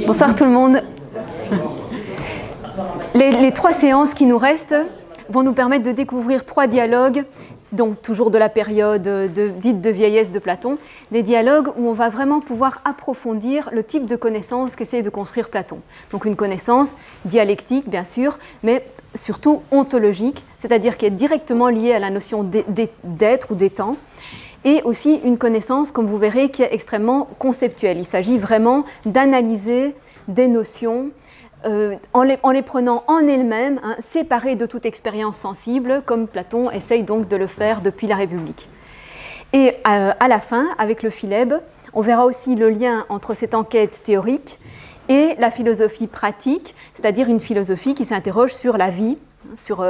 Bonsoir tout le monde. Les 3 séances qui nous restent vont nous permettre de découvrir 3 dialogues, donc toujours de la période dite de vieillesse de Platon, des dialogues où on va vraiment pouvoir approfondir le type de connaissance qu'essaie de construire Platon. Donc une connaissance dialectique, bien sûr, mais surtout ontologique, c'est-à-dire qui est directement liée à la notion d'être ou d'étant, et aussi une connaissance, comme vous verrez, qui est extrêmement conceptuelle. Il s'agit vraiment d'analyser des notions en les prenant en elles-mêmes, séparées de toute expérience sensible, comme Platon essaye donc de le faire depuis la République. Et à la fin, avec le Philèbe, on verra aussi le lien entre cette enquête théorique et la philosophie pratique, c'est-à-dire une philosophie qui s'interroge sur la vie, sur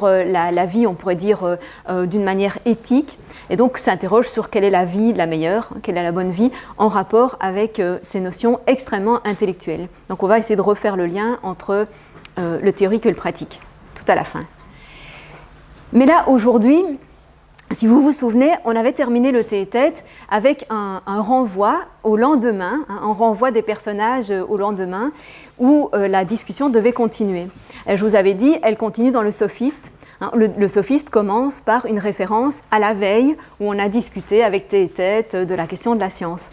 la vie, on pourrait dire, d'une manière éthique, et donc s'interroge sur quelle est la vie la meilleure, quelle est la bonne vie, en rapport avec ces notions extrêmement intellectuelles. Donc on va essayer de refaire le lien entre le théorique et le pratique, tout à la fin. Mais là, aujourd'hui, si vous vous souvenez, on avait terminé le tête-à-tête avec un renvoi au lendemain, un renvoi des personnages au lendemain, où la discussion devait continuer. Et je vous avais dit, elle continue dans le sophiste. Le sophiste commence par une référence à la veille, où on a discuté avec tête-à-tête de la question de la science.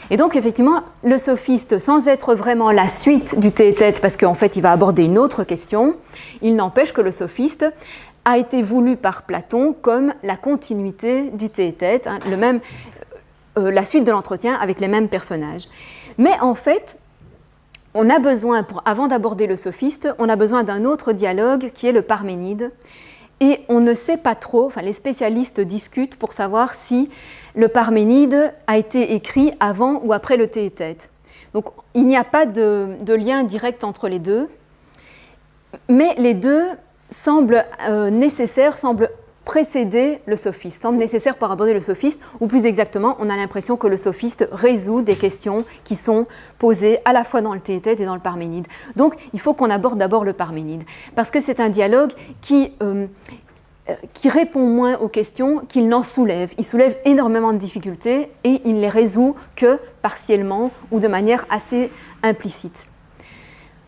Et donc, effectivement, le sophiste, sans être vraiment la suite du tête-à-tête, parce qu'en fait, il va aborder une autre question, il n'empêche que le sophiste a été voulu par Platon comme la continuité du tête-à-tête, la suite de l'entretien avec les mêmes personnages. Mais en fait, on a besoin, avant d'aborder le sophiste, on a besoin d'un autre dialogue qui est le Parménide. Et on ne sait pas trop, les spécialistes discutent pour savoir si le Parménide a été écrit avant ou après le tête-à-tête. Donc il n'y a pas de lien direct entre les deux, mais les deux semble nécessaire, semble précéder le sophiste, semble nécessaire pour aborder le sophiste, ou plus exactement, on a l'impression que le sophiste résout des questions qui sont posées à la fois dans le tête-à-tête et dans le Parménide. Donc, il faut qu'on aborde d'abord le Parménide, parce que c'est un dialogue qui répond moins aux questions qu'il n'en soulève. Il soulève énormément de difficultés et il ne les résout que partiellement ou de manière assez implicite.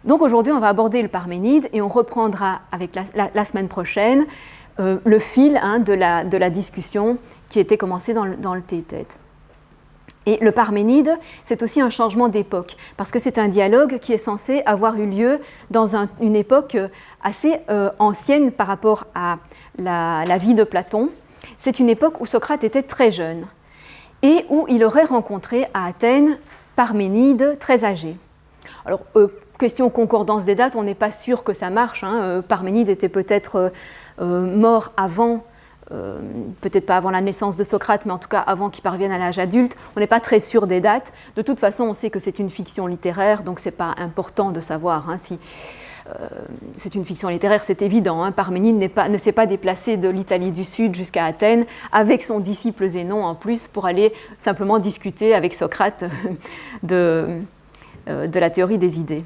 Donc aujourd'hui, on va aborder le Parménide et on reprendra avec la semaine prochaine le fil de la discussion qui était commencée dans le tête-à-tête. Et le Parménide, c'est aussi un changement d'époque, parce que c'est un dialogue qui est censé avoir eu lieu dans une époque assez ancienne par rapport à la vie de Platon. C'est une époque où Socrate était très jeune et où il aurait rencontré à Athènes Parménide très âgé. Alors, question concordance des dates, on n'est pas sûr que ça marche. Parménide était peut-être mort avant, peut-être pas avant la naissance de Socrate, mais en tout cas avant qu'il parvienne à l'âge adulte. On n'est pas très sûr des dates. De toute façon, on sait que c'est une fiction littéraire, donc ce n'est pas important de savoir si c'est une fiction littéraire, c'est évident. Parménide ne s'est pas déplacé de l'Italie du Sud jusqu'à Athènes avec son disciple Zénon en plus pour aller simplement discuter avec Socrate de la théorie des idées.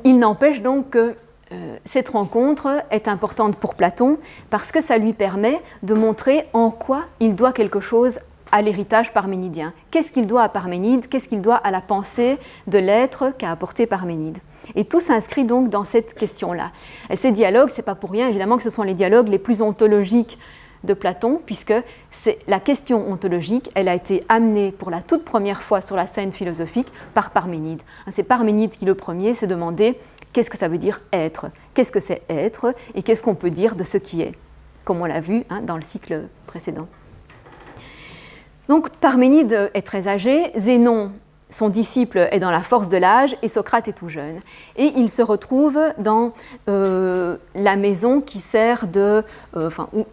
Il n'empêche donc que cette rencontre est importante pour Platon parce que ça lui permet de montrer en quoi il doit quelque chose à l'héritage parménidien. Qu'est-ce qu'il doit à Parménide? Qu'est-ce qu'il doit à la pensée de l'être qu'a apporté Parménide? Et tout s'inscrit donc dans cette question-là. Et ces dialogues, ce n'est pas pour rien évidemment que ce sont les dialogues les plus ontologiques de Platon, puisque c'est la question ontologique, elle a été amenée pour la toute première fois sur la scène philosophique par Parménide. C'est Parménide qui, le premier, s'est demandé qu'est-ce que ça veut dire être, qu'est-ce que c'est être et qu'est-ce qu'on peut dire de ce qui est, comme on l'a vu dans le cycle précédent. Donc Parménide est très âgé, Zénon, son disciple, est dans la force de l'âge et Socrate est tout jeune. Et il se retrouve dans la maison qui sert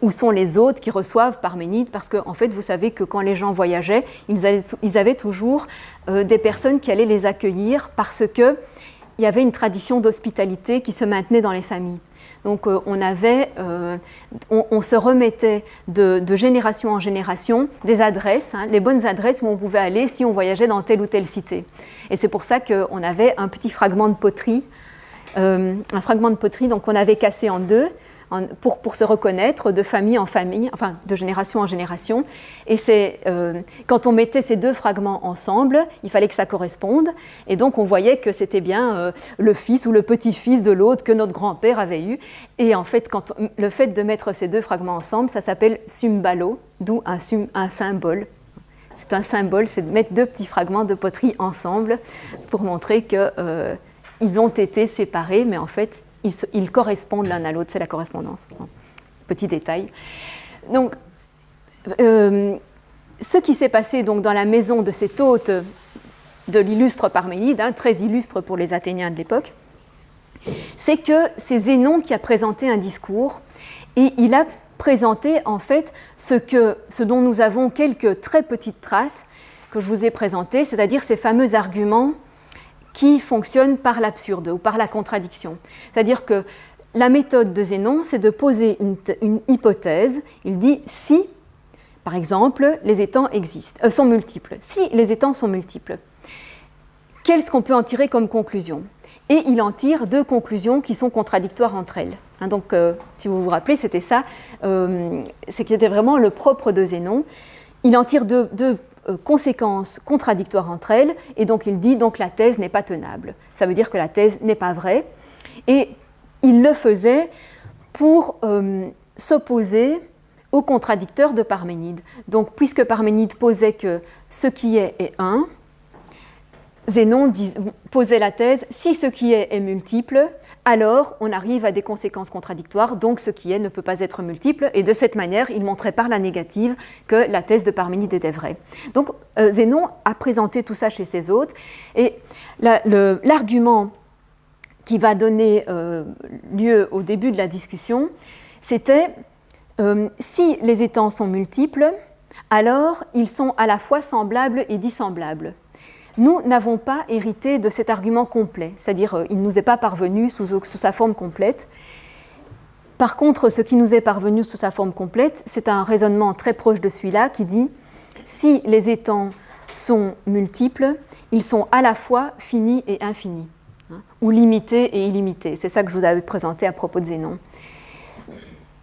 où sont les hôtes qui reçoivent Parménide, parce qu'en fait, vous savez que quand les gens voyageaient, ils avaient toujours des personnes qui allaient les accueillir parce qu'il y avait une tradition d'hospitalité qui se maintenait dans les familles. Donc on se remettait de génération en génération des adresses, les bonnes adresses où on pouvait aller si on voyageait dans telle ou telle cité. Et c'est pour ça qu'on avait un petit fragment de poterie, donc on avait cassé en deux, pour se reconnaître de famille en famille, enfin de génération en génération. Et c'est quand on mettait ces deux fragments ensemble, il fallait que ça corresponde. Et donc on voyait que c'était bien le fils ou le petit-fils de l'autre que notre grand-père avait eu. Et en fait, le fait de mettre ces deux fragments ensemble, ça s'appelle sumbalo, d'où un symbole. C'est un symbole, c'est de mettre deux petits fragments de poterie ensemble pour montrer qu'ils ont été séparés, mais en fait, ils correspondent l'un à l'autre, c'est la correspondance. Petit détail. Donc, ce qui s'est passé donc, dans la maison de cet hôte de l'illustre Parménide, très illustre pour les Athéniens de l'époque, c'est que c'est Zénon qui a présenté un discours, et il a présenté en fait ce dont nous avons quelques très petites traces que je vous ai présentées, c'est-à-dire ces fameux arguments qui fonctionnent par l'absurde ou par la contradiction. C'est-à-dire que la méthode de Zénon, c'est de poser une hypothèse. Il dit si, par exemple, les étangs sont multiples. Si les étangs sont multiples, qu'est-ce qu'on peut en tirer comme conclusion ? Et il en tire deux conclusions qui sont contradictoires entre elles. Donc, si vous vous rappelez, c'était ça, c'est qui était vraiment le propre de Zénon. Il en tire deux conséquences contradictoires entre elles, et donc il dit donc la thèse n'est pas tenable. Ça veut dire que la thèse n'est pas vraie, et il le faisait pour s'opposer aux contradicteurs de Parménide. Donc, puisque Parménide posait que ce qui est un, Zénon posait la thèse, si ce qui est multiple, alors on arrive à des conséquences contradictoires, donc ce qui est ne peut pas être multiple, et de cette manière, il montrait par la négative que la thèse de Parménide était vraie. Donc Zénon a présenté tout ça chez ses hôtes, et l'argument qui va donner lieu au début de la discussion, c'était si les étangs sont multiples, alors ils sont à la fois semblables et dissemblables. Nous n'avons pas hérité de cet argument complet, c'est-à-dire il ne nous est pas parvenu sous sa forme complète. Par contre, ce qui nous est parvenu sous sa forme complète, c'est un raisonnement très proche de celui-là qui dit si les étangs sont multiples, ils sont à la fois finis et infinis, ou limités et illimités. C'est ça que je vous avais présenté à propos de Zénon.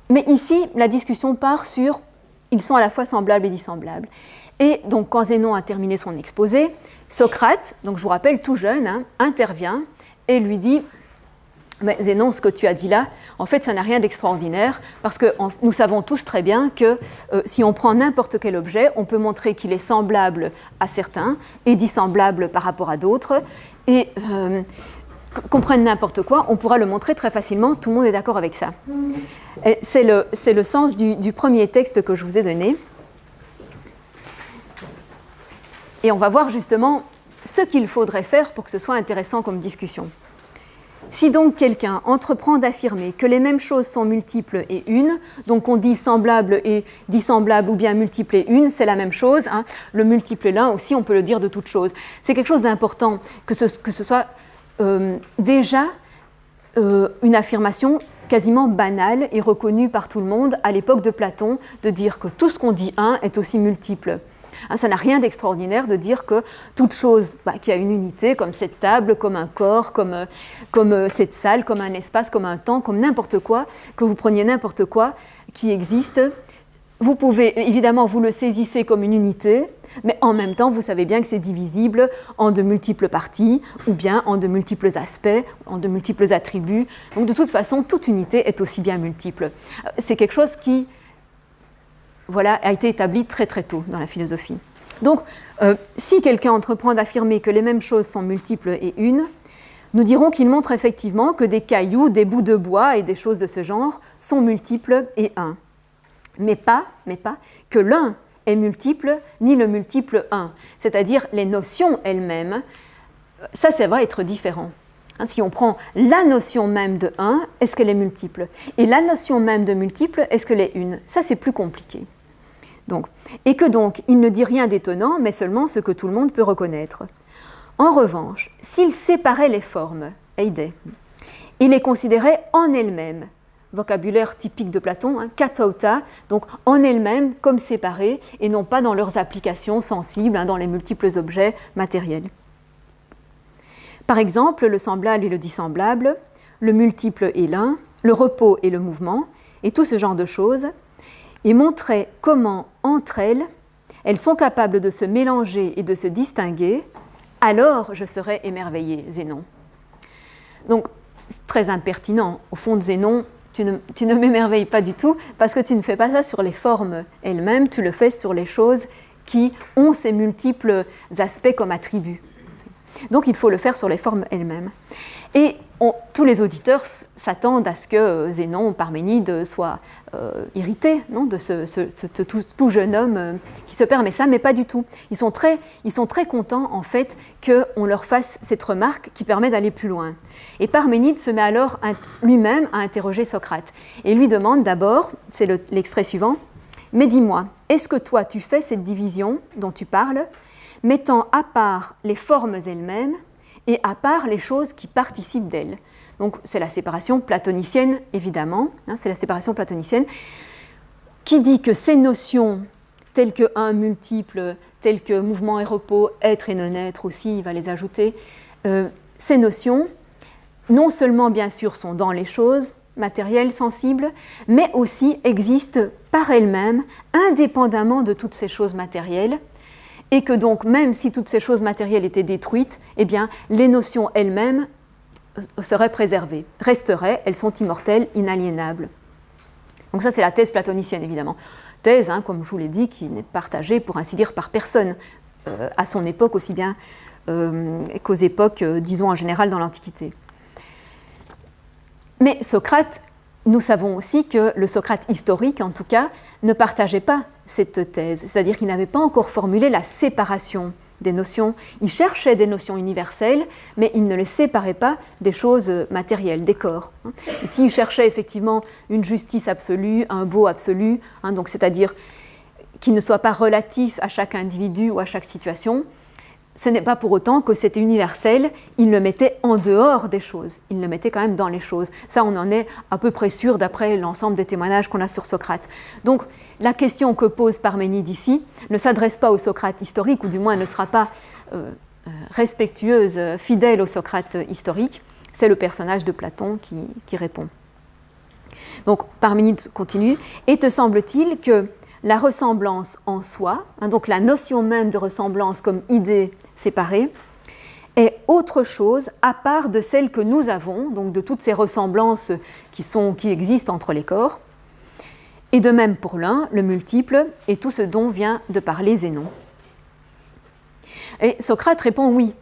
Mais ici, la discussion part sur ils sont à la fois semblables et dissemblables. Et donc, quand Zénon a terminé son exposé, Socrate, donc je vous rappelle tout jeune, intervient et lui dit « Mais Zénon, ce que tu as dit là, en fait, ça n'a rien d'extraordinaire, parce que nous savons tous très bien que si on prend n'importe quel objet, on peut montrer qu'il est semblable à certains et dissemblable par rapport à d'autres, et qu'on prenne n'importe quoi, on pourra le montrer très facilement, tout le monde est d'accord avec ça. » C'est le sens du premier texte que je vous ai donné. Et on va voir justement ce qu'il faudrait faire pour que ce soit intéressant comme discussion. Si donc quelqu'un entreprend d'affirmer que les mêmes choses sont multiples et une, donc on dit semblable et dissemblable ou bien multiple et une, c'est la même chose. Le multiple et l'un aussi, on peut le dire de toute chose. C'est quelque chose d'important que ce soit déjà une affirmation quasiment banale et reconnue par tout le monde à l'époque de Platon, de dire que tout ce qu'on dit un est aussi multiple. Ça n'a rien d'extraordinaire de dire que toute chose qui a une unité, comme cette table, comme un corps, comme cette salle, comme un espace, comme un temps, comme n'importe quoi, que vous preniez n'importe quoi qui existe, vous pouvez, évidemment, vous le saisissez comme une unité, mais en même temps, vous savez bien que c'est divisible en de multiples parties, ou bien en de multiples aspects, en de multiples attributs. Donc, de toute façon, toute unité est aussi bien multiple. C'est quelque chose qui a été établi très très tôt dans la philosophie. Donc, si quelqu'un entreprend d'affirmer que les mêmes choses sont multiples et une, nous dirons qu'il montre effectivement que des cailloux, des bouts de bois et des choses de ce genre sont multiples et un. Mais pas que l'un est multiple, ni le multiple un. C'est-à-dire les notions elles-mêmes, ça va être différent. Si on prend la notion même de 1, est-ce qu'elle est multiple? Et la notion même de multiple, est-ce qu'elle est une? Ça, c'est plus compliqué. Donc, et que donc, il ne dit rien d'étonnant, mais seulement ce que tout le monde peut reconnaître. En revanche, s'il séparait les formes, eidé, il les considérait en elles-mêmes, vocabulaire typique de Platon, katauta, donc en elles-mêmes comme séparées, et non pas dans leurs applications sensibles, dans les multiples objets matériels. Par exemple, le semblable et le dissemblable, le multiple et l'un, le repos et le mouvement, et tout ce genre de choses, et montrait comment, entre elles, elles sont capables de se mélanger et de se distinguer, alors je serais émerveillé, Zénon. Donc, c'est très impertinent. Au fond, Zénon, tu ne m'émerveilles pas du tout, parce que tu ne fais pas ça sur les formes elles-mêmes, tu le fais sur les choses qui ont ces multiples aspects comme attributs. Donc, il faut le faire sur les formes elles-mêmes. Et tous les auditeurs s'attendent à ce que Zénon, Parménide, soit irrité, non, de ce tout jeune homme qui se permet ça, mais pas du tout. Ils sont très contents, en fait, qu'on leur fasse cette remarque qui permet d'aller plus loin. Et Parménide se met alors lui-même à interroger Socrate. Et lui demande d'abord, c'est l'extrait suivant, « Mais dis-moi, est-ce que toi, tu fais cette division dont tu parles, mettant à part les formes elles-mêmes et à part les choses qui participent d'elles ?» Donc c'est la séparation platonicienne, évidemment, hein, c'est la séparation platonicienne, qui dit que ces notions telles que un multiple, telles que mouvement et repos, être et non-être aussi, il va les ajouter, ces notions, non seulement bien sûr sont dans les choses matérielles, sensibles, mais aussi existent par elles-mêmes, indépendamment de toutes ces choses matérielles, et que donc même si toutes ces choses matérielles étaient détruites, eh bien les notions elles-mêmes seraient préservées, resteraient, elles sont immortelles, inaliénables. Donc ça c'est la thèse platonicienne évidemment. Thèse, hein, comme je vous l'ai dit, qui n'est partagée pour ainsi dire par personne à son époque aussi bien qu'aux époques, disons en général dans l'Antiquité. Mais Socrate, nous savons aussi que le Socrate historique en tout cas ne partageait pas cette thèse, c'est-à-dire qu'il n'avait pas encore formulé la séparation des notions. Il cherchait des notions universelles, mais il ne les séparait pas des choses matérielles, des corps. S'il cherchait effectivement une justice absolue, un beau absolu, hein, donc c'est-à-dire qui ne soit pas relatif à chaque individu ou à chaque situation, ce n'est pas pour autant que c'était universel, il le mettait en dehors des choses, il le mettait quand même dans les choses. Ça, on en est à peu près sûr d'après l'ensemble des témoignages qu'on a sur Socrate. Donc, la question que pose Parménide ici ne s'adresse pas au Socrate historique, ou du moins ne sera pas respectueuse, fidèle au Socrate historique, c'est le personnage de Platon qui répond. Donc, Parménide continue, « Et te semble-t-il que la ressemblance en soi, hein, donc la notion même de ressemblance comme idée séparée, est autre chose à part de celle que nous avons, donc de toutes ces ressemblances qui existent entre les corps, et de même pour l'un, le multiple, et tout ce dont vient de parler Zénon. » Et Socrate répond oui.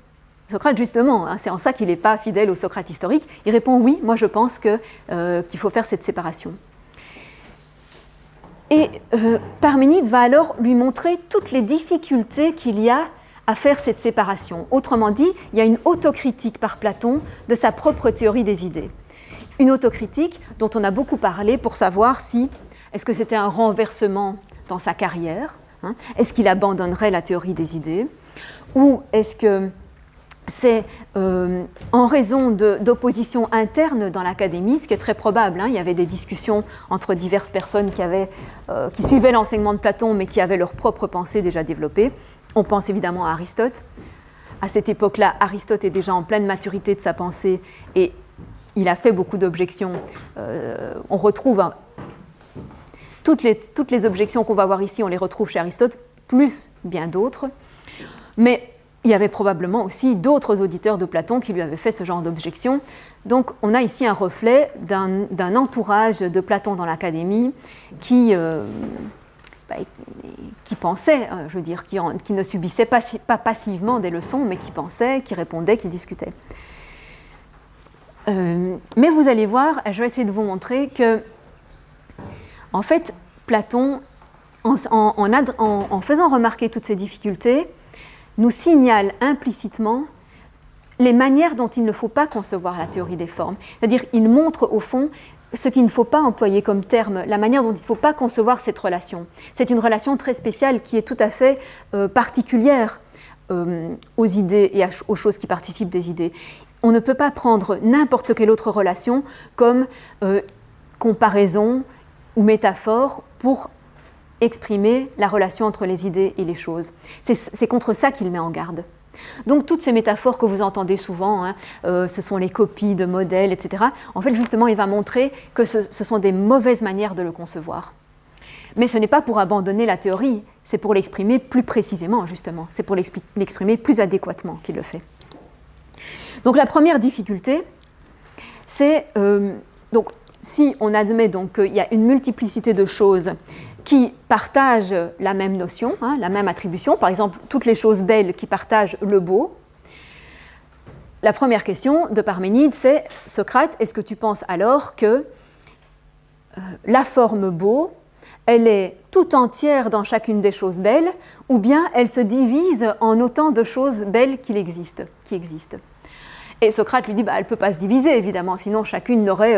Socrate, justement, hein, c'est en ça qu'il n'est pas fidèle au Socrate historique, il répond oui, moi je pense qu'il faut faire cette séparation. Et Parménide va alors lui montrer toutes les difficultés qu'il y a à faire cette séparation. Autrement dit, il y a une autocritique par Platon de sa propre théorie des idées. Une autocritique dont on a beaucoup parlé pour savoir si, est-ce que c'était un renversement dans sa carrière, hein, est-ce qu'il abandonnerait la théorie des idées, ou est-ce que c'est en raison d'opposition interne dans l'académie, ce qui est très probable. Hein. Il y avait des discussions entre diverses personnes qui suivaient l'enseignement de Platon, mais qui avaient leur propre pensée déjà développée. On pense évidemment à Aristote. À cette époque-là, Aristote est déjà en pleine maturité de sa pensée et il a fait beaucoup d'objections. On retrouve toutes les objections qu'on va voir ici, on les retrouve chez Aristote, plus bien d'autres. Mais il y avait probablement aussi d'autres auditeurs de Platon qui lui avaient fait ce genre d'objection. Donc on a ici un reflet d'un entourage de Platon dans l'académie qui pensait, je veux dire, qui ne subissait pas passivement des leçons, mais qui pensait, qui répondait, qui discutait. Mais vous allez voir, je vais essayer de vous montrer que, en fait, Platon, en faisant remarquer toutes ces difficultés, nous signale implicitement les manières dont il ne faut pas concevoir la théorie des formes. C'est-à-dire, il montre au fond ce qu'il ne faut pas employer comme terme, la manière dont il ne faut pas concevoir cette relation. C'est une relation très spéciale qui est tout à fait particulière aux idées et aux choses qui participent des idées. On ne peut pas prendre n'importe quelle autre relation comme comparaison ou métaphore pour exprimer la relation entre les idées et les choses. C'est contre ça qu'il met en garde. Donc toutes ces métaphores que vous entendez souvent, ce sont les copies de modèles, etc. En fait, justement, il va montrer que ce sont des mauvaises manières de le concevoir. Mais ce n'est pas pour abandonner la théorie, c'est pour l'exprimer plus précisément, justement. C'est pour l'exprimer plus adéquatement qu'il le fait. Donc la première difficulté, c'est... donc, si on admet qu'il y a une multiplicité de choses qui partagent la même notion, la même attribution, par exemple, toutes les choses belles qui partagent le beau, la première question de Parménide, c'est « Socrate, est-ce que tu penses alors que la forme beau, elle est tout entière dans chacune des choses belles, ou bien elle se divise en autant de choses belles qui existent ?» Et Socrate lui dit, elle ne peut pas se diviser, évidemment, sinon chacune n'aurait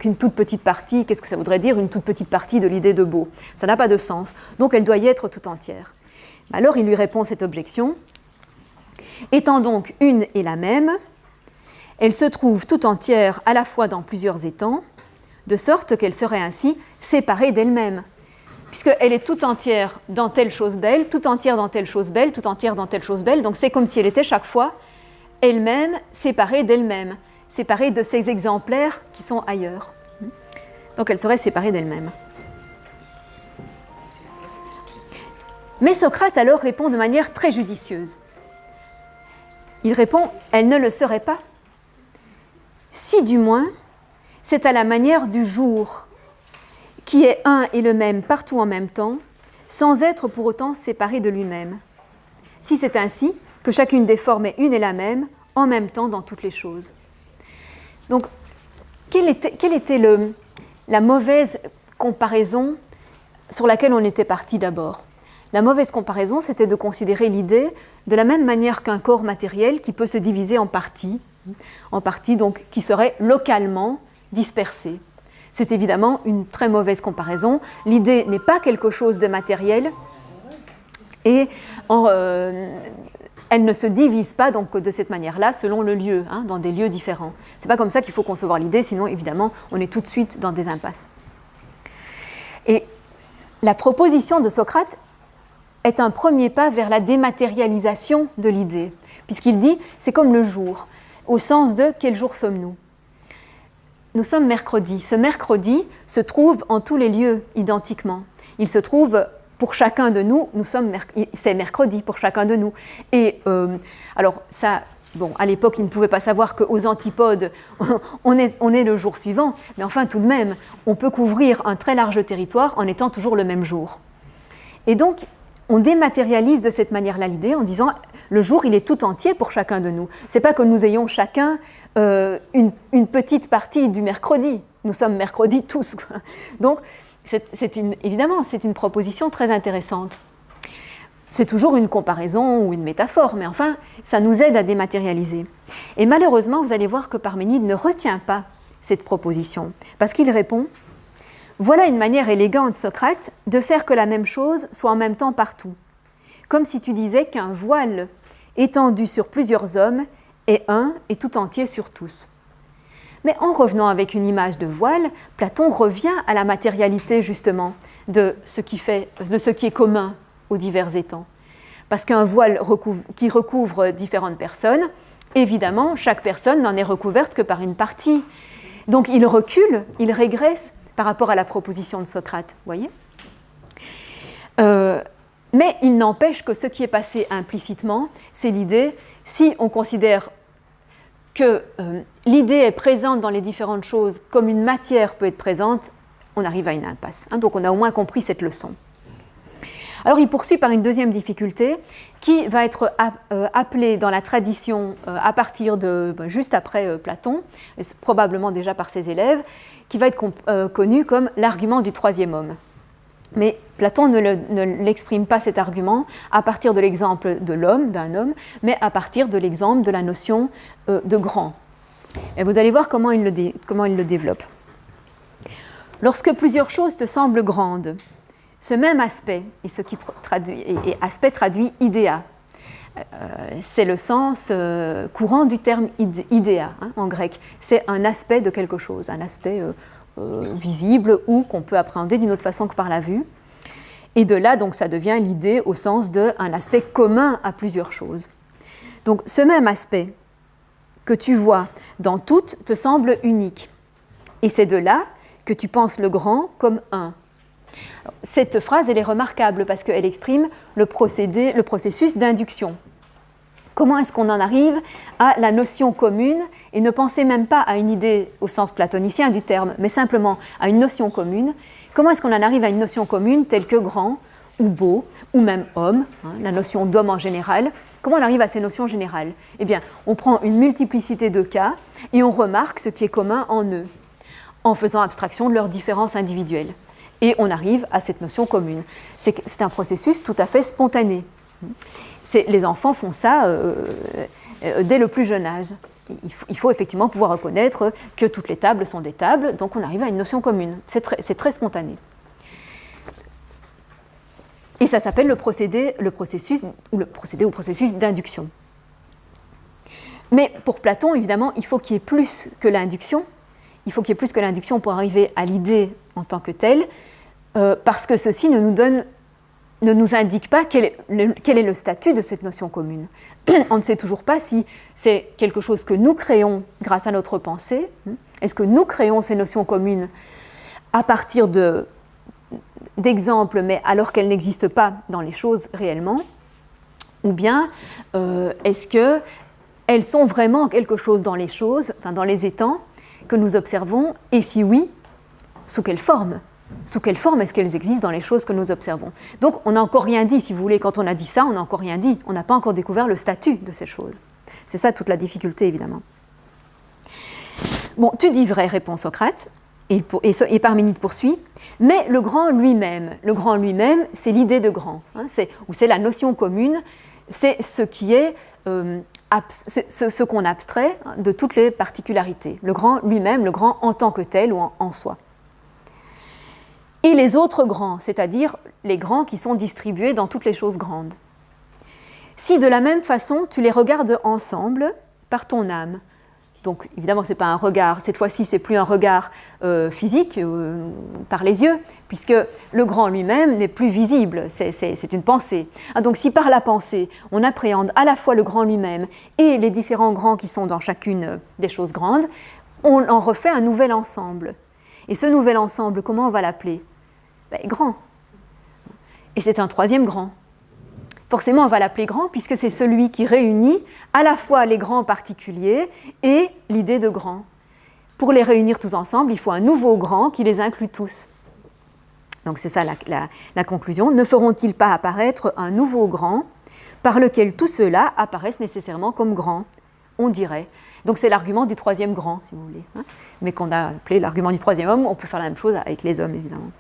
qu'une toute petite partie. Qu'est-ce que ça voudrait dire, une toute petite partie de l'idée de beau? Ça n'a pas de sens. Donc elle doit y être tout entière. Alors il lui répond cette objection. Étant donc une et la même, elle se trouve tout entière à la fois dans plusieurs étangs, de sorte qu'elle serait ainsi séparée d'elle-même. Puisqu'elle est tout entière dans telle chose belle, tout entière dans telle chose belle, tout entière dans telle chose belle, donc c'est comme si elle était chaque fois elle-même séparée d'elle-même, séparée de ces exemplaires qui sont ailleurs. Donc elle serait séparée d'elle-même. Mais Socrate alors répond de manière très judicieuse. Il répond, elle ne le serait pas. Si du moins, c'est à la manière du jour, qui est un et le même partout en même temps, sans être pour autant séparé de lui-même. Si c'est ainsi, que chacune des formes est une et la même, en même temps dans toutes les choses. Donc, quelle était la mauvaise comparaison sur laquelle on était parti d'abord? La mauvaise comparaison, c'était de considérer l'idée de la même manière qu'un corps matériel qui peut se diviser en parties donc qui seraient localement dispersées. C'est évidemment une très mauvaise comparaison. L'idée n'est pas quelque chose de matériel et elle ne se divise pas donc de cette manière-là selon le lieu, dans des lieux différents. Ce n'est pas comme ça qu'il faut concevoir l'idée, sinon évidemment on est tout de suite dans des impasses. Et la proposition de Socrate est un premier pas vers la dématérialisation de l'idée, puisqu'il dit c'est comme le jour, au sens de quel jour sommes-nous? Nous sommes mercredi. Ce mercredi se trouve en tous les lieux identiquement. Il se trouve pour chacun de nous, c'est mercredi pour chacun de nous. Et alors ça, à l'époque, ils ne pouvaient pas savoir qu'aux antipodes, on est le jour suivant, mais enfin tout de même, on peut couvrir un très large territoire en étant toujours le même jour. Et donc, on dématérialise de cette manière-là l'idée en disant le jour, il est tout entier pour chacun de nous. Ce n'est pas que nous ayons chacun une petite partie du mercredi. Nous sommes mercredi tous, quoi. Donc, évidemment, c'est une proposition très intéressante. C'est toujours une comparaison ou une métaphore, mais enfin, ça nous aide à dématérialiser. Et malheureusement, vous allez voir que Parménide ne retient pas cette proposition, parce qu'il répond « Voilà une manière élégante, Socrate, de faire que la même chose soit en même temps partout, comme si tu disais qu'un voile étendu sur plusieurs hommes est un et tout entier sur tous. » Mais en revenant avec une image de voile, Platon revient à la matérialité justement de ce qui est commun aux divers étangs. Parce qu'un voile qui recouvre différentes personnes, évidemment, chaque personne n'en est recouverte que par une partie. Donc il recule, il régresse par rapport à la proposition de Socrate, voyez. Mais il n'empêche que ce qui est passé implicitement, c'est l'idée, si on considère que l'idée est présente dans les différentes choses comme une matière peut être présente, on arrive à une impasse. Donc on a au moins compris cette leçon. Alors il poursuit par une deuxième difficulté qui va être appelée dans la tradition à partir de juste après Platon, et probablement déjà par ses élèves, qui va être connue comme l'argument du troisième homme. Mais Platon ne l'exprime pas cet argument à partir de l'exemple de l'homme, d'un homme, mais à partir de l'exemple de la notion de grand. Et vous allez voir comment il le développe. Lorsque plusieurs choses te semblent grandes, ce même aspect, et aspect traduit idéa, c'est le sens courant du terme idéa en grec. C'est un aspect de quelque chose, un aspect visible ou qu'on peut appréhender d'une autre façon que par la vue. Et de là, donc, ça devient l'idée au sens d'un aspect commun à plusieurs choses. Donc ce même aspect que tu vois dans toutes te semble unique. Et c'est de là que tu penses le grand comme un. Cette phrase, elle est remarquable parce qu'elle exprime le processus d'induction. Comment est-ce qu'on en arrive à la notion commune et ne penser même pas à une idée au sens platonicien du terme, mais simplement à une notion commune? Comment est-ce qu'on en arrive à une notion commune telle que grand ou beau ou même homme, la notion d'homme en général? Comment on arrive à ces notions générales? Eh bien, on prend une multiplicité de cas et on remarque ce qui est commun en eux, en faisant abstraction de leurs différences individuelles. Et on arrive à cette notion commune. C'est un processus tout à fait spontané. Les enfants font ça dès le plus jeune âge. Il faut effectivement pouvoir reconnaître que toutes les tables sont des tables, donc on arrive à une notion commune. C'est très spontané. Et ça s'appelle le processus d'induction. Mais pour Platon, évidemment, il faut qu'il y ait plus que l'induction. Il faut qu'il y ait plus que l'induction pour arriver à l'idée en tant que telle, parce que ceci ne nous indique pas quel est le statut de cette notion commune. On ne sait toujours pas si c'est quelque chose que nous créons grâce à notre pensée. Est-ce que nous créons ces notions communes à partir d'exemples, mais alors qu'elles n'existent pas dans les choses réellement? Ou bien est-ce qu'elles sont vraiment quelque chose dans les choses, enfin dans les étangs que nous observons? Et si oui, sous quelle forme? Sous quelle forme est-ce qu'elles existent dans les choses que nous observons? Donc on n'a encore rien dit, si vous voulez. Quand on a dit ça, on n'a encore rien dit. On n'a pas encore découvert le statut de ces choses. C'est ça toute la difficulté, évidemment. Bon, tu dis vrai, répond Socrate, et Parménide poursuit, mais le grand lui-même, c'est l'idée de grand, ou c'est la notion commune, c'est ce qui est ce qu'on abstrait de toutes les particularités. Le grand lui-même, le grand en tant que tel ou en soi. Et les autres grands, c'est-à-dire les grands qui sont distribués dans toutes les choses grandes. Si de la même façon tu les regardes ensemble par ton âme, donc évidemment ce n'est pas un regard, cette fois-ci c'est plus un regard physique par les yeux, puisque le grand lui-même n'est plus visible, c'est une pensée. Donc si par la pensée on appréhende à la fois le grand lui-même et les différents grands qui sont dans chacune des choses grandes, on en refait un nouvel ensemble. Et ce nouvel ensemble, comment on va l'appeler? Grand. Et c'est un troisième grand. Forcément, on va l'appeler grand puisque c'est celui qui réunit à la fois les grands particuliers et l'idée de grand. Pour les réunir tous ensemble, il faut un nouveau grand qui les inclut tous. Donc c'est ça la conclusion. Ne feront-ils pas apparaître un nouveau grand par lequel tous ceux-là apparaissent nécessairement comme grands? On dirait. Donc c'est l'argument du troisième grand, si vous voulez, mais qu'on a appelé l'argument du troisième homme. On peut faire la même chose avec les hommes, évidemment.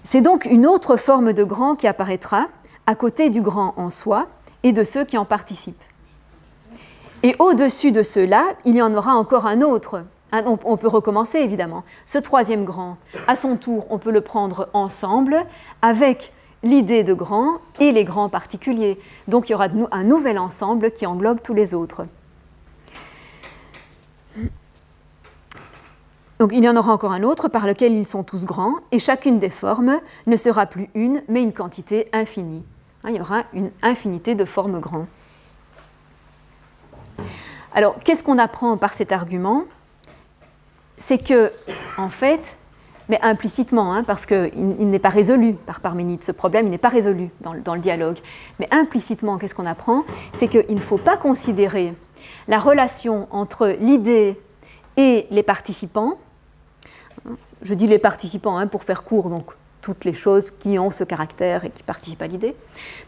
C'est donc une autre forme de grand qui apparaîtra à côté du grand en soi et de ceux qui en participent. Et au-dessus de ceux-là, il y en aura encore un autre. On peut recommencer, évidemment. Ce troisième grand, à son tour, on peut le prendre ensemble avec l'idée de grand et les grands particuliers. Donc il y aura un nouvel ensemble qui englobe tous les autres. Donc il y en aura encore un autre par lequel ils sont tous grands, et chacune des formes ne sera plus une, mais une quantité infinie. Il y aura une infinité de formes grands. Alors, qu'est-ce qu'on apprend par cet argument? C'est que, en fait, mais implicitement, parce qu'il n'est pas résolu par Parménide, ce problème, il n'est pas résolu dans le dialogue, mais implicitement, qu'est-ce qu'on apprend? C'est qu'il ne faut pas considérer la relation entre l'idée et les participants. Je dis les participants pour faire court, donc toutes les choses qui ont ce caractère et qui participent à l'idée.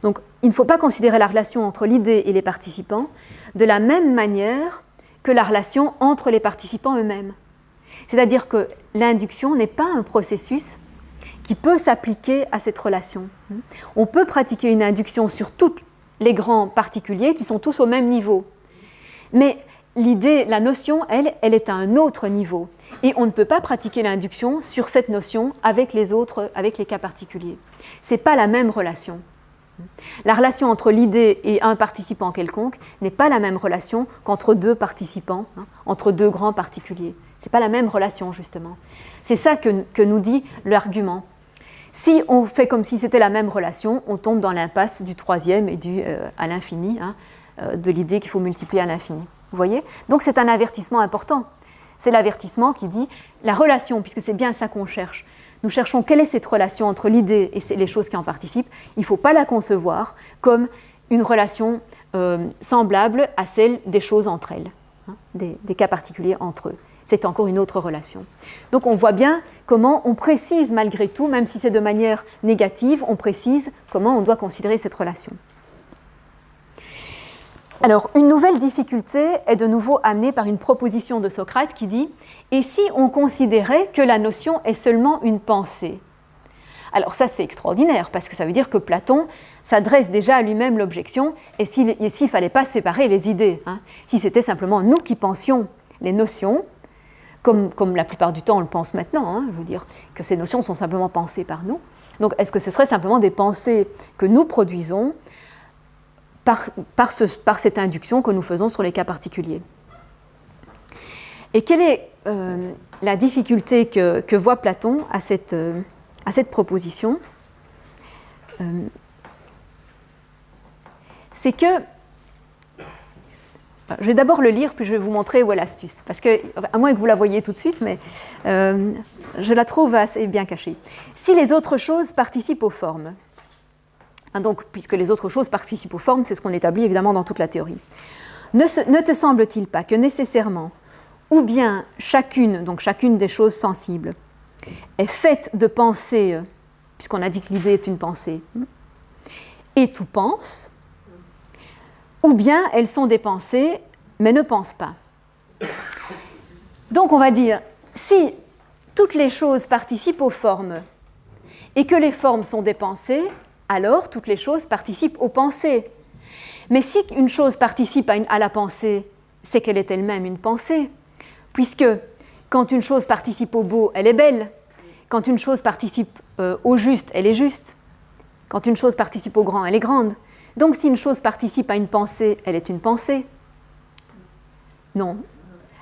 Donc il ne faut pas considérer la relation entre l'idée et les participants de la même manière que la relation entre les participants eux-mêmes. C'est-à-dire que l'induction n'est pas un processus qui peut s'appliquer à cette relation. On peut pratiquer une induction sur tous les grands particuliers qui sont tous au même niveau. Mais l'idée, la notion, elle est à un autre niveau. Et on ne peut pas pratiquer l'induction sur cette notion avec les autres, avec les cas particuliers. Ce n'est pas la même relation. La relation entre l'idée et un participant quelconque n'est pas la même relation qu'entre deux participants, entre deux grands particuliers. Ce n'est pas la même relation, justement. C'est ça que nous dit l'argument. Si on fait comme si c'était la même relation, on tombe dans l'impasse du troisième et à l'infini, de l'idée qu'il faut multiplier à l'infini. Vous voyez? Donc c'est un avertissement important. C'est l'avertissement qui dit la relation, puisque c'est bien ça qu'on cherche. Nous cherchons quelle est cette relation entre l'idée et les choses qui en participent. Il ne faut pas la concevoir comme une relation semblable à celle des choses entre elles, hein, des cas particuliers entre eux. C'est encore une autre relation. Donc on voit bien comment on précise malgré tout, même si c'est de manière négative, on précise comment on doit considérer cette relation. Alors, une nouvelle difficulté est de nouveau amenée par une proposition de Socrate qui dit « Et si on considérait que la notion est seulement une pensée ?» Alors ça, c'est extraordinaire, parce que ça veut dire que Platon s'adresse déjà à lui-même l'objection « Et s'il ne fallait pas séparer les idées, hein, si c'était simplement nous qui pensions les notions, comme la plupart du temps on le pense maintenant, hein, je veux dire que ces notions sont simplement pensées par nous. Donc est-ce que ce serait simplement des pensées que nous produisons par cette induction que nous faisons sur les cas particuliers? Et quelle est la difficulté que voit Platon à cette proposition? C'est que, je vais d'abord le lire, puis je vais vous montrer où est l'astuce, parce que, à moins que vous la voyiez tout de suite, mais je la trouve assez bien cachée. Si les autres choses participent aux formes, hein, donc, puisque les autres choses participent aux formes, c'est ce qu'on établit évidemment dans toute la théorie, ne te semble-t-il pas que nécessairement, ou bien chacune des choses sensibles, est faite de pensées, puisqu'on a dit que l'idée est une pensée, et tout pense, ou bien elles sont des pensées, mais ne pensent pas. Donc on va dire, si toutes les choses participent aux formes, et que les formes sont des pensées, alors toutes les choses participent aux pensées. Mais si une chose participe à la pensée, c'est qu'elle est elle-même une pensée, puisque quand une chose participe au beau, elle est belle, quand une chose participe au juste, elle est juste, quand une chose participe au grand, elle est grande. Donc si une chose participe à une pensée, elle est une pensée. Non.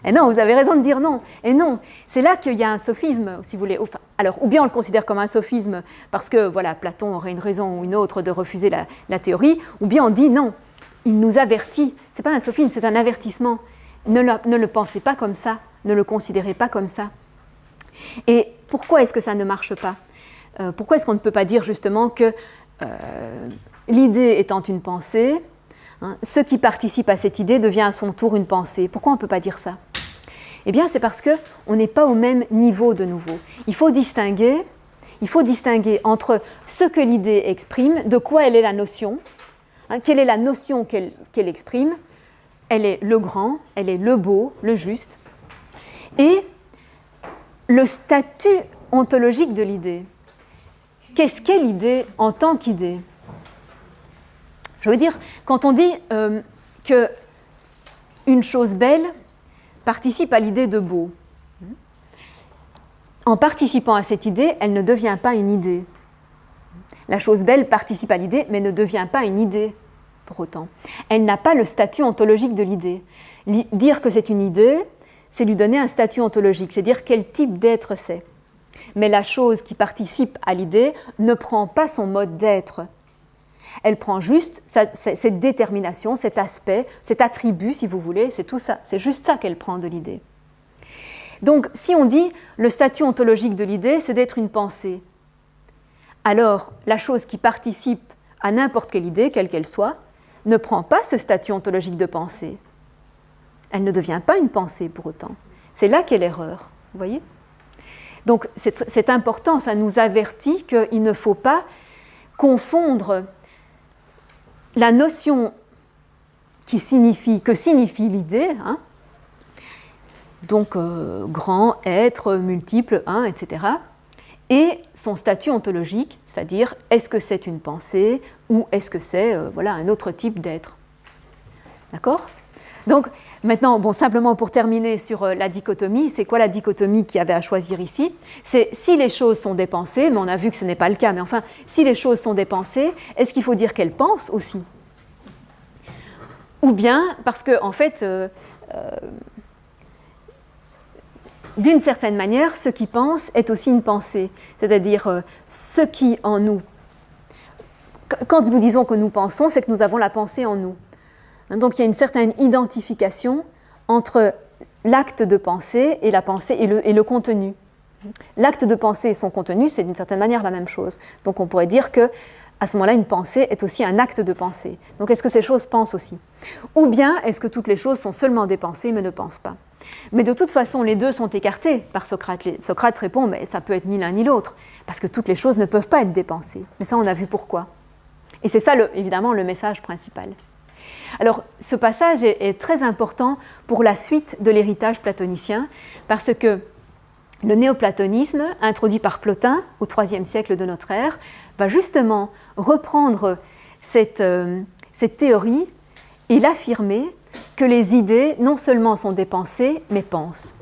Et non, vous avez raison de dire non. Et non, c'est là qu'il y a un sophisme, si vous voulez. Enfin, alors, ou bien on le considère comme un sophisme parce que, voilà, Platon aurait une raison ou une autre de refuser la théorie, ou bien on dit non, il nous avertit. Ce n'est pas un sophisme, c'est un avertissement. Ne le pensez pas comme ça, ne le considérez pas comme ça. Et pourquoi est-ce que ça ne marche pas? Pourquoi est-ce qu'on ne peut pas dire justement que l'idée étant une pensée, hein, ce qui participe à cette idée devient à son tour une pensée? Pourquoi on ne peut pas dire ça? Eh bien, c'est parce qu'on n'est pas au même niveau de nouveau. Il faut distinguer entre ce que l'idée exprime, de quoi elle est la notion, hein, quelle est la notion qu'elle exprime. Elle est le grand, elle est le beau, le juste, et le statut ontologique de l'idée. Qu'est-ce qu'est l'idée en tant qu'idée? Je veux dire, quand on dit qu'une chose belle participe à l'idée de beau, en participant à cette idée, elle ne devient pas une idée. La chose belle participe à l'idée, mais ne devient pas une idée pour autant. Elle n'a pas le statut ontologique de l'idée. Dire que c'est une idée, c'est lui donner un statut ontologique, c'est dire quel type d'être c'est. Mais la chose qui participe à l'idée ne prend pas son mode d'être. Elle prend juste cette détermination, cet aspect, cet attribut, si vous voulez, c'est tout ça. C'est juste ça qu'elle prend de l'idée. Donc, si on dit le statut ontologique de l'idée, c'est d'être une pensée, alors la chose qui participe à n'importe quelle idée, quelle qu'elle soit, ne prend pas ce statut ontologique de pensée. Elle ne devient pas une pensée pour autant. C'est là qu'est l'erreur, vous voyez ? Donc, c'est important, ça nous avertit qu'il ne faut pas confondre la notion que signifie l'idée, hein, donc grand, être, multiple, etc., et son statut ontologique, c'est-à-dire est-ce que c'est une pensée ou est-ce que c'est un autre type d'être. D'accord ? Donc maintenant, simplement pour terminer sur la dichotomie, c'est quoi la dichotomie qu'il y avait à choisir ici? C'est si les choses sont des pensées, mais on a vu que ce n'est pas le cas, mais enfin, si les choses sont des pensées, est-ce qu'il faut dire qu'elles pensent aussi? Ou bien, parce que en fait, d'une certaine manière, ce qui pense est aussi une pensée, c'est-à-dire ce qui en nous. Quand nous disons que nous pensons, c'est que nous avons la pensée en nous. Donc il y a une certaine identification entre l'acte de penser et la pensée et le contenu. L'acte de penser et son contenu, c'est d'une certaine manière la même chose. Donc on pourrait dire que à ce moment-là, une pensée est aussi un acte de pensée. Donc est-ce que ces choses pensent aussi? Ou bien est-ce que toutes les choses sont seulement des pensées mais ne pensent pas? Mais de toute façon, les deux sont écartés par Socrate. Socrate répond, mais ça peut être ni l'un ni l'autre, parce que toutes les choses ne peuvent pas être des pensées. Mais ça, on a vu pourquoi. Et c'est ça, évidemment, le message principal. Alors, ce passage est très important pour la suite de l'héritage platonicien, parce que le néoplatonisme, introduit par Plotin au IIIe siècle de notre ère, va justement reprendre cette théorie et l'affirmer que les idées non seulement sont des pensées, mais pensent.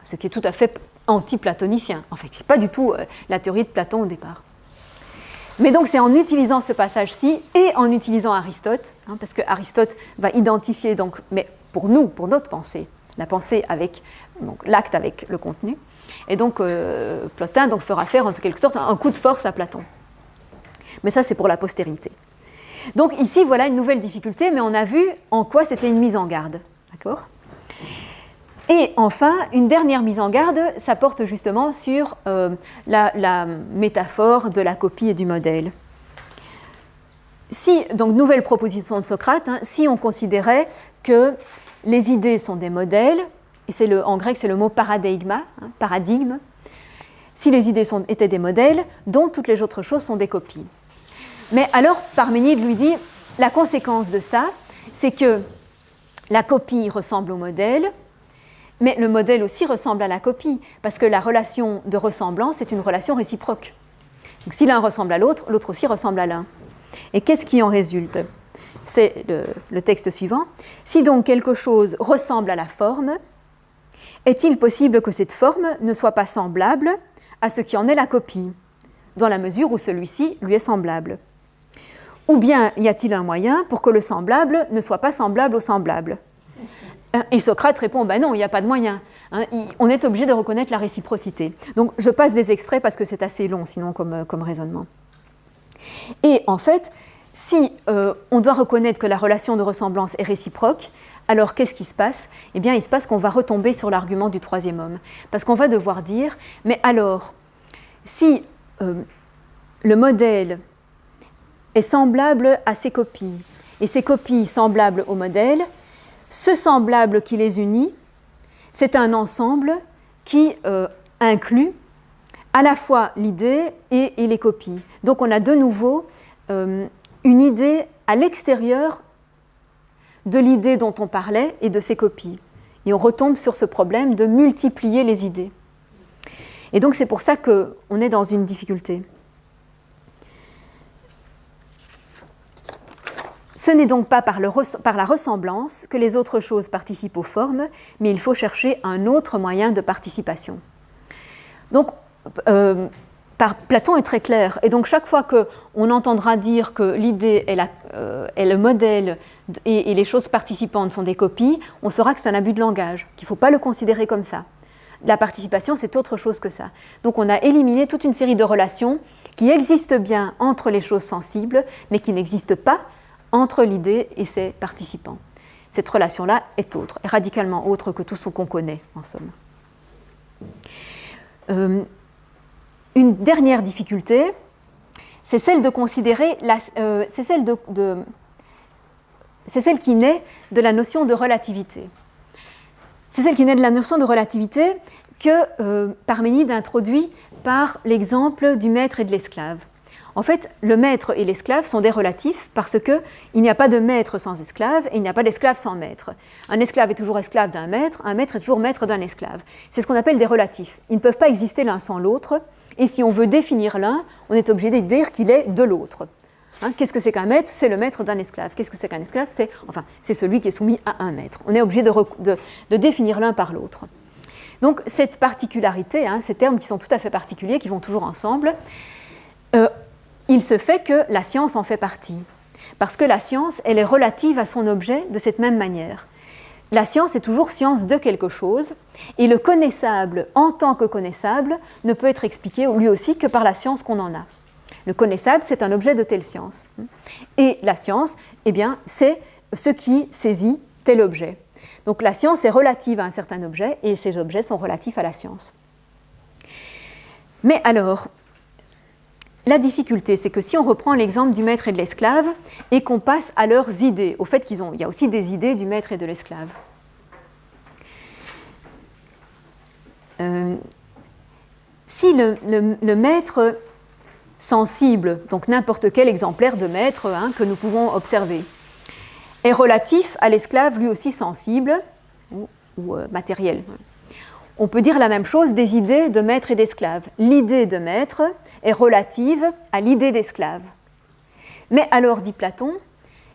Ce qui est tout à fait anti-platonicien. En fait, ce n'est pas du tout la théorie de Platon au départ. Mais donc c'est en utilisant ce passage-ci et en utilisant Aristote, parce que Aristote va identifier, donc, mais pour nous, pour notre pensée, la pensée avec l'acte avec le contenu, et donc Plotin donc, fera faire en quelque sorte un coup de force à Platon. Mais ça c'est pour la postérité. Donc ici voilà une nouvelle difficulté, mais on a vu en quoi c'était une mise en garde. D'accord ? Et enfin, une dernière mise en garde, ça porte justement sur la métaphore de la copie et du modèle. Si, donc nouvelle proposition de Socrate, si on considérait que les idées sont des modèles, et en grec c'est le mot paradigma, paradigme, si les idées étaient des modèles, dont toutes les autres choses sont des copies. Mais alors Parménide lui dit, la conséquence de ça, c'est que la copie ressemble au modèle, mais le modèle aussi ressemble à la copie, parce que la relation de ressemblance est une relation réciproque. Donc si l'un ressemble à l'autre, l'autre aussi ressemble à l'un. Et qu'est-ce qui en résulte ? C'est le texte suivant. Si donc quelque chose ressemble à la forme, est-il possible que cette forme ne soit pas semblable à ce qui en est la copie, dans la mesure où celui-ci lui est semblable ? Ou bien y a-t-il un moyen pour que le semblable ne soit pas semblable au semblable ? Et Socrate répond, ben non, il n'y a pas de moyen. On est obligé de reconnaître la réciprocité. Donc je passe des extraits parce que c'est assez long sinon comme raisonnement. Et en fait, si on doit reconnaître que la relation de ressemblance est réciproque, alors qu'est-ce qui se passe ? Eh bien, il se passe qu'on va retomber sur l'argument du troisième homme. Parce qu'on va devoir dire, mais alors, si le modèle est semblable à ses copies, et ses copies semblables au modèle, ce semblable qui les unit, c'est un ensemble qui inclut à la fois l'idée et les copies. Donc on a de nouveau une idée à l'extérieur de l'idée dont on parlait et de ses copies. Et on retombe sur ce problème de multiplier les idées. Et donc c'est pour ça qu'on est dans une difficulté. Ce n'est donc pas par la ressemblance que les autres choses participent aux formes, mais il faut chercher un autre moyen de participation. Donc, Platon est très clair, et donc chaque fois qu'on entendra dire que l'idée est le modèle et les choses participantes sont des copies, on saura que c'est un abus de langage, qu'il ne faut pas le considérer comme ça. La participation, c'est autre chose que ça. Donc on a éliminé toute une série de relations qui existent bien entre les choses sensibles, mais qui n'existent pas entre l'idée et ses participants. Cette relation-là est autre, est radicalement autre que tout ce qu'on connaît, en somme. Une dernière difficulté, c'est celle de considérer, c'est celle qui naît de la notion de relativité. C'est celle qui naît de la notion de relativité que Parménide introduit par l'exemple du maître et de l'esclave. En fait, le maître et l'esclave sont des relatifs parce qu'il n'y a pas de maître sans esclave et il n'y a pas d'esclave sans maître. Un esclave est toujours esclave d'un maître, un maître est toujours maître d'un esclave. C'est ce qu'on appelle des relatifs. Ils ne peuvent pas exister l'un sans l'autre et si on veut définir l'un, on est obligé de dire qu'il est de l'autre. Qu'est-ce que c'est qu'un maître ? C'est le maître d'un esclave. Qu'est-ce que c'est qu'un esclave ? C'est celui qui est soumis à un maître. On est obligé de définir l'un par l'autre. Donc cette particularité, ces termes qui sont tout à fait particuliers, qui vont toujours ensemble, il se fait que la science en fait partie. Parce que la science, elle est relative à son objet de cette même manière. La science est toujours science de quelque chose, et le connaissable en tant que connaissable ne peut être expliqué lui aussi que par la science qu'on en a. Le connaissable, c'est un objet de telle science. Et la science, eh bien, c'est ce qui saisit tel objet. Donc la science est relative à un certain objet et ces objets sont relatifs à la science. Mais alors, la difficulté, c'est que si on reprend l'exemple du maître et de l'esclave et qu'on passe à leurs idées, au fait il y a aussi des idées du maître et de l'esclave. Si le maître sensible, donc n'importe quel exemplaire de maître que nous pouvons observer, est relatif à l'esclave lui aussi sensible ou matériel. On peut dire la même chose des idées de maître et d'esclave. L'idée de maître est relative à l'idée d'esclave. Mais alors, dit Platon,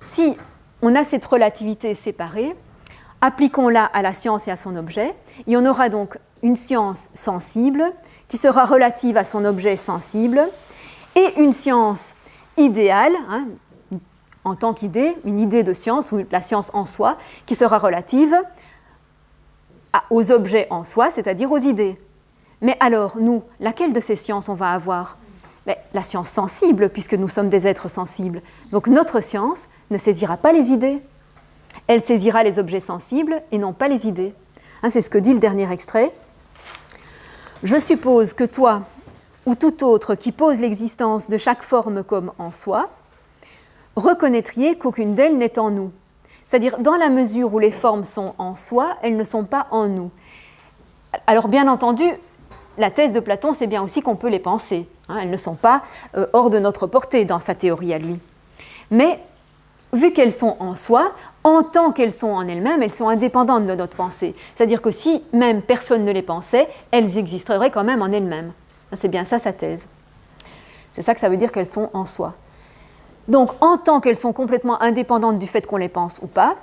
si on a cette relativité séparée, appliquons-la à la science et à son objet, et on aura donc une science sensible qui sera relative à son objet sensible, et une science idéale, en tant qu'idée, une idée de science, ou la science en soi, qui sera relative aux objets en soi, c'est-à-dire aux idées. Mais alors, nous, laquelle de ces sciences on va avoir ? La science sensible, puisque nous sommes des êtres sensibles. Donc notre science ne saisira pas les idées. Elle saisira les objets sensibles et non pas les idées. C'est ce que dit le dernier extrait. « Je suppose que toi, ou tout autre qui pose l'existence de chaque forme comme en soi, reconnaîtriez qu'aucune d'elles n'est en nous. » C'est-à-dire, dans la mesure où les formes sont en soi, elles ne sont pas en nous. Alors, bien entendu, la thèse de Platon, c'est bien aussi qu'on peut les penser. Elles ne sont pas hors de notre portée dans sa théorie à lui. Mais, vu qu'elles sont en soi, en tant qu'elles sont en elles-mêmes, elles sont indépendantes de notre pensée. C'est-à-dire que si même personne ne les pensait, elles existeraient quand même en elles-mêmes. C'est bien ça sa thèse. C'est ça que ça veut dire qu'elles sont en soi. Donc, en tant qu'elles sont complètement indépendantes du fait qu'on les pense ou pas,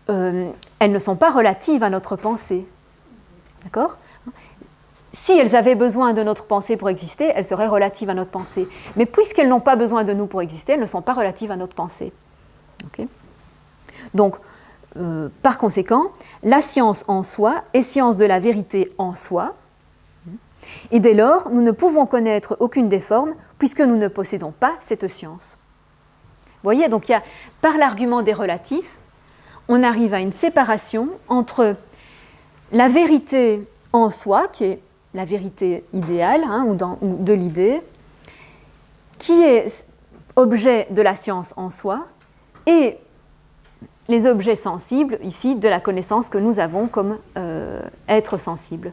elles ne sont pas relatives à notre pensée. D'accord ? Si elles avaient besoin de notre pensée pour exister, elles seraient relatives à notre pensée. Mais puisqu'elles n'ont pas besoin de nous pour exister, elles ne sont pas relatives à notre pensée. Okay ? Donc, par conséquent, la science en soi est science de la vérité en soi. Et dès lors, nous ne pouvons connaître aucune des formes puisque nous ne possédons pas cette science. Vous voyez, donc par l'argument des relatifs, on arrive à une séparation entre la vérité en soi, qui est la vérité idéale ou de l'idée, qui est objet de la science en soi, et les objets sensibles, ici, de la connaissance que nous avons comme être sensible.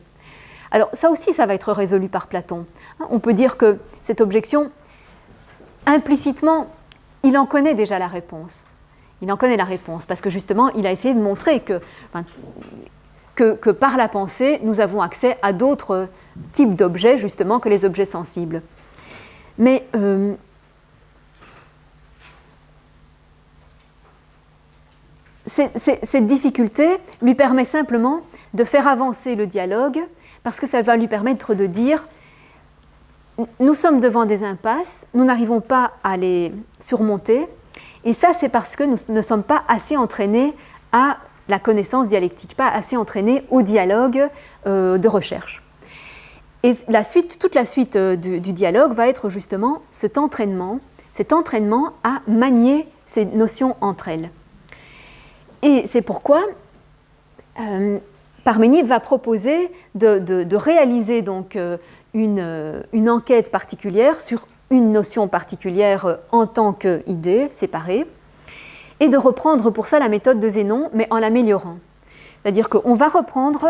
Alors ça aussi, ça va être résolu par Platon. On peut dire que cette objection, implicitement, il en connaît déjà la réponse. Il en connaît la réponse, parce que justement, il a essayé de montrer que par la pensée, nous avons accès à d'autres types d'objets, justement, que les objets sensibles. Mais cette difficulté lui permet simplement de faire avancer le dialogue, parce que ça va lui permettre de dire « nous sommes devant des impasses, nous n'arrivons pas à les surmonter, et ça c'est parce que nous ne sommes pas assez entraînés à la connaissance dialectique, pas assez entraînés au dialogue de recherche. » Et toute la suite du dialogue va être justement cet entraînement à manier ces notions entre elles. Et c'est pourquoi Parménide va proposer de réaliser donc une enquête particulière sur une notion particulière en tant qu'idée séparée, et de reprendre pour ça la méthode de Zénon, mais en l'améliorant. C'est-à-dire qu'on va reprendre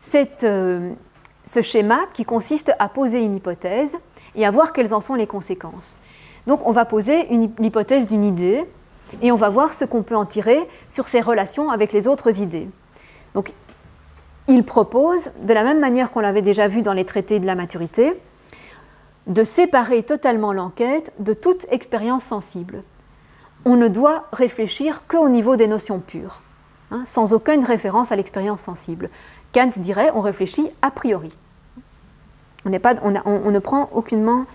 ce schéma qui consiste à poser une hypothèse et à voir quelles en sont les conséquences. Donc on va poser l'hypothèse d'une idée, et on va voir ce qu'on peut en tirer sur ses relations avec les autres idées. Donc, il propose, de la même manière qu'on l'avait déjà vu dans les traités de la maturité, de séparer totalement l'enquête de toute expérience sensible. On ne doit réfléchir qu'au niveau des notions pures, sans aucune référence à l'expérience sensible. Kant dirait, on réfléchit a priori. On ne prend aucunement,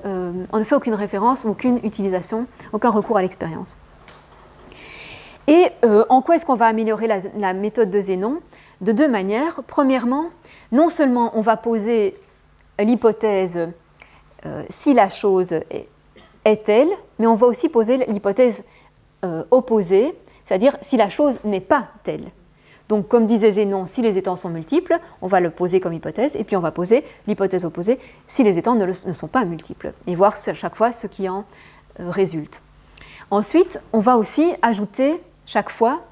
on ne fait aucune référence, aucune utilisation, aucun recours à l'expérience. Et en quoi est-ce qu'on va améliorer la méthode de Zénon ? De deux manières. Premièrement, non seulement on va poser l'hypothèse si la chose est telle, mais on va aussi poser l'hypothèse opposée, c'est-à-dire si la chose n'est pas telle. Donc, comme disait Zénon, si les étangs sont multiples, on va le poser comme hypothèse, et puis on va poser l'hypothèse opposée si les étangs ne sont pas multiples, et voir à chaque fois ce qui en résulte. Ensuite, on va aussi ajouter chaque fois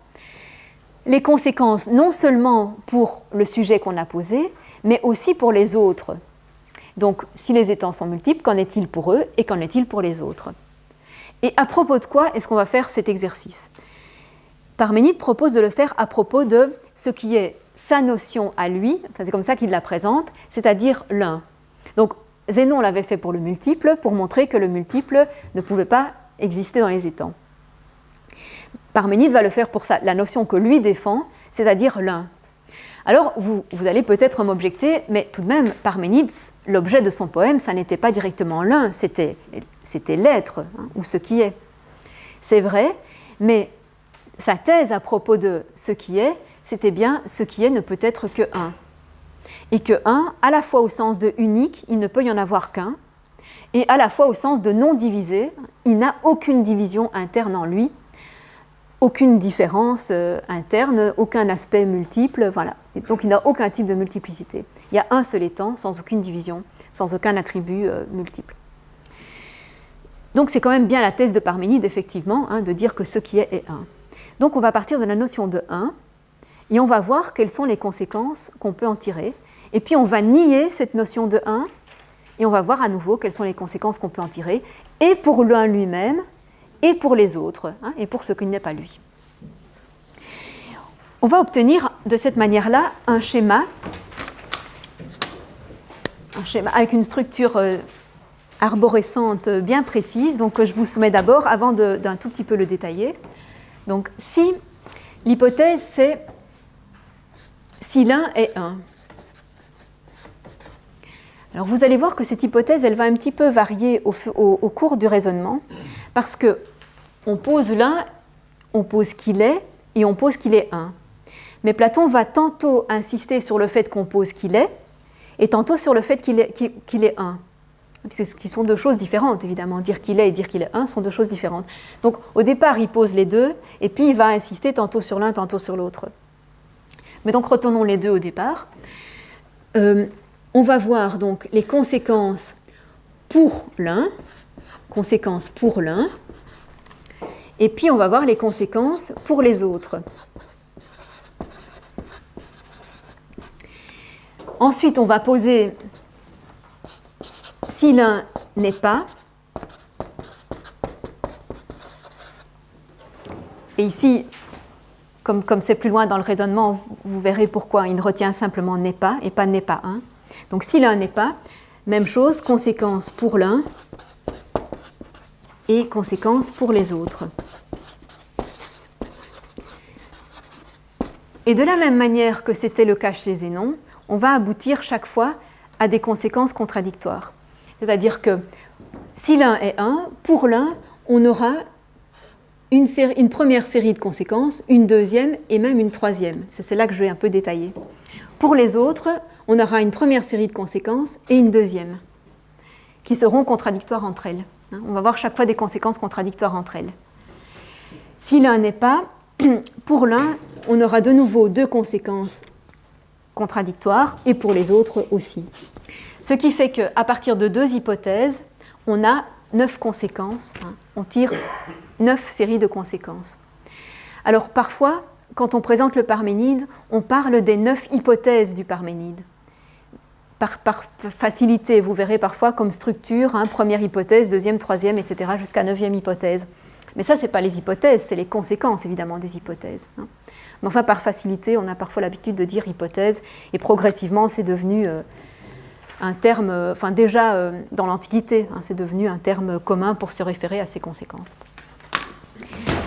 les conséquences, non seulement pour le sujet qu'on a posé, mais aussi pour les autres. Donc, si les étangs sont multiples, qu'en est-il pour eux et qu'en est-il pour les autres? Et à propos de quoi est-ce qu'on va faire cet exercice? Parménide propose de le faire à propos de ce qui est sa notion à lui, enfin, c'est comme ça qu'il la présente, c'est-à-dire l'un. Donc, Zénon l'avait fait pour le multiple, pour montrer que le multiple ne pouvait pas exister dans les étangs. Parménide va le faire pour ça, la notion que lui défend, c'est-à-dire l'un. Alors, vous allez peut-être m'objecter, mais tout de même, Parménide, l'objet de son poème, ça n'était pas directement l'un, c'était l'être, hein, ou ce qui est. C'est vrai, mais sa thèse à propos de ce qui est, c'était bien ce qui est ne peut être que un. Et que un, à la fois au sens de unique, il ne peut y en avoir qu'un, et à la fois au sens de non divisé, il n'a aucune division interne en lui, aucune différence interne, aucun aspect multiple, voilà. Et donc il n'a aucun type de multiplicité. Il y a un seul étant, sans aucune division, sans aucun attribut multiple. Donc c'est quand même bien la thèse de Parménide, effectivement, hein, de dire que ce qui est un. Donc on va partir de la notion de un, et on va voir quelles sont les conséquences qu'on peut en tirer. Et puis on va nier cette notion de un, et on va voir à nouveau quelles sont les conséquences qu'on peut en tirer, et pour l'un lui-même, et pour les autres, hein, et pour ce qui n'est pas lui. On va obtenir de cette manière-là un schéma avec une structure arborescente bien précise, donc que je vous soumets d'abord avant d'un tout petit peu le détailler. Donc si l'hypothèse c'est si l'un est un. Alors vous allez voir que cette hypothèse, elle va un petit peu varier au cours du raisonnement, parce que on pose l'un, on pose qu'il est, et on pose qu'il est un. Mais Platon va tantôt insister sur le fait qu'on pose qu'il est, et tantôt sur le fait qu'il est un. Ce qui sont deux choses différentes, évidemment. Dire qu'il est et dire qu'il est un sont deux choses différentes. Donc au départ, il pose les deux, et puis il va insister tantôt sur l'un, tantôt sur l'autre. Mais donc retenons les deux au départ. On va voir donc les conséquences pour l'un, et puis on va voir les conséquences pour les autres. Ensuite, on va poser si l'un n'est pas, et ici, comme c'est plus loin dans le raisonnement, vous verrez pourquoi il retient simplement n'est pas et pas n'est pas un. Donc si l'un n'est pas, même chose, conséquence pour l'un et conséquence pour les autres. Et de la même manière que c'était le cas chez Zénon, on va aboutir chaque fois à des conséquences contradictoires. C'est-à-dire que si l'un est un, pour l'un, on aura une première série de conséquences, une deuxième et même une troisième. C'est là que je vais un peu détailler. Pour les autres, on aura une première série de conséquences et une deuxième, qui seront contradictoires entre elles. On va voir chaque fois des conséquences contradictoires entre elles. Si l'un n'est pas, pour l'un, on aura de nouveau deux conséquences contradictoires et pour les autres aussi. Ce qui fait qu'à partir de deux hypothèses, on a 9 conséquences. On tire 9 séries de conséquences. Alors parfois, quand on présente le Parménide, on parle des 9 hypothèses du Parménide. Par facilité, vous verrez parfois comme structure, première hypothèse, deuxième, troisième, etc., jusqu'à 9e hypothèse. Mais ça, ce n'est pas les hypothèses, c'est les conséquences, évidemment, des hypothèses. Mais enfin, par facilité, on a parfois l'habitude de dire hypothèse, et progressivement, c'est devenu un terme, déjà dans l'Antiquité, c'est devenu un terme commun pour se référer à ces conséquences.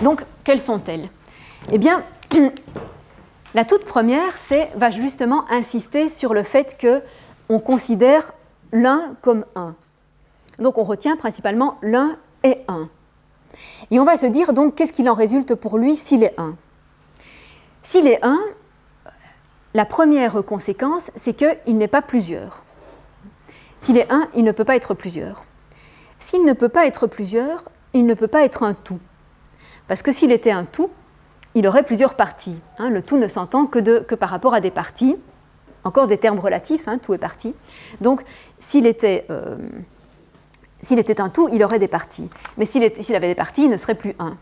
Donc, quelles sont-elles ? Eh bien, la toute première, va justement insister sur le fait qu'on considère l'un comme un. Donc, on retient principalement l'un et un. Et on va se dire, donc, qu'est-ce qu'il en résulte pour lui s'il est un ? S'il est un, la première conséquence, c'est qu'il n'est pas plusieurs. S'il est un, il ne peut pas être plusieurs. S'il ne peut pas être plusieurs, il ne peut pas être un tout. Parce que s'il était un tout, il aurait plusieurs parties. Hein. Le tout ne s'entend que par rapport à des parties. Encore des termes relatifs, hein, tout est partie. Donc, s'il était un tout, il aurait des parties. Mais s'il avait des parties, il ne serait plus un.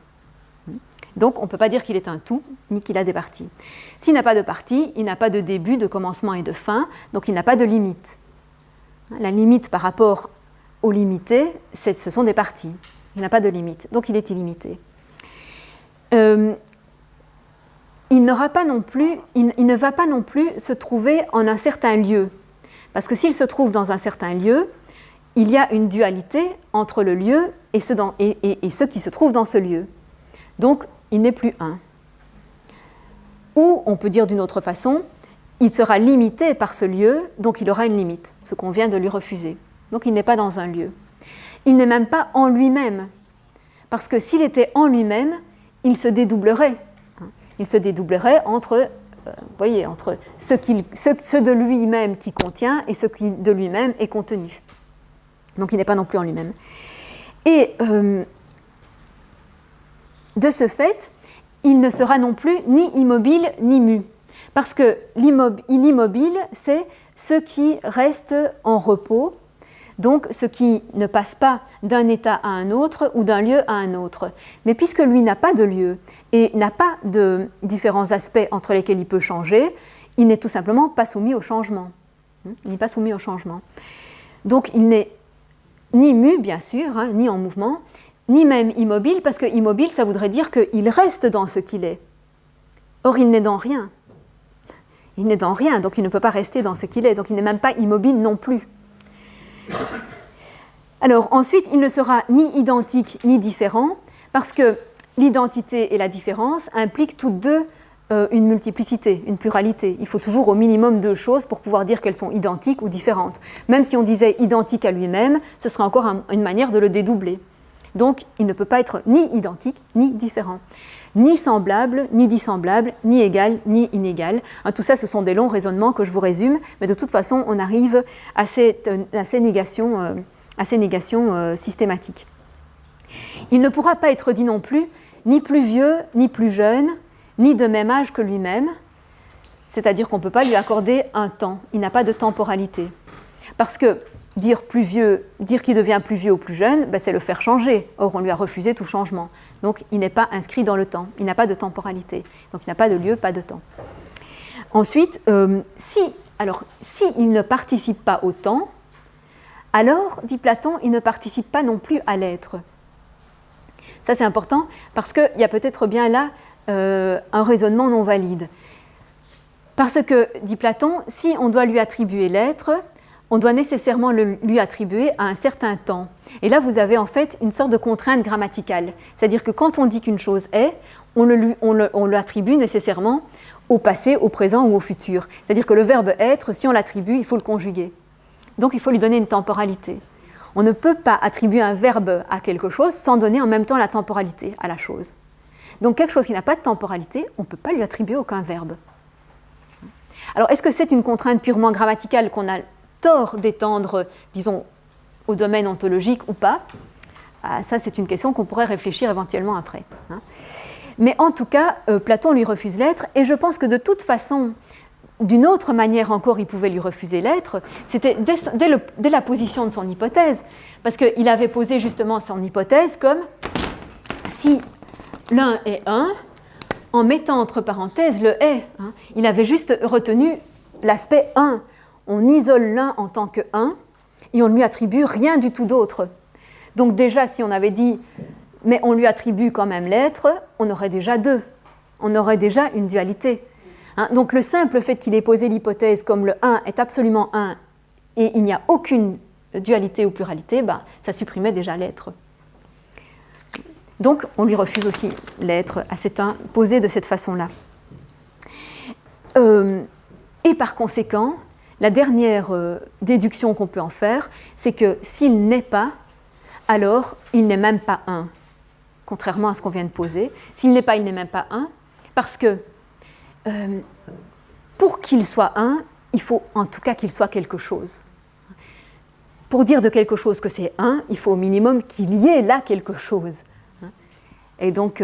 Donc, on ne peut pas dire qu'il est un tout, ni qu'il a des parties. S'il n'a pas de parties, il n'a pas de début, de commencement et de fin, donc il n'a pas de limite. La limite par rapport au limité, ce sont des parties. Il n'a pas de limite, donc il est illimité. Il ne va pas non plus se trouver en un certain lieu. Parce que s'il se trouve dans un certain lieu, il y a une dualité entre le lieu et ce qui se trouve dans ce lieu. Donc, il n'est plus un. Ou, on peut dire d'une autre façon, il sera limité par ce lieu, donc il aura une limite, ce qu'on vient de lui refuser. Donc, il n'est pas dans un lieu. Il n'est même pas en lui-même. Parce que s'il était en lui-même, il se dédoublerait. Il se dédoublerait entre ce de lui-même qui contient et ce qui de lui-même est contenu. Donc il n'est pas non plus en lui-même. Et de ce fait, il ne sera non plus ni immobile ni mu. Parce que l'immobile, c'est ce qui reste en repos, donc ce qui ne passe pas d'un état à un autre ou d'un lieu à un autre. Mais puisque lui n'a pas de lieu et n'a pas de différents aspects entre lesquels il peut changer, il n'est tout simplement pas soumis au changement. Il n'est pas soumis au changement. Donc il n'est ni mu, bien sûr, hein, ni en mouvement, ni même immobile, parce que immobile, ça voudrait dire qu'il reste dans ce qu'il est. Or, il n'est dans rien. Il n'est dans rien, donc il ne peut pas rester dans ce qu'il est. Donc il n'est même pas immobile non plus. Alors ensuite, il ne sera ni identique ni différent, parce que l'identité et la différence impliquent toutes deux une multiplicité, une pluralité. Il faut toujours au minimum deux choses pour pouvoir dire qu'elles sont identiques ou différentes. Même si on disait identique à lui-même, ce serait encore une manière de le dédoubler. Donc il ne peut pas être ni identique ni différent, ni semblable, ni dissemblable, ni égal, ni inégal. Tout ça, ce sont des longs raisonnements que je vous résume, mais de toute façon, on arrive à ces négations systématiques. Il ne pourra pas être dit non plus ni plus vieux, ni plus jeune, ni de même âge que lui-même, c'est-à-dire qu'on ne peut pas lui accorder un temps, il n'a pas de temporalité. Parce que dire qu'il devient plus vieux ou plus jeune, c'est le faire changer. Or, on lui a refusé tout changement. Donc, il n'est pas inscrit dans le temps, il n'a pas de temporalité. Donc, il n'a pas de lieu, pas de temps. Ensuite, s'il ne participe pas au temps, alors, dit Platon, il ne participe pas non plus à l'être. Ça, c'est important parce qu'il y a peut-être bien là un raisonnement non valide. Parce que, dit Platon, si on doit lui attribuer l'être, on doit nécessairement lui attribuer à un certain temps. Et là, vous avez en fait une sorte de contrainte grammaticale. C'est-à-dire que quand on dit qu'une chose est, on l'attribue nécessairement au passé, au présent ou au futur. C'est-à-dire que le verbe être, si on l'attribue, il faut le conjuguer. Donc, il faut lui donner une temporalité. On ne peut pas attribuer un verbe à quelque chose sans donner en même temps la temporalité à la chose. Donc, quelque chose qui n'a pas de temporalité, on ne peut pas lui attribuer aucun verbe. Alors, est-ce que c'est une contrainte purement grammaticale qu'on a tort d'étendre, disons, au domaine ontologique ou pas? Ça, c'est une question qu'on pourrait réfléchir éventuellement après. Mais en tout cas, Platon lui refuse l'être, et je pense que de toute façon, d'une autre manière encore, il pouvait lui refuser l'être, c'était dès la position de son hypothèse, parce qu'il avait posé justement son hypothèse comme si l'un est un, en mettant entre parenthèses le est. Il avait juste retenu l'aspect un. On isole l'un en tant que un, et on ne lui attribue rien du tout d'autre. Donc déjà, si on avait dit, mais on lui attribue quand même l'être, on aurait déjà deux. On aurait déjà une dualité. Donc le simple fait qu'il ait posé l'hypothèse comme le 1 est absolument 1 et il n'y a aucune dualité ou pluralité, ça supprimait déjà l'être. Donc on lui refuse aussi l'être à cet 1 posé de cette façon-là. Et par conséquent, la dernière déduction qu'on peut en faire, c'est que s'il n'est pas, alors il n'est même pas 1, contrairement à ce qu'on vient de poser. S'il n'est pas, il n'est même pas 1, parce que pour qu'il soit un, il faut en tout cas qu'il soit quelque chose. Pour dire de quelque chose que c'est un, il faut au minimum qu'il y ait là quelque chose. Et donc,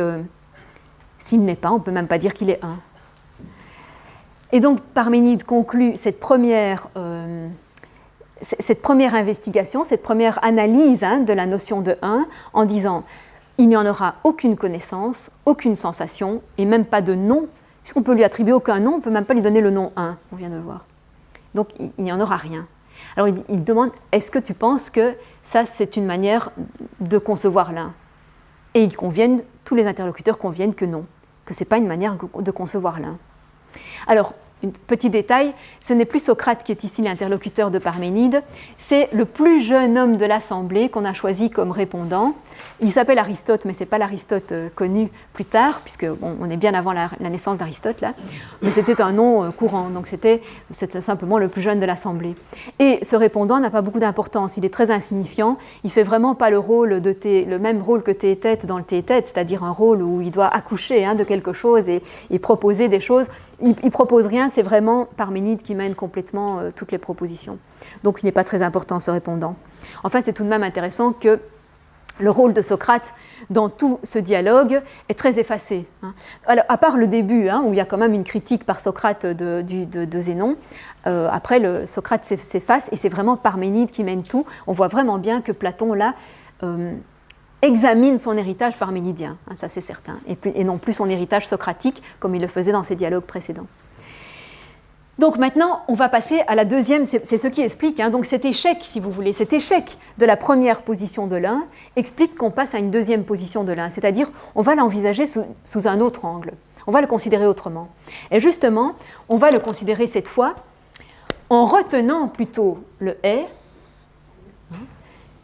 s'il n'est pas, on ne peut même pas dire qu'il est un. Et donc, Parménide conclut cette première investigation, cette première analyse de la notion de un, en disant il n'y en aura aucune connaissance, aucune sensation, et même pas de nom, puisqu'on ne peut lui attribuer aucun nom, on ne peut même pas lui donner le nom un, on vient de le voir. Donc, il n'y en aura rien. Alors, il demande, est-ce que tu penses que ça, c'est une manière de concevoir l'un? Et tous les interlocuteurs conviennent que non, que ce n'est pas une manière de concevoir l'un. Alors, un petit détail, ce n'est plus Socrate qui est ici l'interlocuteur de Parménide, c'est le plus jeune homme de l'Assemblée qu'on a choisi comme répondant. Il s'appelle Aristote, mais ce n'est pas l'Aristote connu plus tard, puisque on est bien avant la naissance d'Aristote, là. Mais c'était un nom courant, donc c'était simplement le plus jeune de l'Assemblée. Et ce répondant n'a pas beaucoup d'importance, il est très insignifiant, il ne fait vraiment pas le même rôle que Théétète dans le Théétète, c'est-à-dire un rôle où il doit accoucher de quelque chose et proposer des choses. Il ne propose rien, c'est vraiment Parménide qui mène complètement toutes les propositions. Donc il n'est pas très important ce répondant. Enfin, c'est tout de même intéressant que le rôle de Socrate dans tout ce dialogue est très effacé. Alors, à part le début, où il y a quand même une critique par Socrate de Zénon, après Socrate s'efface et c'est vraiment Parménide qui mène tout. On voit vraiment bien que Platon, là, examine son héritage parménidien, ça c'est certain, et non plus son héritage socratique, comme il le faisait dans ses dialogues précédents. Donc maintenant, on va passer à la deuxième, c'est ce qui explique, donc cet échec, si vous voulez, cet échec de la première position de l'un explique qu'on passe à une deuxième position de l'un, c'est-à-dire on va l'envisager sous un autre angle, on va le considérer autrement. Et justement, on va le considérer cette fois en retenant plutôt le « est »,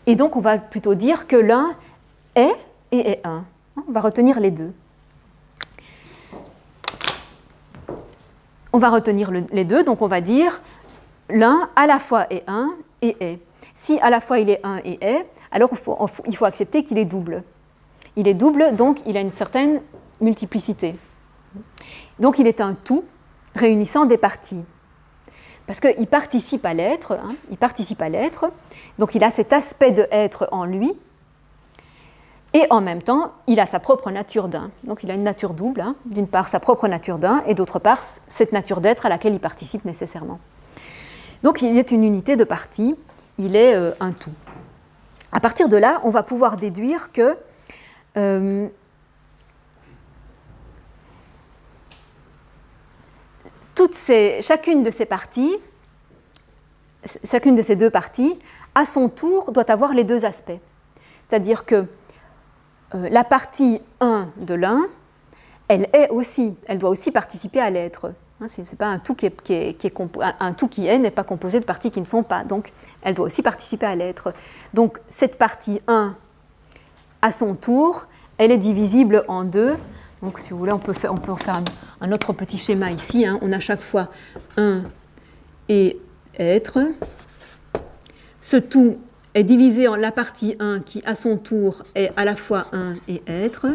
et donc on va plutôt dire que l'un est et est un. On va retenir les deux. On va retenir les deux, donc on va dire l'un à la fois est un et est. Si à la fois il est un et est, alors il faut accepter qu'il est double. Il est double, donc il a une certaine multiplicité. Donc il est un tout réunissant des parties. Parce qu'il participe à l'être, donc il a cet aspect de être en lui, et en même temps, il a sa propre nature d'un. Donc il a une nature double, d'une part sa propre nature d'un, et d'autre part cette nature d'être à laquelle il participe nécessairement. Donc il est une unité de partie, il est un tout. À partir de là, on va pouvoir déduire que chacune de ces parties, chacune de ces deux parties, à son tour, doit avoir les deux aspects. C'est-à-dire que la partie 1 de l'un, elle doit aussi participer à l'être. C'est pas un tout un tout qui est n'est pas composé de parties qui ne sont pas, donc elle doit aussi participer à l'être. Donc cette partie 1, à son tour, elle est divisible en deux. Donc si vous voulez, on peut faire un autre petit schéma ici. On a chaque fois 1 et être. Ce tout est divisé en la partie 1 qui, à son tour, est à la fois 1 et être.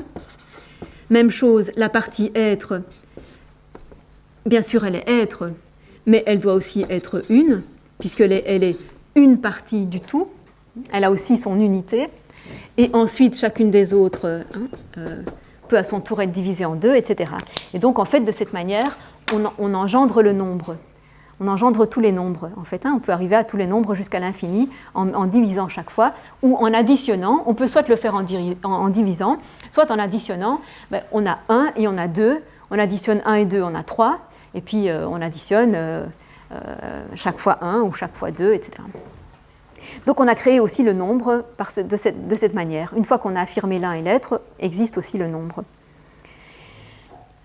Même chose, la partie être, bien sûr, elle est être, mais elle doit aussi être une, puisqu'elle est une partie du tout. Elle a aussi son unité. Et ensuite, chacune des autres peut à son tour être divisée en deux, etc. Et donc, en fait, de cette manière, on engendre le nombre. On engendre tous les nombres, en fait. On peut arriver à tous les nombres jusqu'à l'infini en divisant chaque fois, ou en additionnant. On peut soit le faire en divisant, soit en additionnant. On a 1 et on a 2. On additionne 1 et 2, on a 3. Et puis, on additionne chaque fois 1 ou chaque fois 2, etc. Donc, on a créé aussi le nombre de cette manière. Une fois qu'on a affirmé l'un et l'être, existe aussi le nombre.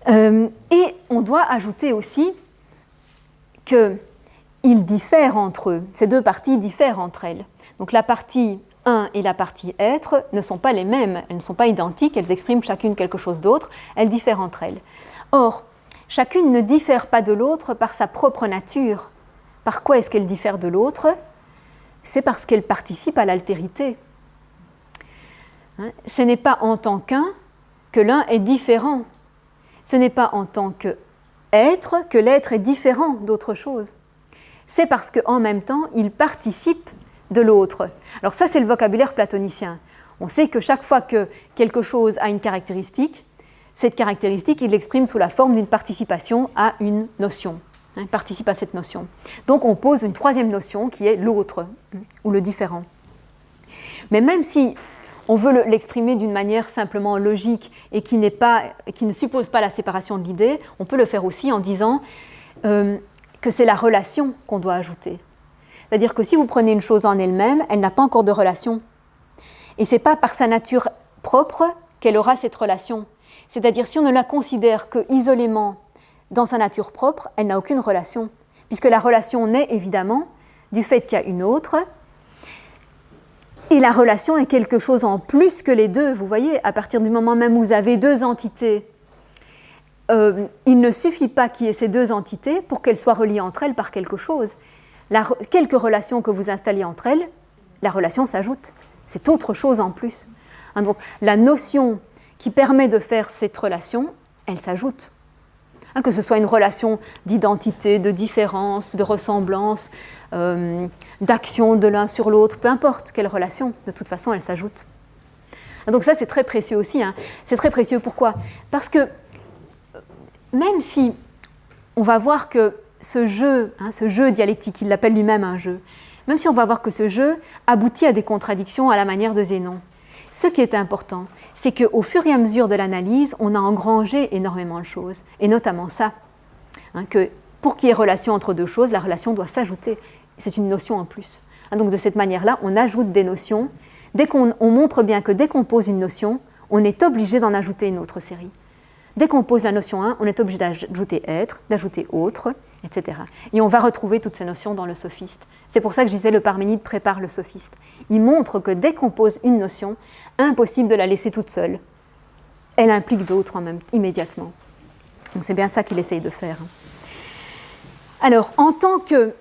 Et on doit ajouter aussi qu'ils diffèrent entre eux. Ces deux parties diffèrent entre elles. Donc la partie 1 et la partie être ne sont pas les mêmes, elles ne sont pas identiques, elles expriment chacune quelque chose d'autre, elles diffèrent entre elles. Or, chacune ne diffère pas de l'autre par sa propre nature. Par quoi est-ce qu'elle diffère de l'autre ? C'est parce qu'elle participe à l'altérité. Ce n'est pas en tant qu'un que l'un est différent. Ce n'est pas en tant que être que l'être est différent d'autre chose. C'est parce qu'en même temps, il participe de l'autre. Alors ça, c'est le vocabulaire platonicien. On sait que chaque fois que quelque chose a une caractéristique, cette caractéristique, il l'exprime sous la forme d'une participation à une notion. Il participe à cette notion. Donc on pose une troisième notion qui est l'autre, ou le différent. Mais même si on veut l'exprimer d'une manière simplement logique et qui ne suppose pas la séparation de l'idée, on peut le faire aussi en disant que c'est la relation qu'on doit ajouter. C'est-à-dire que si vous prenez une chose en elle-même, elle n'a pas encore de relation. Et ce n'est pas par sa nature propre qu'elle aura cette relation. C'est-à-dire si on ne la considère que isolément dans sa nature propre, elle n'a aucune relation. Puisque la relation naît évidemment du fait qu'il y a une autre. Et la relation est quelque chose en plus que les deux. Vous voyez, à partir du moment même où vous avez deux entités, il ne suffit pas qu'il y ait ces deux entités pour qu'elles soient reliées entre elles par quelque chose. Quelques relations que vous installez entre elles, la relation s'ajoute. C'est autre chose en plus. Donc, la notion qui permet de faire cette relation, elle s'ajoute. Que ce soit une relation d'identité, de différence, de ressemblance, d'action de l'un sur l'autre, peu importe quelle relation, de toute façon, elle s'ajoute. Donc ça, c'est très précieux aussi. C'est très précieux, pourquoi ? Parce que même si on va voir que ce jeu dialectique, il l'appelle lui-même un jeu, même si on va voir que ce jeu aboutit à des contradictions à la manière de Zénon, ce qui est important, c'est qu'au fur et à mesure de l'analyse, on a engrangé énormément de choses, et notamment ça, que pour qu'il y ait relation entre deux choses, la relation doit s'ajouter. C'est une notion en plus. Donc de cette manière-là, on ajoute des notions. Dès qu'on montre bien que dès qu'on pose une notion, on est obligé d'en ajouter une autre série. Dès qu'on pose la notion 1, on est obligé d'ajouter être, d'ajouter autre, etc. Et on va retrouver toutes ces notions dans le sophiste. C'est pour ça que je disais le Parménide prépare le sophiste. Il montre que dès qu'on pose une notion, impossible de la laisser toute seule. Elle implique d'autres immédiatement. Donc c'est bien ça qu'il essaye de faire. Alors, en tant que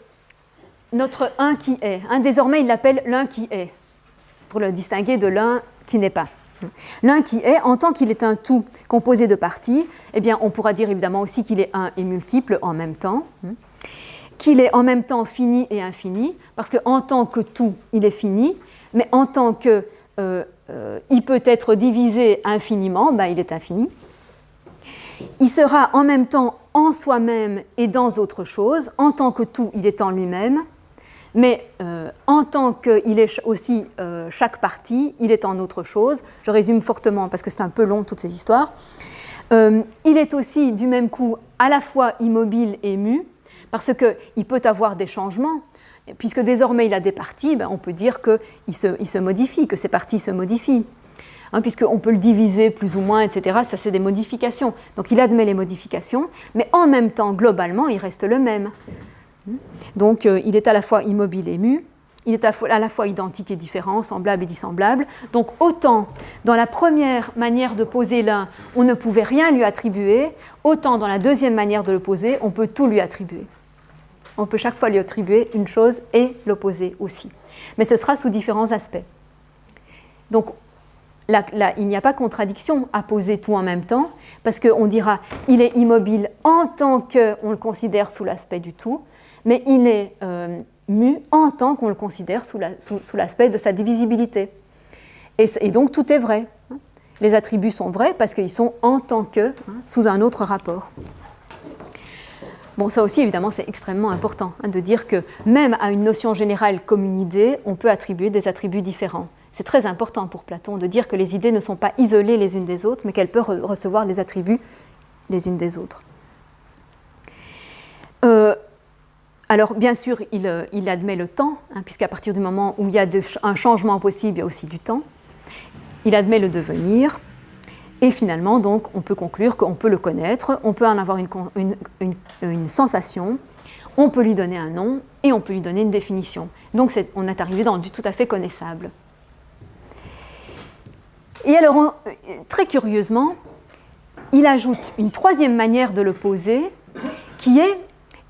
notre un qui est, désormais il l'appelle l'un qui est, pour le distinguer de l'un qui n'est pas. L'un qui est, en tant qu'il est un tout composé de parties, eh bien, on pourra dire évidemment aussi qu'il est un et multiple en même temps, qu'il est en même temps fini et infini, parce qu'en tant que tout, il est fini, mais en tant que il peut être divisé infiniment, il est infini. Il sera en même temps en soi-même et dans autre chose, en tant que tout, il est en lui-même, mais en tant qu'il est aussi chaque partie, il est en autre chose. Je résume fortement parce que c'est un peu long toutes ces histoires. Il est aussi du même coup à la fois immobile et mu, parce qu'il peut avoir des changements. Puisque désormais il a des parties, on peut dire qu'il se modifie, que ces parties se modifient. Puisqu'on peut le diviser plus ou moins, etc. Ça, c'est des modifications. Donc il admet les modifications, mais en même temps, globalement, il reste le même. Donc il est à la fois immobile et mu, il est à la fois identique et différent, semblable et dissemblable. Donc autant dans la première manière de poser l'un, on ne pouvait rien lui attribuer, autant dans la deuxième manière de le poser, on peut tout lui attribuer. On peut chaque fois lui attribuer une chose et l'opposer aussi. Mais ce sera sous différents aspects. Donc là, il n'y a pas contradiction à poser tout en même temps, parce qu'on dira il est immobile en tant qu'on le considère sous l'aspect du tout, mais il est mu en tant qu'on le considère sous l'aspect de sa divisibilité. Et donc tout est vrai. Les attributs sont vrais parce qu'ils sont en tant que, sous un autre rapport. Bon, ça aussi, évidemment, c'est extrêmement important de dire que même à une notion générale comme une idée, on peut attribuer des attributs différents. C'est très important pour Platon de dire que les idées ne sont pas isolées les unes des autres, mais qu'elles peuvent recevoir des attributs les unes des autres. Alors, bien sûr, il admet le temps, puisqu'à partir du moment où il y a un changement possible, il y a aussi du temps. Il admet le devenir. Et finalement, donc, on peut conclure qu'on peut le connaître, on peut en avoir une sensation, on peut lui donner un nom et on peut lui donner une définition. Donc, on est arrivé dans du tout à fait connaissable. Et alors, très curieusement, il ajoute une troisième manière de le poser, qui est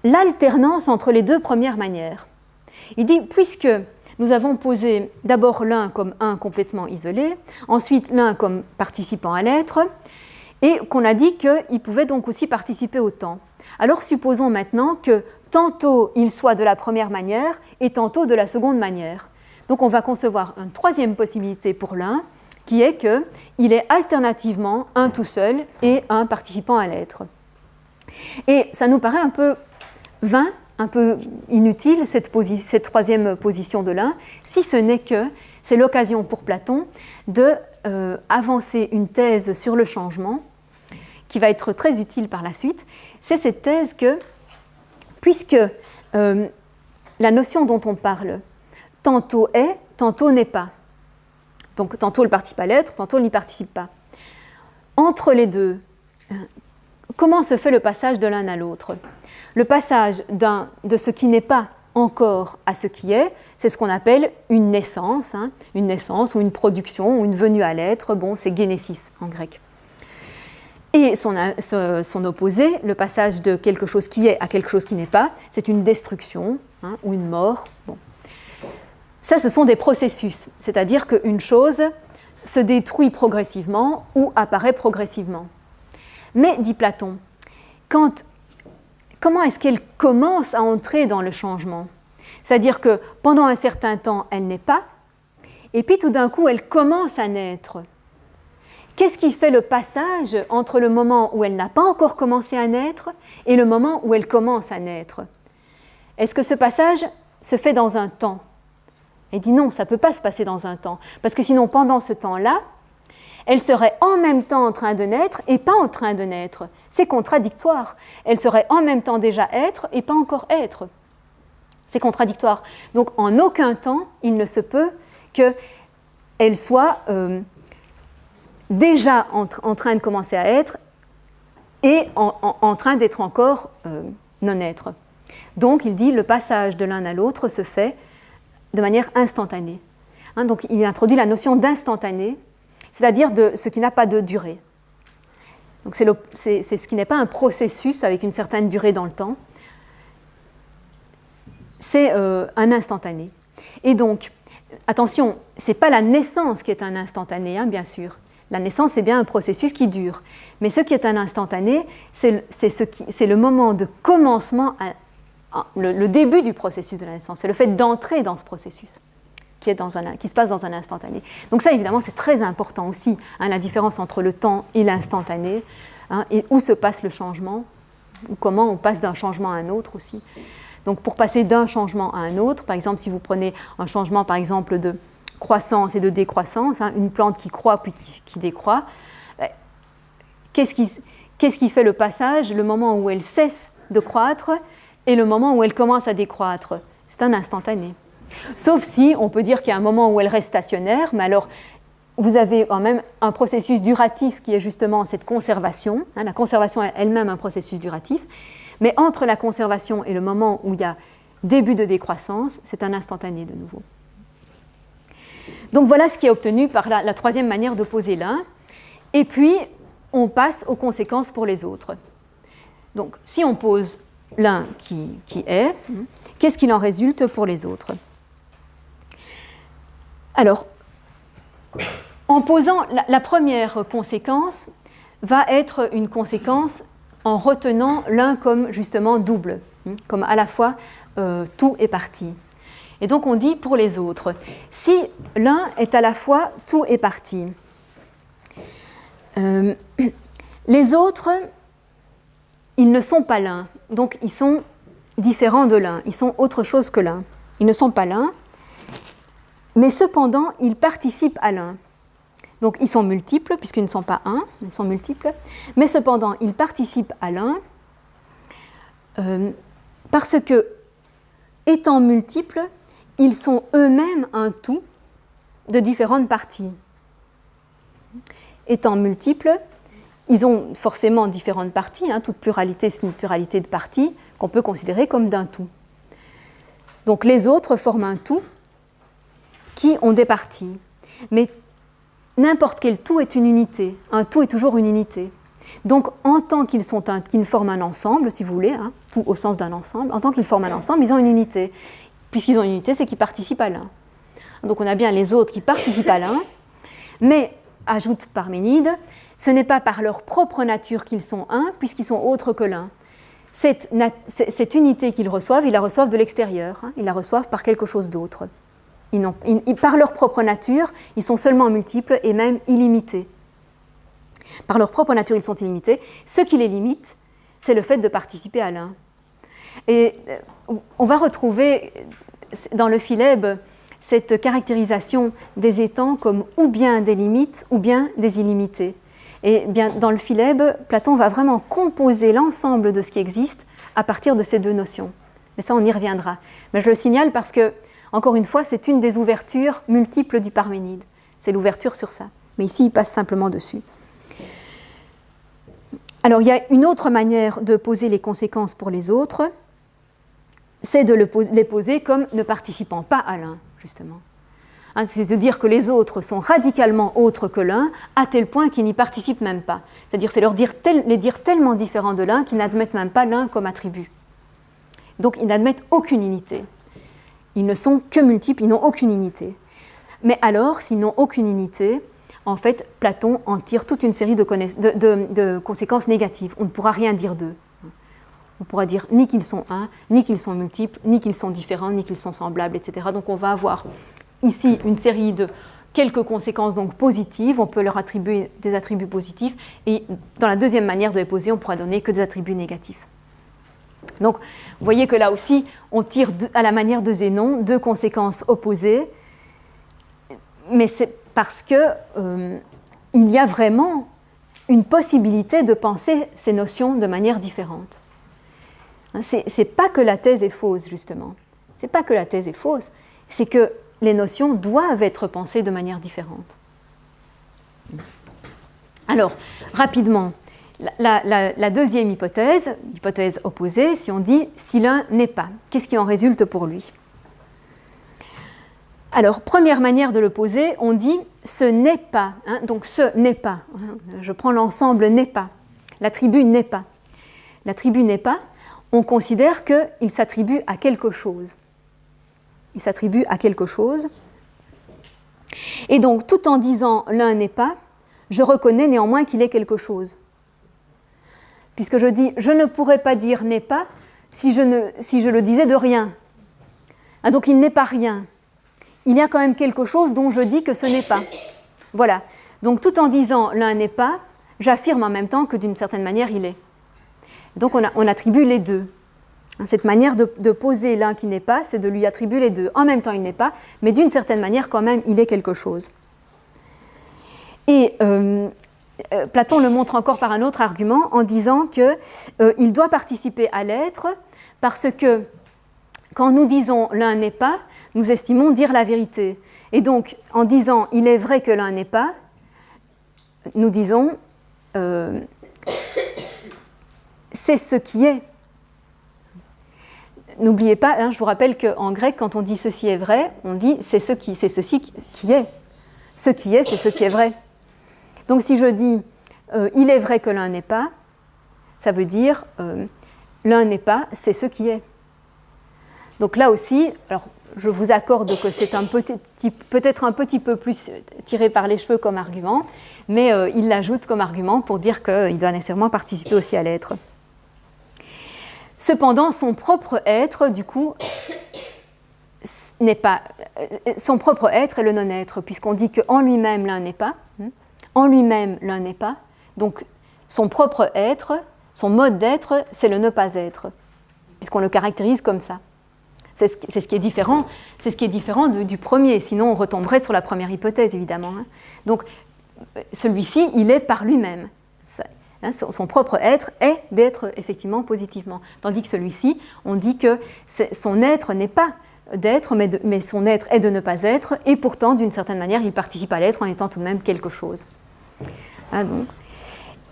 l'alternance entre les deux premières manières. Il dit, puisque nous avons posé d'abord l'un comme un complètement isolé, ensuite l'un comme participant à l'être, et qu'on a dit qu'il pouvait donc aussi participer au temps. Alors supposons maintenant que tantôt il soit de la première manière et tantôt de la seconde manière. Donc on va concevoir une troisième possibilité pour l'un, qui est qu'il est alternativement un tout seul et un participant à l'être. Et ça nous paraît un peu vain, un peu inutile, cette troisième position de l'un, si ce n'est que c'est l'occasion pour Platon d'avancer une thèse sur le changement qui va être très utile par la suite. C'est cette thèse que, puisque la notion dont on parle tantôt est, tantôt n'est pas, donc tantôt le participe à l'être, tantôt il n'y participe pas, entre les deux, comment se fait le passage de l'un à l'autre? Le passage de ce qui n'est pas encore à ce qui est, c'est ce qu'on appelle une naissance ou une production ou une venue à l'être, bon, c'est génésis en grec. Et son opposé, le passage de quelque chose qui est à quelque chose qui n'est pas, c'est une destruction ou une mort. Bon. Ça, ce sont des processus, c'est-à-dire qu'une chose se détruit progressivement ou apparaît progressivement. Mais, dit Platon, comment est-ce qu'elle commence à entrer dans le changement? C'est-à-dire que pendant un certain temps, elle n'est pas, et puis tout d'un coup, elle commence à naître. Qu'est-ce qui fait le passage entre le moment où elle n'a pas encore commencé à naître et le moment où elle commence à naître? Est-ce que ce passage se fait dans un temps? Elle dit non, ça ne peut pas se passer dans un temps, parce que sinon, pendant ce temps-là, elle serait en même temps en train de naître et pas en train de naître. C'est contradictoire. Elle serait en même temps déjà être et pas encore être. C'est contradictoire. Donc, en aucun temps, il ne se peut qu'elle soit déjà en train de commencer à être et en train d'être encore non-être. Donc, il dit le passage de l'un à l'autre se fait de manière instantanée. Donc, il introduit la notion d'instantané, c'est-à-dire de ce qui n'a pas de durée. Donc c'est ce qui n'est pas un processus avec une certaine durée dans le temps, c'est un instantané. Et donc, attention, ce n'est pas la naissance qui est un instantané, bien sûr. La naissance, c'est bien un processus qui dure. Mais ce qui est un instantané, c'est le moment de commencement, le début du processus de la naissance. C'est le fait d'entrer dans ce processus qui se passe dans un instantané. Donc ça, évidemment, c'est très important aussi, la différence entre le temps et l'instantané, et où se passe le changement, ou comment on passe d'un changement à un autre aussi. Donc pour passer d'un changement à un autre, par exemple, si vous prenez un changement, par exemple, de croissance et de décroissance, une plante qui croît puis qui décroît, qu'est-ce qui fait le passage, le moment où elle cesse de croître et le moment où elle commence à décroître? C'est un instantané. Sauf si on peut dire qu'il y a un moment où elle reste stationnaire, mais alors vous avez quand même un processus duratif qui est justement cette conservation. La conservation est elle-même un processus duratif, mais entre la conservation et le moment où il y a début de décroissance, c'est un instantané de nouveau. Donc voilà ce qui est obtenu par la troisième manière d'opposer l'un, et puis on passe aux conséquences pour les autres. Donc si on pose l'un qui est, qu'est-ce qu'il en résulte pour les autres? Alors, en posant la première conséquence va être une conséquence en retenant l'un comme justement double, comme à la fois tout et partie. Et donc on dit pour les autres, si l'un est à la fois tout et partie, les autres, ils ne sont pas l'un, donc ils sont différents de l'un, ils sont autre chose que l'un. Ils ne sont pas l'un, mais cependant, ils participent à l'un. Donc, ils sont multiples, puisqu'ils ne sont pas un, ils sont multiples, mais cependant, ils participent à l'un parce que, étant multiples, ils sont eux-mêmes un tout de différentes parties. Étant multiples, ils ont forcément différentes parties, toute pluralité, c'est une pluralité de parties qu'on peut considérer comme d'un tout. Donc, les autres forment un tout qui ont des parties. Mais n'importe quel tout est une unité. Un tout est toujours une unité. Donc, en tant qu'ils forment un ensemble, si vous voulez, tout au sens d'un ensemble, en tant qu'ils forment un ensemble, ils ont une unité. Puisqu'ils ont une unité, c'est qu'ils participent à l'un. Donc, on a bien les autres qui participent à l'un, mais, ajoute Parménide, ce n'est pas par leur propre nature qu'ils sont un, puisqu'ils sont autres que l'un. Cette unité qu'ils reçoivent, ils la reçoivent de l'extérieur, ils la reçoivent par quelque chose d'autre. Par leur propre nature, ils sont seulement multiples et même illimités. Par leur propre nature, ils sont illimités. Ce qui les limite, c'est le fait de participer à l'un. Et on va retrouver dans le Philèbe cette caractérisation des étangs comme ou bien des limites ou bien des illimités. Et bien, dans le Philèbe, Platon va vraiment composer l'ensemble de ce qui existe à partir de ces deux notions. Mais ça, on y reviendra. Mais je le signale parce que, encore une fois, c'est une des ouvertures multiples du Parménide. C'est l'ouverture sur ça. Mais ici, il passe simplement dessus. Alors, il y a une autre manière de poser les conséquences pour les autres, c'est de les poser comme ne participant pas à l'un, justement. C'est de dire que les autres sont radicalement autres que l'un, à tel point qu'ils n'y participent même pas. C'est-à-dire, c'est les dire tellement différents de l'un qu'ils n'admettent même pas l'un comme attribut. Donc, ils n'admettent aucune unité. Ils ne sont que multiples, ils n'ont aucune unité. Mais alors, s'ils n'ont aucune unité, en fait, Platon en tire toute une série de conséquences négatives. On ne pourra rien dire d'eux. On pourra dire ni qu'ils sont un, ni qu'ils sont multiples, ni qu'ils sont différents, ni qu'ils sont semblables, etc. Donc, on va avoir ici une série de quelques conséquences donc positives. On peut leur attribuer des attributs positifs. Et dans la deuxième manière de les poser, on pourra donner que des attributs négatifs. Donc, vous voyez que là aussi, on tire à la manière de Zénon deux conséquences opposées, mais c'est parce qu'il y a vraiment une possibilité de penser ces notions de manière différente. C'est pas que la thèse est fausse, justement. C'est pas que la thèse est fausse, c'est que les notions doivent être pensées de manière différente. Alors, rapidement, la deuxième hypothèse, l'hypothèse opposée, si on dit « si l'un n'est pas », qu'est-ce qui en résulte pour lui ? Alors, première manière de le poser, on dit « ce n'est pas », donc « ce n'est pas », je prends l'ensemble « n'est pas », l'attribut « n'est pas ». L'attribut « n'est pas », on considère qu'il s'attribue à quelque chose. Il s'attribue à quelque chose. Et donc, tout en disant « l'un n'est pas », je reconnais néanmoins qu'il est quelque chose. Puisque je dis « je ne pourrais pas dire « n'est pas » si je le disais de rien. Donc, il n'est pas rien. Il y a quand même quelque chose dont je dis que ce n'est pas. Voilà. Donc, tout en disant « l'un n'est pas », j'affirme en même temps que d'une certaine manière, il est. Donc, on attribue les deux. Cette manière de poser l'un qui n'est pas, c'est de lui attribuer les deux. En même temps, il n'est pas, mais d'une certaine manière, quand même, il est quelque chose. Et Platon le montre encore par un autre argument en disant qu'il doit participer à l'être parce que quand nous disons « l'un n'est pas », nous estimons dire la vérité. Et donc, en disant « il est vrai que l'un n'est pas », nous disons c'est ce qui est. N'oubliez pas, je vous rappelle qu'en grec, quand on dit « ceci est vrai », on dit « c'est ceci qui est ». Ce qui est, c'est ce qui est vrai. Donc si je dis « il est vrai que l'un n'est pas », ça veut dire « l'un n'est pas, c'est ce qui est ». Donc là aussi, alors je vous accorde que c'est peut-être un petit peu plus tiré par les cheveux comme argument, mais il l'ajoute comme argument pour dire qu'il doit nécessairement participer aussi à l'être. Cependant, son propre être, du coup, n'est pas... Son propre être est le non-être, puisqu'on dit qu'en lui-même, l'un n'est pas. En lui-même, l'un n'est pas. Donc, son propre être, son mode d'être, c'est le ne pas être, puisqu'on le caractérise comme ça. C'est ce qui est différent, du premier, sinon on retomberait sur la première hypothèse, évidemment. Donc, celui-ci, il est par lui-même. Son propre être est d'être effectivement positivement. Tandis que celui-ci, on dit que son être n'est pas d'être, mais son être est de ne pas être, et pourtant, d'une certaine manière, il participe à l'être en étant tout de même quelque chose. Donc.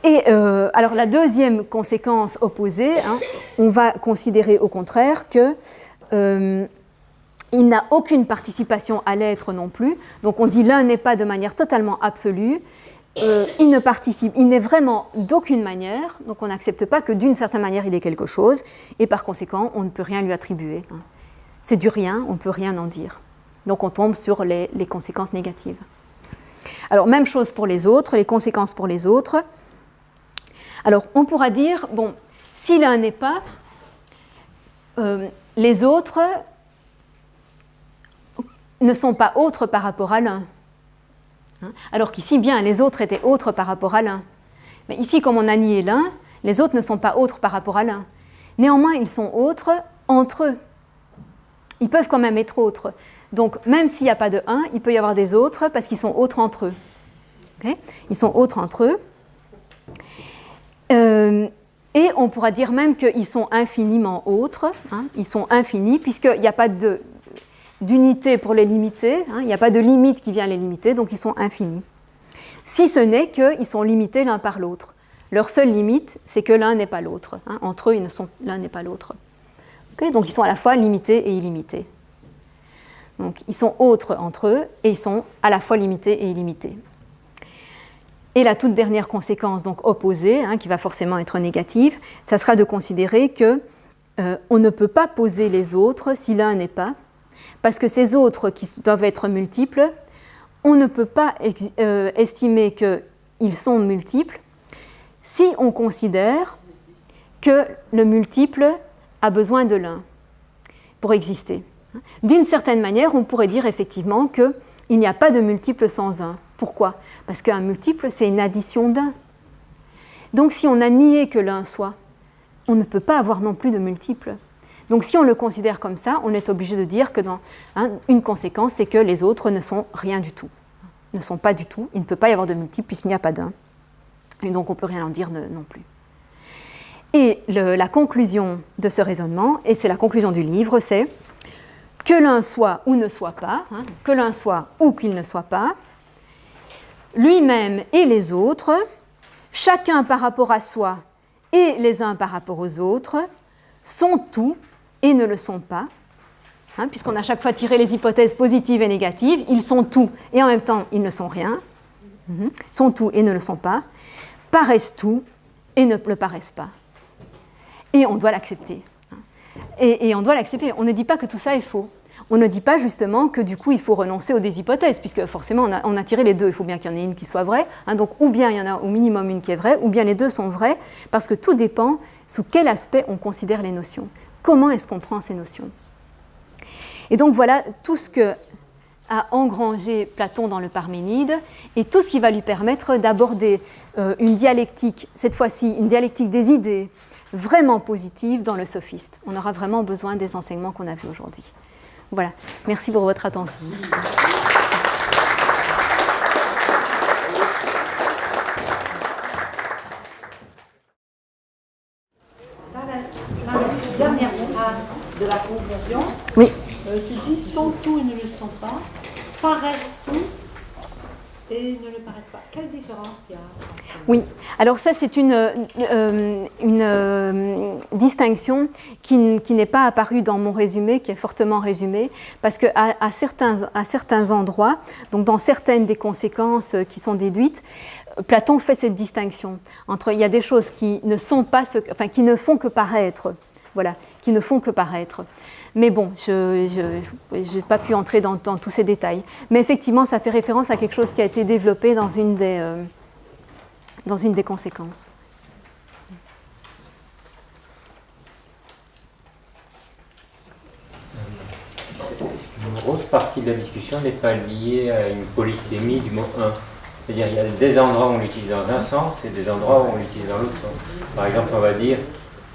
Et alors, la deuxième conséquence opposée, on va considérer au contraire que il n'a aucune participation à l'être non plus. Donc, on dit l'un n'est pas de manière totalement absolue. Il ne participe, il n'est vraiment d'aucune manière, donc on n'accepte pas que d'une certaine manière il est quelque chose, et par conséquent on ne peut rien lui attribuer. C'est du rien, on ne peut rien en dire. Donc on tombe sur les conséquences négatives. Alors même chose pour les autres, les conséquences pour les autres. Alors on pourra dire, bon, si l'un n'est pas, les autres ne sont pas autres par rapport à l'un. Alors qu'ici, bien, les autres étaient autres par rapport à l'un. Mais ici, comme on a nié l'un, les autres ne sont pas autres par rapport à l'un. Néanmoins, ils sont autres entre eux. Ils peuvent quand même être autres. Donc, même s'il n'y a pas de un, il peut y avoir des autres parce qu'ils sont autres entre eux. Okay? Ils sont autres entre eux. Et on pourra dire même qu'ils sont infiniment autres. Ils sont infinis puisqu'il n'y a pas d'unité pour les limiter. Il n'y a pas de limite qui vient les limiter, donc ils sont infinis. Si ce n'est qu'ils sont limités l'un par l'autre. Leur seule limite, c'est que l'un n'est pas l'autre. Entre eux, l'un n'est pas l'autre. Okay? Donc ils sont à la fois limités et illimités. Donc ils sont autres entre eux et ils sont à la fois limités et illimités. Et la toute dernière conséquence, donc opposée, qui va forcément être négative, ça sera de considérer qu'on ne peut pas poser les autres si l'un n'est pas, parce que ces autres qui doivent être multiples, on ne peut pas estimer qu'ils sont multiples si on considère que le multiple a besoin de l'un pour exister. D'une certaine manière, on pourrait dire effectivement qu'il n'y a pas de multiple sans un. Pourquoi ? Parce qu'un multiple, c'est une addition d'un. Donc si on a nié que l'un soit, on ne peut pas avoir non plus de multiple. Donc si on le considère comme ça, on est obligé de dire que une conséquence, c'est que les autres ne sont rien du tout. Ne sont pas du tout. Il ne peut pas y avoir de multiple puisqu'il n'y a pas d'un. Et donc on ne peut rien en dire non plus. Et la conclusion de ce raisonnement, et c'est la conclusion du livre, c'est que l'un soit ou ne soit pas, que l'un soit ou qu'il ne soit pas, lui-même et les autres, chacun par rapport à soi et les uns par rapport aux autres, sont tout et ne le sont pas. Puisqu'on a chaque fois tiré les hypothèses positives et négatives, ils sont tout et en même temps ils ne sont rien, sont tout et ne le sont pas, paraissent tout et ne le paraissent pas. Et on doit l'accepter. Et on doit l'accepter. On ne dit pas que tout ça est faux. On ne dit pas justement que du coup il faut renoncer aux des hypothèses, puisque forcément on a tiré les deux, il faut bien qu'il y en ait une qui soit vraie, donc ou bien il y en a au minimum une qui est vraie, ou bien les deux sont vraies, parce que tout dépend sous quel aspect on considère les notions. Comment est-ce qu'on prend ces notions ? Et donc voilà tout ce que a engrangé Platon dans le Parménide, et tout ce qui va lui permettre d'aborder une dialectique, cette fois-ci une dialectique des idées, vraiment positive dans le sophiste. On aura vraiment besoin des enseignements qu'on a vus aujourd'hui. Voilà, merci pour votre attention. Dans la dernière phrase de la conclusion, oui. Tu dis sont tout et ne le sont pas, paraissent tout et ne le paraissent pas. Quelle différence il y a ? Oui, alors ça c'est une distinction qui n'est pas apparue dans mon résumé, qui est fortement résumé, parce qu'à certains endroits, donc dans certaines des conséquences qui sont déduites, Platon fait cette distinction entre il y a des choses qui ne sont pas, qui ne font que paraître, voilà, qui ne font que paraître. Mais bon, je n'ai pas pu entrer dans tous ces détails. Mais effectivement, ça fait référence à quelque chose qui a été développé dans une des conséquences. Est-ce qu'une grosse partie de la discussion n'est pas liée à une polysémie du mot un ? C'est-à-dire qu'il y a des endroits où on l'utilise dans un sens et des endroits où on l'utilise dans l'autre sens. Par exemple, on va dire,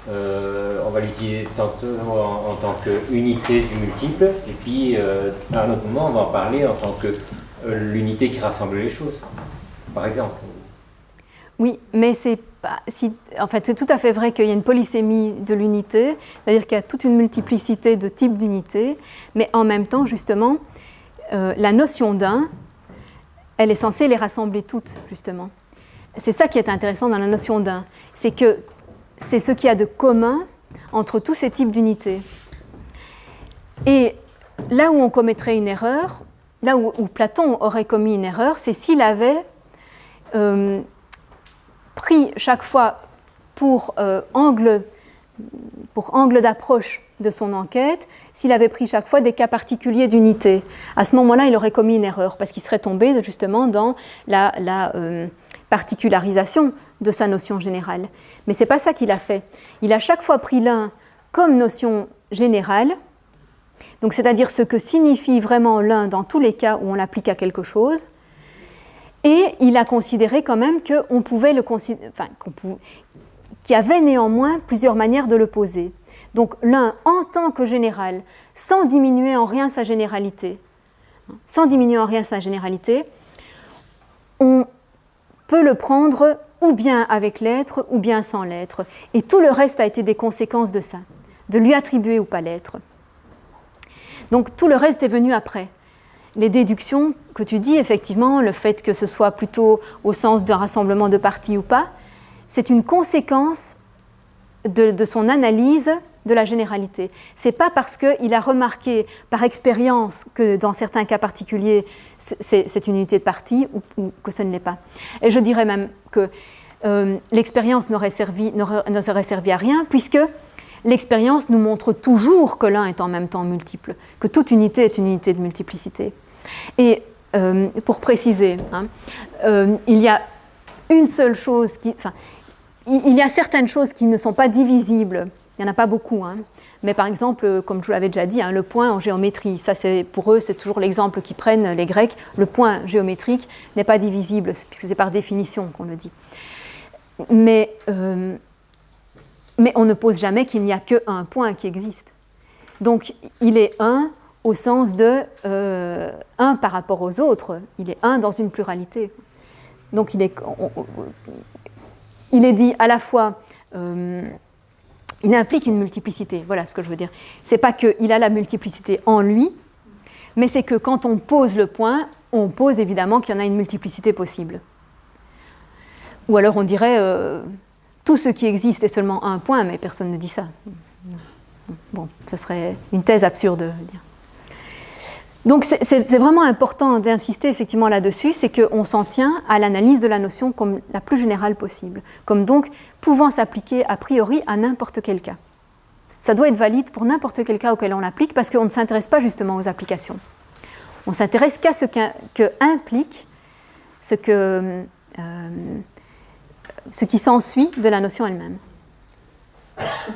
on va l'utiliser tantôt en tant qu'unité du multiple, et puis à un autre moment, on va en parler en tant que l'unité qui rassemble les choses, par exemple. Oui, mais c'est tout à fait vrai qu'il y a une polysémie de l'unité, c'est-à-dire qu'il y a toute une multiplicité de types d'unités, mais en même temps, justement, la notion d'un, elle est censée les rassembler toutes, justement. C'est ça qui est intéressant dans la notion d'un, c'est que c'est ce qu'il y a de commun entre tous ces types d'unités. Et là où on commettrait une erreur, là où Platon aurait commis une erreur, c'est s'il avait pris chaque fois pour angle d'approche de son enquête, s'il avait pris chaque fois des cas particuliers d'unité. À ce moment-là, il aurait commis une erreur, parce qu'il serait tombé justement dans la particularisation de sa notion générale. Mais ce n'est pas ça qu'il a fait. Il a chaque fois pris l'un comme notion générale, Donc, c'est-à-dire ce que signifie vraiment l'un dans tous les cas où on l'applique à quelque chose. Et il a considéré quand même qu'on pouvait le considérer, qu'il y avait néanmoins plusieurs manières de le poser. Donc l'un en tant que général, sans diminuer en rien sa généralité, on peut le prendre ou bien avec l'être ou bien sans l'être. Et tout le reste a été des conséquences de ça, de lui attribuer ou pas l'être. Donc tout le reste est venu après. Les déductions que tu dis, effectivement, le fait que ce soit plutôt au sens d'un rassemblement de parties ou pas, c'est une conséquence de son analyse de la généralité. Ce n'est pas parce qu'il a remarqué par expérience que dans certains cas particuliers, c'est une unité de partie ou que ce ne l'est pas. Et je dirais même que l'expérience n'aurait servi à rien, puisque l'expérience nous montre toujours que l'un est en même temps multiple, que toute unité est une unité de multiplicité. Et pour préciser, il y a une seule chose il y a certaines choses qui ne sont pas divisibles, il n'y en a pas beaucoup, mais par exemple, comme je vous l'avais déjà dit, le point en géométrie, ça pour eux c'est toujours l'exemple qu'ils prennent les Grecs, le point géométrique n'est pas divisible, puisque c'est par définition qu'on le dit. Mais on ne pose jamais qu'il n'y a qu'un point qui existe. Donc il est un au sens de un par rapport aux autres, il est un dans une pluralité. Donc il est dit à la fois, il implique une multiplicité, voilà ce que je veux dire. C'est pas qu'il a la multiplicité en lui, mais c'est que quand on pose le point, on pose évidemment qu'il y en a une multiplicité possible. Ou alors on dirait tout ce qui existe est seulement un point, mais personne ne dit ça. Bon, ça serait une thèse absurde de dire. Donc c'est vraiment important d'insister effectivement là-dessus, c'est qu'on s'en tient à l'analyse de la notion comme la plus générale possible, comme donc pouvant s'appliquer a priori à n'importe quel cas. Ça doit être valide pour n'importe quel cas auquel on l'applique, parce qu'on ne s'intéresse pas justement aux applications. On s'intéresse qu'à ce qu'implique, ce qui s'ensuit de la notion elle-même.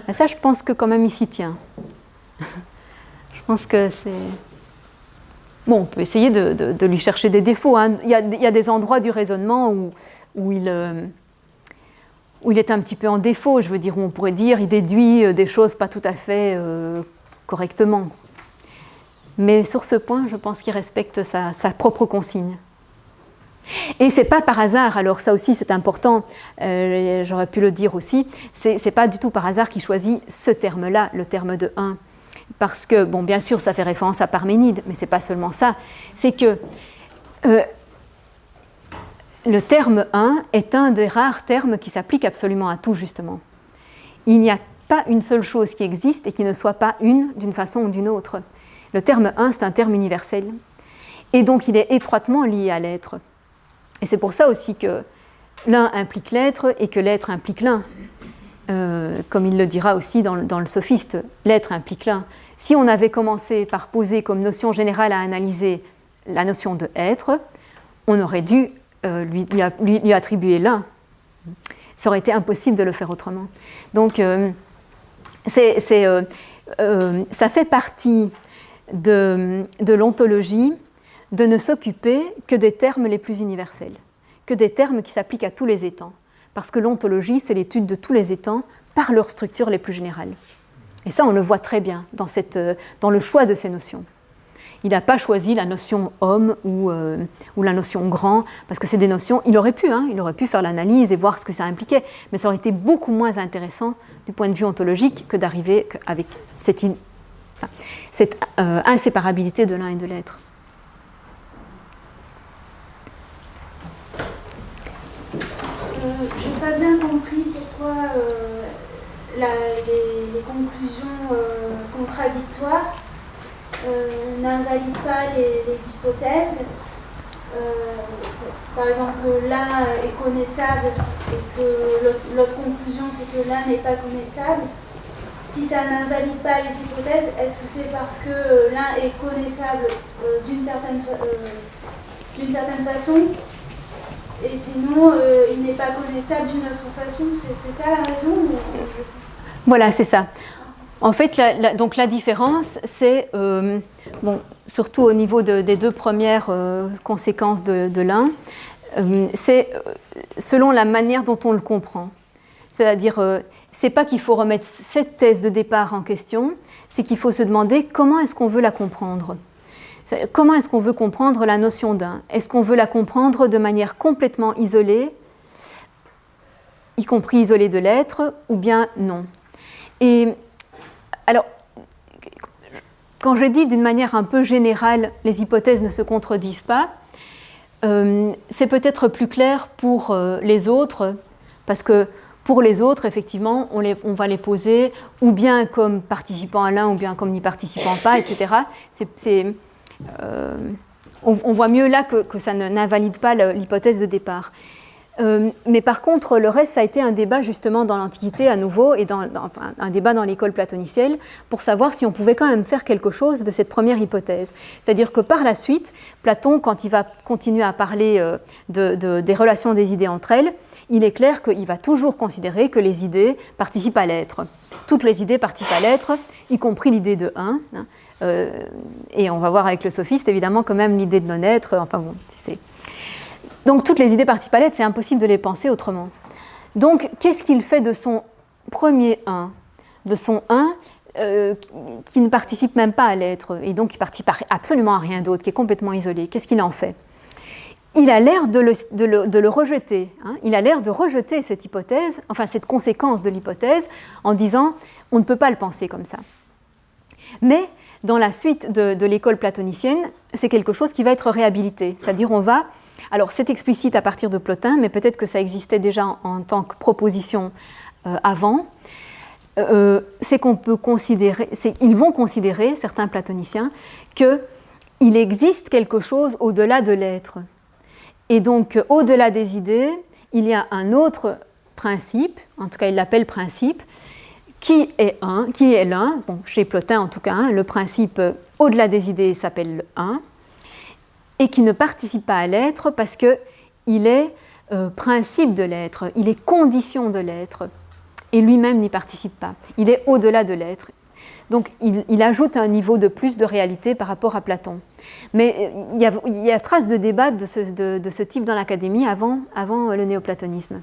Et ça, je pense que quand même il s'y tient. Je pense que c'est... Bon, on peut essayer de lui chercher des défauts. Il y a des endroits du raisonnement où il est un petit peu en défaut, je veux dire, où on pourrait dire il déduit des choses pas tout à fait correctement. Mais sur ce point, je pense qu'il respecte sa propre consigne. Et c'est pas par hasard, alors ça aussi c'est important, j'aurais pu le dire aussi, c'est pas du tout par hasard qu'il choisit ce terme-là, le terme de 1. Parce que, bon, bien sûr, ça fait référence à Parménide, mais c'est pas seulement ça, c'est que le terme 1 est un des rares termes qui s'applique absolument à tout, justement. Il n'y a pas une seule chose qui existe et qui ne soit pas une d'une façon ou d'une autre. Le terme 1, c'est un terme universel. Et donc, il est étroitement lié à l'être. Et c'est pour ça aussi que l'un implique l'être et que l'être implique l'un. Comme il le dira aussi dans le Sophiste, l'être implique l'un. Si on avait commencé par poser comme notion générale à analyser la notion de être, on aurait dû lui attribuer l'un. Ça aurait été impossible de le faire autrement. Donc, ça fait partie de l'ontologie de ne s'occuper que des termes les plus universels, que des termes qui s'appliquent à tous les étangs. Parce que l'ontologie, c'est l'étude de tous les étangs par leurs structures les plus générales. Et ça, on le voit très bien dans le choix de ces notions. Il n'a pas choisi la notion homme ou la notion grand, parce que c'est des notions, il aurait pu faire l'analyse et voir ce que ça impliquait, mais ça aurait été beaucoup moins intéressant du point de vue ontologique que d'arriver avec cette inséparabilité de l'un et de l'être. Je n'ai pas bien compris pourquoi les conclusions contradictoires n'invalident pas les hypothèses. Par exemple, l'un est connaissable et que l'autre conclusion, c'est que l'un n'est pas connaissable. Si ça n'invalide pas les hypothèses, est-ce que c'est parce que l'un est connaissable d'une certaine façon et sinon il n'est pas connaissable d'une autre façon? C'est ça la raison ou... Voilà, c'est ça. En fait, donc la différence, c'est, bon, surtout au niveau des deux premières conséquences de l'un, c'est selon la manière dont on le comprend. C'est-à-dire, c'est pas qu'il faut remettre cette thèse de départ en question, c'est qu'il faut se demander comment est-ce qu'on veut la comprendre. Comment est-ce qu'on veut comprendre la notion d'un? Est-ce qu'on veut la comprendre de manière complètement isolée, y compris isolée de l'être, ou bien non? Et alors, quand je dis d'une manière un peu générale, les hypothèses ne se contredisent pas, c'est peut-être plus clair pour les autres, parce que pour les autres, effectivement, on va les poser ou bien comme participant à l'un ou bien comme n'y participant pas, etc. On voit mieux là que ça n'invalide pas l'hypothèse de départ. Mais par contre, le reste, ça a été un débat justement dans l'Antiquité à nouveau, et enfin, un débat dans l'école platonicienne, pour savoir si on pouvait quand même faire quelque chose de cette première hypothèse. C'est-à-dire que par la suite, Platon, quand il va continuer à parler des relations des idées entre elles, il est clair qu'il va toujours considérer que les idées participent à l'être. Toutes les idées participent à l'être, y compris l'idée de un. Et on va voir avec le sophiste, évidemment, quand même l'idée de non-être. Enfin bon, c'est... Donc toutes les idées participent à l'être, c'est impossible de les penser autrement. Donc qu'est-ce qu'il fait de son premier un, de son un qui ne participe même pas à l'être, et donc qui participe absolument à rien d'autre, qui est complètement isolé? Qu'est-ce qu'il en fait? Il a l'air de le rejeter. Hein. Il a l'air de rejeter cette hypothèse, enfin cette conséquence de l'hypothèse, en disant on ne peut pas le penser comme ça. Mais dans la suite de l'école platonicienne, c'est quelque chose qui va être réhabilité. C'est-à-dire on va... Alors c'est explicite à partir de Plotin, mais peut-être que ça existait déjà en tant que proposition avant. C'est qu'on peut considérer, ils vont considérer, certains platoniciens, qu'il existe quelque chose au-delà de l'être. Et donc au-delà des idées, il y a un autre principe, en tout cas il l'appelle principe, qui est l'un, bon, chez Plotin en tout cas, hein, le principe au-delà des idées s'appelle un, et qui ne participe pas à l'être parce qu'il est principe de l'être, il est condition de l'être, et lui-même n'y participe pas. Il est au-delà de l'être. Donc il ajoute un niveau de plus de réalité par rapport à Platon. Mais il y a trace de débat de ce type dans l'Académie avant le néoplatonisme.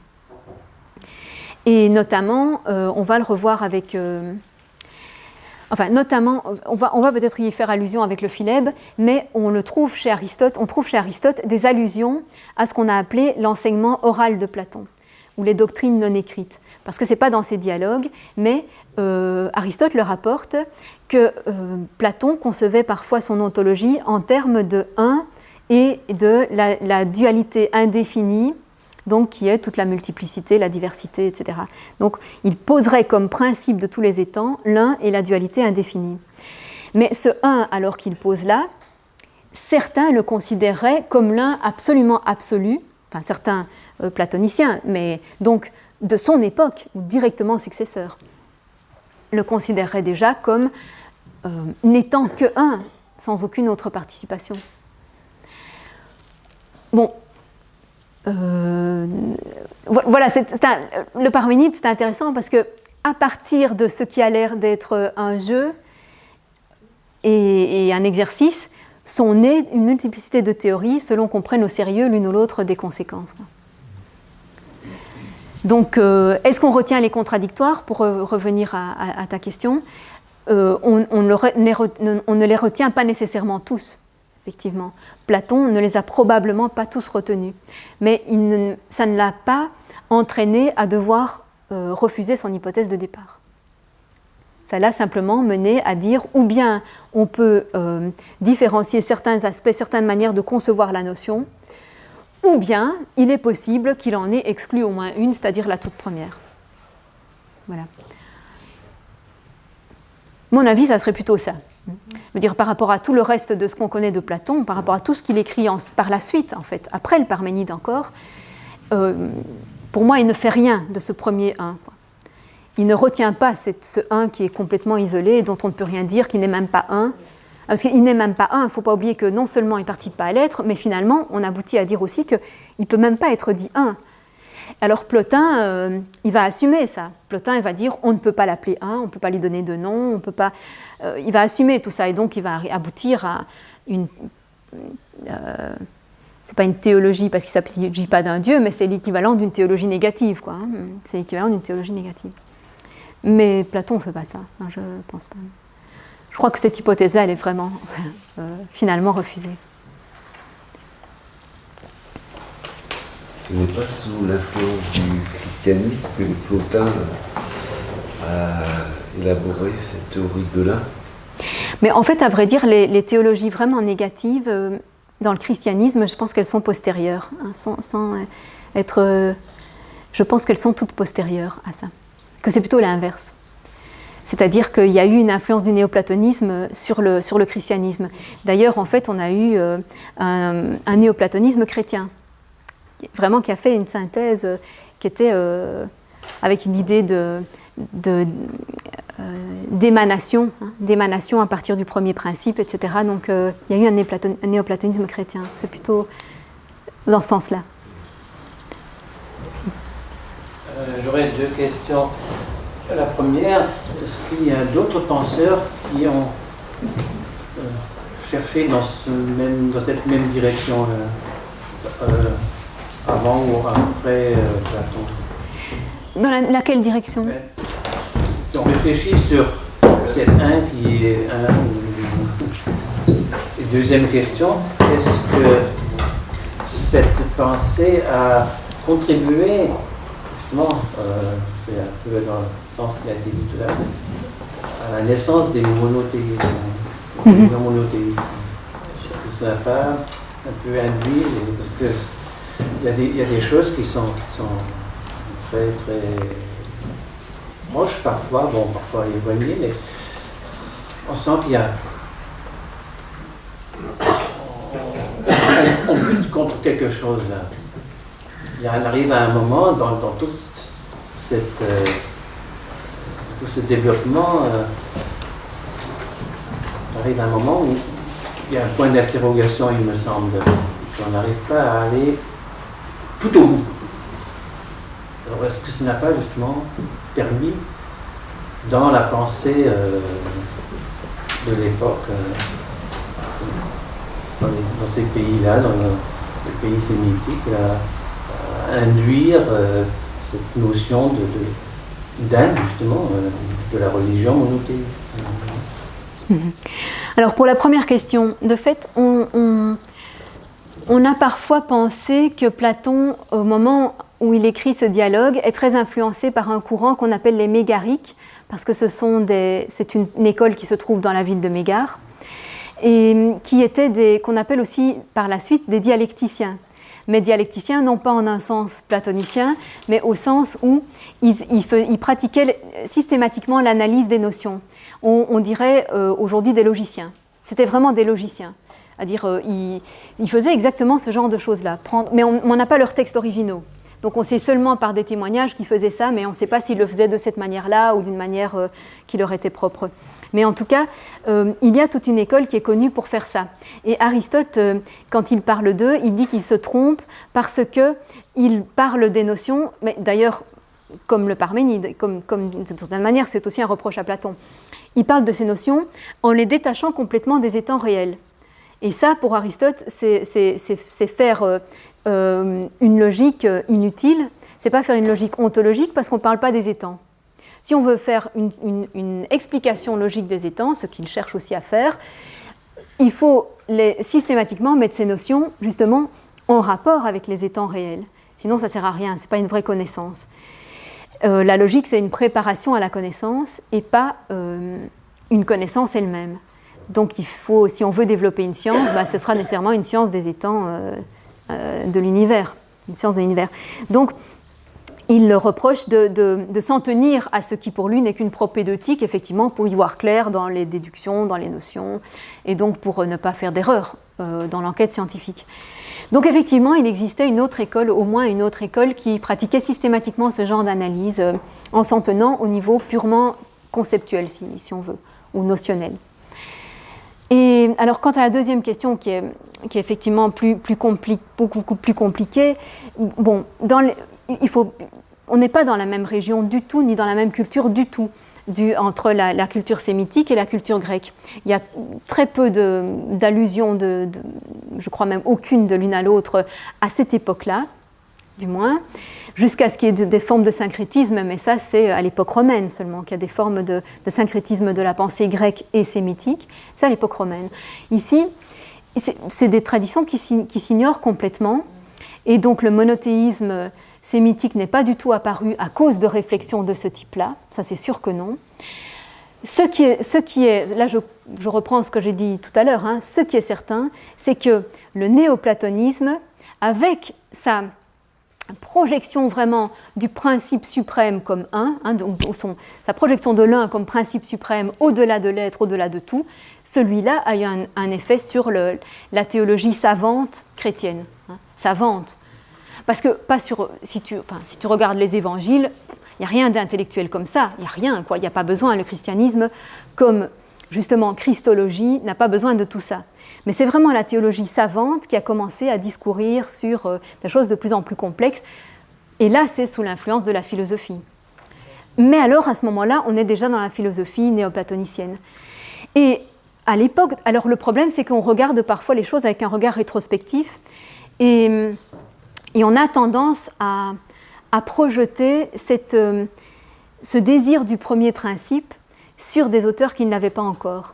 Et notamment, on va le revoir avec... Enfin, notamment, on va peut-être y faire allusion avec le Philèbe, mais on trouve chez Aristote des allusions à ce qu'on a appelé l'enseignement oral de Platon, ou les doctrines non écrites. Parce que ce n'est pas dans ses dialogues, mais Aristote le rapporte que Platon concevait parfois son ontologie en termes de un et de la dualité indéfinie, donc qui est toute la multiplicité, la diversité, etc. Donc il poserait comme principe de tous les étangs l'un et la dualité indéfinie. Mais ce un, alors qu'il pose là, certains le considéreraient comme l'un absolument absolu, enfin certains platoniciens, mais donc de son époque, ou directement successeur, le considéreraient déjà comme n'étant que un, sans aucune autre participation. Bon, voilà, le Parménide, c'est intéressant parce que à partir de ce qui a l'air d'être un jeu et un exercice, sont nées une multiplicité de théories selon qu'on prenne au sérieux l'une ou l'autre des conséquences. Donc, est-ce qu'on retient les contradictoires pour revenir à ta question? On ne les retient pas nécessairement tous. Effectivement, Platon ne les a probablement pas tous retenus, mais ça ne l'a pas entraîné à devoir refuser son hypothèse de départ. Ça l'a simplement mené à dire ou bien on peut différencier certains aspects, certaines manières de concevoir la notion, ou bien il est possible qu'il en ait exclu au moins une, c'est-à-dire la toute première. Voilà. Mon avis, ça serait plutôt ça. Je veux dire, par rapport à tout le reste de ce qu'on connaît de Platon, par rapport à tout ce qu'il écrit par la suite, en fait, après le Parménide encore, pour moi, il ne fait rien de ce premier un. Il ne retient pas ce un qui est complètement isolé et dont on ne peut rien dire, qui n'est même pas un. Parce qu'il n'est même pas un, il ne faut pas oublier que non seulement il ne participe pas à l'être, mais finalement, on aboutit à dire aussi qu'il ne peut même pas être dit un. Alors Plotin, il va assumer ça. Plotin, il va dire on ne peut pas l'appeler un, on ne peut pas lui donner de nom, on peut pas. Il va assumer tout ça et donc il va aboutir à une. C'est pas une théologie parce qu'il ne s'agit pas d'un Dieu, mais c'est l'équivalent d'une théologie négative, quoi. C'est l'équivalent d'une théologie négative. Mais Platon ne fait pas ça. Non, je ne pense pas. Je crois que cette hypothèse-là, elle est vraiment finalement refusée. Ce n'est pas sous l'influence du christianisme que Plotin a élaboré cette théorie de l'un. Mais en fait, à vrai dire, les théologies vraiment négatives, dans le christianisme, je pense qu'elles sont postérieures. Hein, sans être... je pense qu'elles sont toutes postérieures à ça. Que c'est plutôt l'inverse. C'est-à-dire qu'il y a eu une influence du néoplatonisme sur le christianisme. D'ailleurs, en fait, on a eu un néoplatonisme chrétien. Vraiment qui a fait une synthèse qui était avec une idée d'émanation, hein, d'émanation à partir du premier principe, etc. Donc il y a eu un néoplatonisme chrétien. C'est plutôt dans ce sens-là. J'aurais deux questions. La première, est-ce qu'il y a d'autres penseurs qui ont cherché dans cette même direction avant ou après Platon? Dans laquelle direction? On réfléchit sur cet un qui est un. Et deuxième question, est-ce que cette pensée a contribué, justement, c'est un peu dans le sens qu'il a été dit tout à l'heure, à la naissance des monothéismes? Est-ce que ça n'a pas un peu induit, parce que il y a des choses qui sont très très proches parfois, bon parfois éloignées, mais on sent qu'il y a on lutte contre quelque chose là. Il arrive à un moment dans tout ce développement, il arrive à un moment où il y a un point d'interrogation, il me semble, qu'on n'arrive pas à aller tout au bout. Alors est-ce que ça n'a pas justement permis, dans la pensée de l'époque, dans ces pays-là, dans les pays sémitiques, à induire cette notion d'un, justement, de la religion monothéiste? Alors pour la première question, de fait, on a parfois pensé que Platon, au moment où il écrit ce dialogue, est très influencé par un courant qu'on appelle les mégariques, parce que c'est une école qui se trouve dans la ville de Mégare, et qui étaient qu'on appelle aussi par la suite des dialecticiens. Mais dialecticiens, non pas en un sens platonicien, mais au sens où ils pratiquaient systématiquement l'analyse des notions. On dirait aujourd'hui des logiciens. C'était vraiment des logiciens. C'est-à-dire, ils faisaient exactement ce genre de choses-là. Mais on n'a pas leurs textes originaux. Donc on sait seulement par des témoignages qu'ils faisaient ça, mais on ne sait pas s'ils le faisaient de cette manière-là ou d'une manière qui leur était propre. Mais en tout cas, il y a toute une école qui est connue pour faire ça. Et Aristote, quand il parle d'eux, il dit qu'il se trompe parce qu'il parle des notions, mais d'ailleurs, comme le Parménide, comme d'une certaine manière, c'est aussi un reproche à Platon. Il parle de ces notions en les détachant complètement des étangs réels. Et ça, pour Aristote, c'est faire une logique inutile. C'est pas faire une logique ontologique parce qu'on ne parle pas des étangs. Si on veut faire une explication logique des étangs, ce qu'il cherche aussi à faire, il faut systématiquement mettre ces notions justement en rapport avec les étangs réels. Sinon, ça ne sert à rien, ce n'est pas une vraie connaissance. La logique, c'est une préparation à la connaissance et pas une connaissance elle-même. Donc, il faut, si on veut développer une science, ce sera nécessairement une science des étangs de l'univers, une science de l'univers. Donc, il le reproche de s'en tenir à ce qui pour lui n'est qu'une propédeutique, effectivement, pour y voir clair dans les déductions, dans les notions, et donc pour ne pas faire d'erreur dans l'enquête scientifique. Donc effectivement, il existait une autre école, au moins une autre école, qui pratiquait systématiquement ce genre d'analyse en s'en tenant au niveau purement conceptuel, si on veut, ou notionnel. Et alors, quant à la deuxième question, qui est effectivement beaucoup plus compliquée, bon, on n'est pas dans la même région du tout, ni dans la même culture du tout, entre la culture sémitique et la culture grecque. Il y a très peu d'allusions, je crois même aucune de l'une à l'autre, à cette époque-là, du moins, jusqu'à ce qu'il y ait des formes de syncrétisme, mais ça c'est à l'époque romaine seulement qu'il y a des formes de syncrétisme de la pensée grecque et sémitique, c'est à l'époque romaine. Ici, c'est des traditions qui s'ignorent complètement, et donc le monothéisme sémitique n'est pas du tout apparu à cause de réflexions de ce type-là, ça c'est sûr que non. Ce qui est là je reprends ce que j'ai dit tout à l'heure, hein, ce qui est certain, c'est que le néoplatonisme, avec sa projection vraiment du principe suprême comme un, hein, donc sa projection de l'un comme principe suprême au-delà de l'être, au-delà de tout, celui-là a eu un effet sur la théologie savante chrétienne, hein, savante. Parce que si tu regardes les évangiles, il n'y a rien d'intellectuel comme ça, il n'y a rien, quoi. Il n'y a pas besoin, le christianisme, comme justement Christologie, n'a pas besoin de tout ça. Mais c'est vraiment la théologie savante qui a commencé à discourir sur des choses de plus en plus complexes, et là c'est sous l'influence de la philosophie. Mais alors à ce moment-là, on est déjà dans la philosophie néoplatonicienne. Et à l'époque, alors le problème c'est qu'on regarde parfois les choses avec un regard rétrospectif, et on a tendance à projeter ce désir du premier principe sur des auteurs qui ne l'avaient pas encore.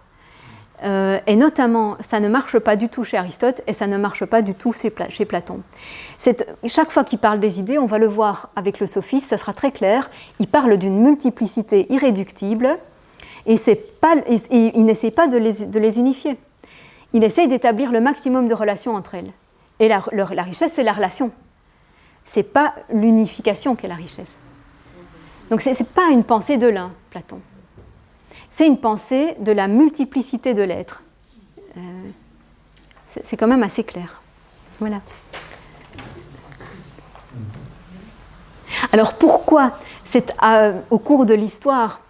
Et notamment, ça ne marche pas du tout chez Aristote et ça ne marche pas du tout chez Platon. Chaque fois qu'il parle des idées, on va le voir avec le sophiste, ça sera très clair, il parle d'une multiplicité irréductible et il n'essaie pas de les unifier. Il essaie d'établir le maximum de relations entre elles. Et la richesse, c'est la relation. Ce n'est pas l'unification qui est la richesse. Donc ce n'est pas une pensée de l'un, Platon. C'est une pensée de la multiplicité de l'être. C'est quand même assez clair. Voilà. Alors pourquoi, au cours de l'histoire,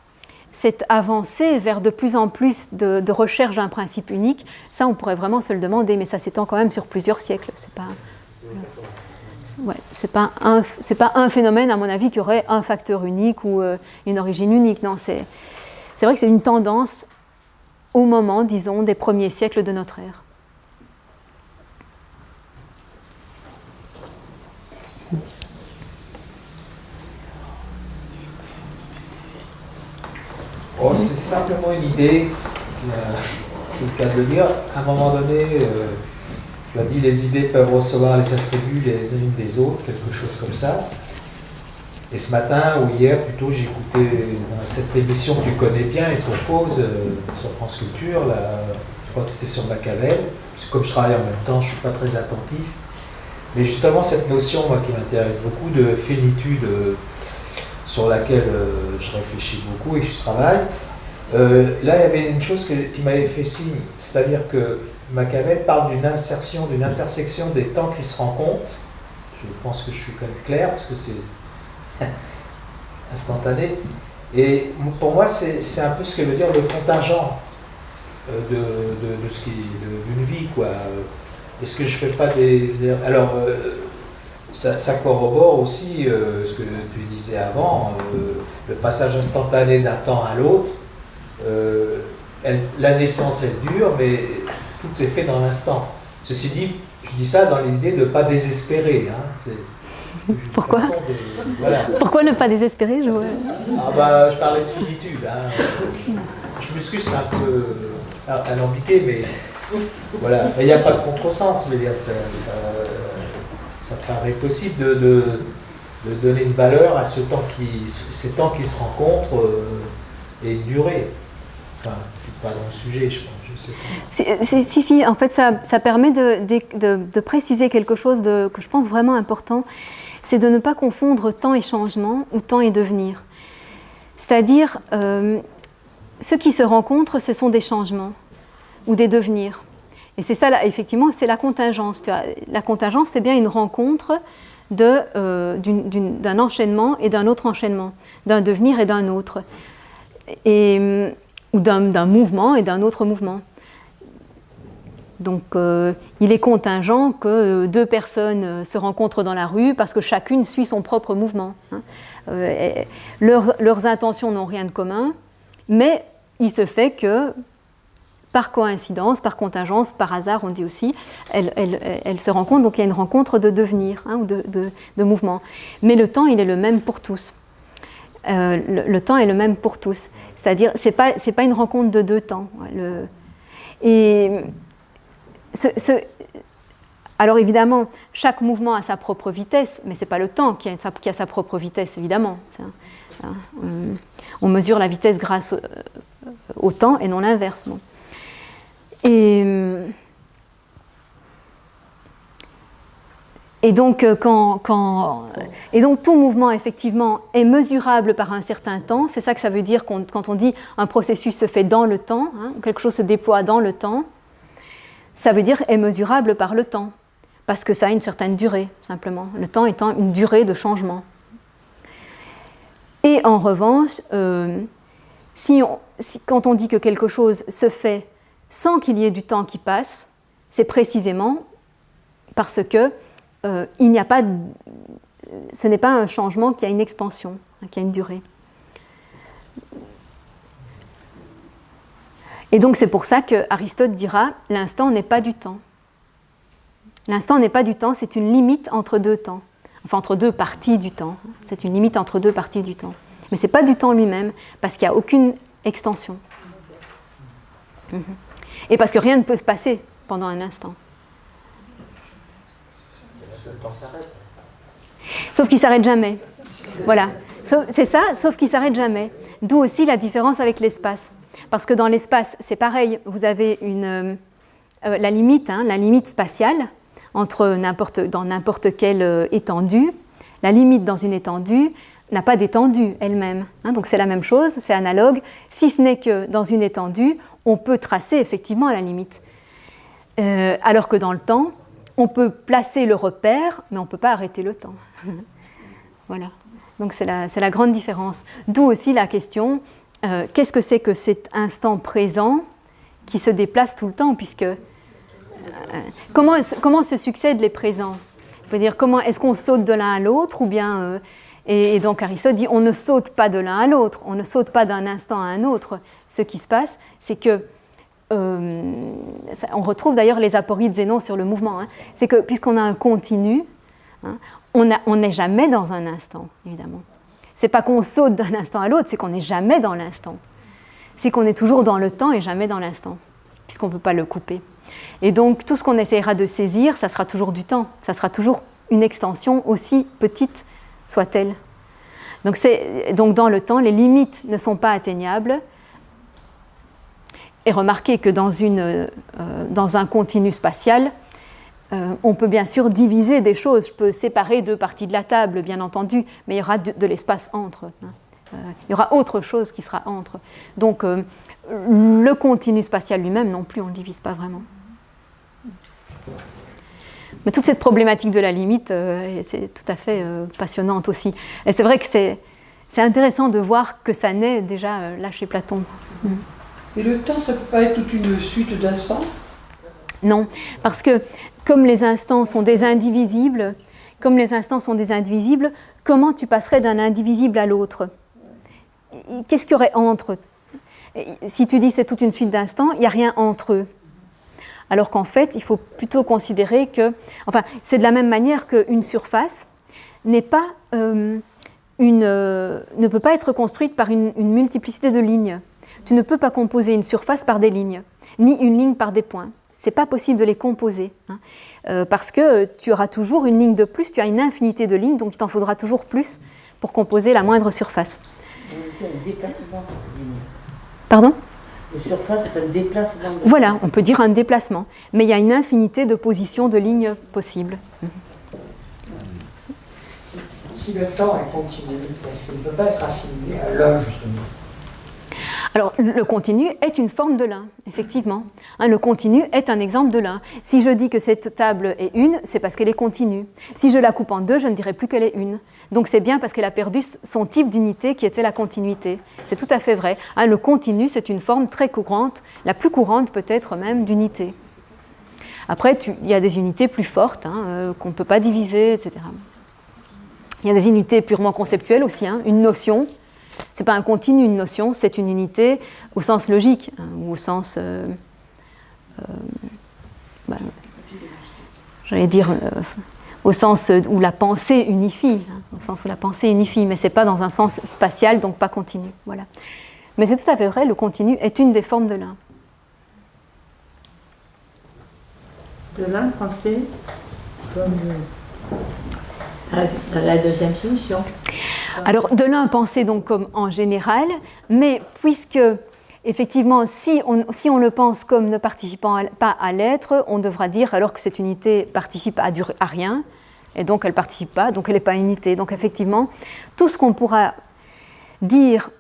cette avancée vers de plus en plus de recherche d'un principe unique, ça on pourrait vraiment se le demander, mais ça s'étend quand même sur plusieurs siècles. C'est pas un phénomène, à mon avis, qui aurait un facteur unique ou une origine unique. Non, c'est vrai que c'est une tendance au moment, disons, des premiers siècles de notre ère. Oh, c'est simplement une idée, c'est le cas de le dire. À un moment donné, tu as dit les idées peuvent recevoir les attributs les unes des autres, quelque chose comme ça. Et ce matin, ou hier plutôt, j'ai écouté dans cette émission que tu connais bien et pour cause, sur France Culture, là, je crois que c'était sur Machiavel, parce que comme je travaille en même temps, je ne suis pas très attentif. Mais justement, cette notion, moi, qui m'intéresse beaucoup, de finitude, sur laquelle je réfléchis beaucoup et que je travaille, là, il y avait une chose qui m'avait fait signe, c'est-à-dire que Machiavel parle d'une insertion, d'une intersection des temps qui se rencontrent. Je pense que je suis quand même clair, parce que c'est instantané. Et pour moi, c'est un peu ce que veut dire le contingent d'une vie, quoi. Est-ce que je fais pas des erreurs? Alors, ça corrobore aussi ce que tu disais avant, le passage instantané d'un temps à l'autre. La naissance est dure, mais tout est fait dans l'instant. Ceci dit, je dis ça dans l'idée de ne pas désespérer. Hein. Pourquoi Pourquoi ne pas désespérer? Je parlais de finitude. Hein. Je m'excuse, c'est un peu alambiqué, mais voilà. Il n'y a pas de contresens, je veux dire, ça paraît possible de donner une valeur à ces temps qui se rencontrent et une durée. Enfin, je ne suis pas dans le sujet, je pense. Si, en fait, ça permet de préciser quelque chose que je pense vraiment important, c'est de ne pas confondre temps et changement ou temps et devenir. C'est-à-dire, ce qui se rencontrent, ce sont des changements ou des devenirs. Et c'est ça, là, effectivement, c'est la contingence. La contingence, c'est bien une rencontre d'un enchaînement et d'un autre enchaînement, d'un devenir et d'un autre. Ou d'un mouvement et d'un autre mouvement. Donc, il est contingent que deux personnes se rencontrent dans la rue parce que chacune suit son propre mouvement. Hein. Leurs intentions n'ont rien de commun, mais il se fait que, par coïncidence, par contingence, par hasard, on dit aussi, elles se rencontrent, donc il y a une rencontre de devenir, hein, ou de mouvement. Mais le temps, il est le même pour tous. Le temps est le même pour tous. C'est-à-dire, c'est pas une rencontre de deux temps. Alors évidemment, chaque mouvement a sa propre vitesse, mais ce n'est pas le temps qui a sa propre vitesse, évidemment. On mesure la vitesse grâce au temps et non l'inverse. Bon. Et donc, tout mouvement, effectivement, est mesurable par un certain temps. C'est ça que ça veut dire quand on dit un processus se fait dans le temps, hein, quelque chose se déploie dans le temps, ça veut dire est mesurable par le temps, parce que ça a une certaine durée, simplement. Le temps étant une durée de changement. Et en revanche, quand on dit que quelque chose se fait sans qu'il y ait du temps qui passe, c'est précisément parce que ce n'est pas un changement qui a une expansion, hein, qui a une durée. Et donc c'est pour ça qu'Aristote dira « l'instant n'est pas du temps ». L'instant n'est pas du temps, c'est une limite entre deux temps, enfin entre deux parties du temps. C'est une limite entre deux parties du temps. Mais ce n'est pas du temps lui-même, parce qu'il n'y a aucune extension. Et parce que rien ne peut se passer pendant un instant. Le temps s'arrête. Sauf qu'il ne s'arrête jamais. Voilà. C'est ça, sauf qu'il ne s'arrête jamais. D'où aussi la différence avec l'espace. Parce que dans l'espace, c'est pareil. Vous avez la limite, hein, la limite spatiale dans n'importe quelle étendue. La limite dans une étendue n'a pas d'étendue elle-même. Hein, donc c'est la même chose, c'est analogue. Si ce n'est que dans une étendue, on peut tracer effectivement la limite. Alors que dans le temps, on peut placer le repère, mais on ne peut pas arrêter le temps. Voilà. Donc c'est la grande différence. D'où aussi la question, qu'est-ce que c'est que cet instant présent qui se déplace tout le temps, puisque comment se succèdent les présents? On peut dire, est-ce qu'on saute de l'un à l'autre, ou bien... et donc Aristote dit, on ne saute pas de l'un à l'autre, on ne saute pas d'un instant à un autre. Ce qui se passe, c'est que on retrouve d'ailleurs les apories de Zénon sur le mouvement, hein. C'est que puisqu'on a un continu, hein, on n'est jamais dans un instant, évidemment. C'est pas qu'on saute d'un instant à l'autre, c'est qu'on n'est jamais dans l'instant. C'est qu'on est toujours dans le temps et jamais dans l'instant, puisqu'on ne peut pas le couper. Et donc tout ce qu'on essaiera de saisir, ça sera toujours du temps, ça sera toujours une extension aussi petite soit-elle. Donc dans le temps, les limites ne sont pas atteignables. Et remarquez que dans un continu spatial, on peut bien sûr diviser des choses. Je peux séparer deux parties de la table, bien entendu, mais il y aura de l'espace entre. Il y aura autre chose qui sera entre. Donc le continu spatial lui-même non plus, on ne le divise pas vraiment. Mais toute cette problématique de la limite, c'est tout à fait passionnante aussi. Et c'est vrai que c'est intéressant de voir que ça naît déjà là chez Platon. Et le temps, ça ne peut pas être toute une suite d'instants? Non, parce que comme les instants sont des indivisibles, comment tu passerais d'un indivisible à l'autre? Qu'est-ce qu'il y aurait entre? Si tu dis c'est toute une suite d'instants, il n'y a rien entre eux. Alors qu'en fait, il faut plutôt considérer que... Enfin, c'est de la même manière qu'une surface ne peut pas être construite par une multiplicité de lignes. Tu ne peux pas composer une surface par des lignes, ni une ligne par des points. Ce n'est pas possible de les composer, hein, parce que tu auras toujours une ligne de plus, tu as une infinité de lignes, donc il t'en faudra toujours plus pour composer la moindre surface. Un déplacement de ligne. Pardon ? Une surface est un déplacement. Voilà, on peut dire un déplacement, mais il y a une infinité de positions de lignes possibles. Si le temps est continu, est-ce qu'il ne peut pas être assimilé à l'un, justement? Alors, le continu est une forme de l'un, effectivement. Hein, le continu est un exemple de l'un. Si je dis que cette table est une, c'est parce qu'elle est continue. Si je la coupe en deux, je ne dirai plus qu'elle est une. Donc c'est bien parce qu'elle a perdu son type d'unité qui était la continuité. C'est tout à fait vrai. Hein, le continu, c'est une forme très courante, la plus courante peut-être même d'unité. Après, il y a des unités plus fortes qu'on ne peut pas diviser, etc. Il y a des unités purement conceptuelles aussi, une notion. Ce n'est pas un continu, une notion, c'est une unité au sens logique, ou au sens, j'allais dire, au sens où la pensée unifie, mais ce n'est pas dans un sens spatial, donc pas continu. Voilà. Mais c'est tout à fait vrai, le continu est une des formes de l'un. De l'un pensé comme dans la deuxième solution. Alors, de l'un pensé donc comme en général, mais puisque, effectivement, si on le pense comme ne participant pas à l'être, on devra dire alors que cette unité participe à rien, et donc elle ne participe pas, donc elle n'est pas unité. Donc, effectivement, tout ce qu'on pourra dire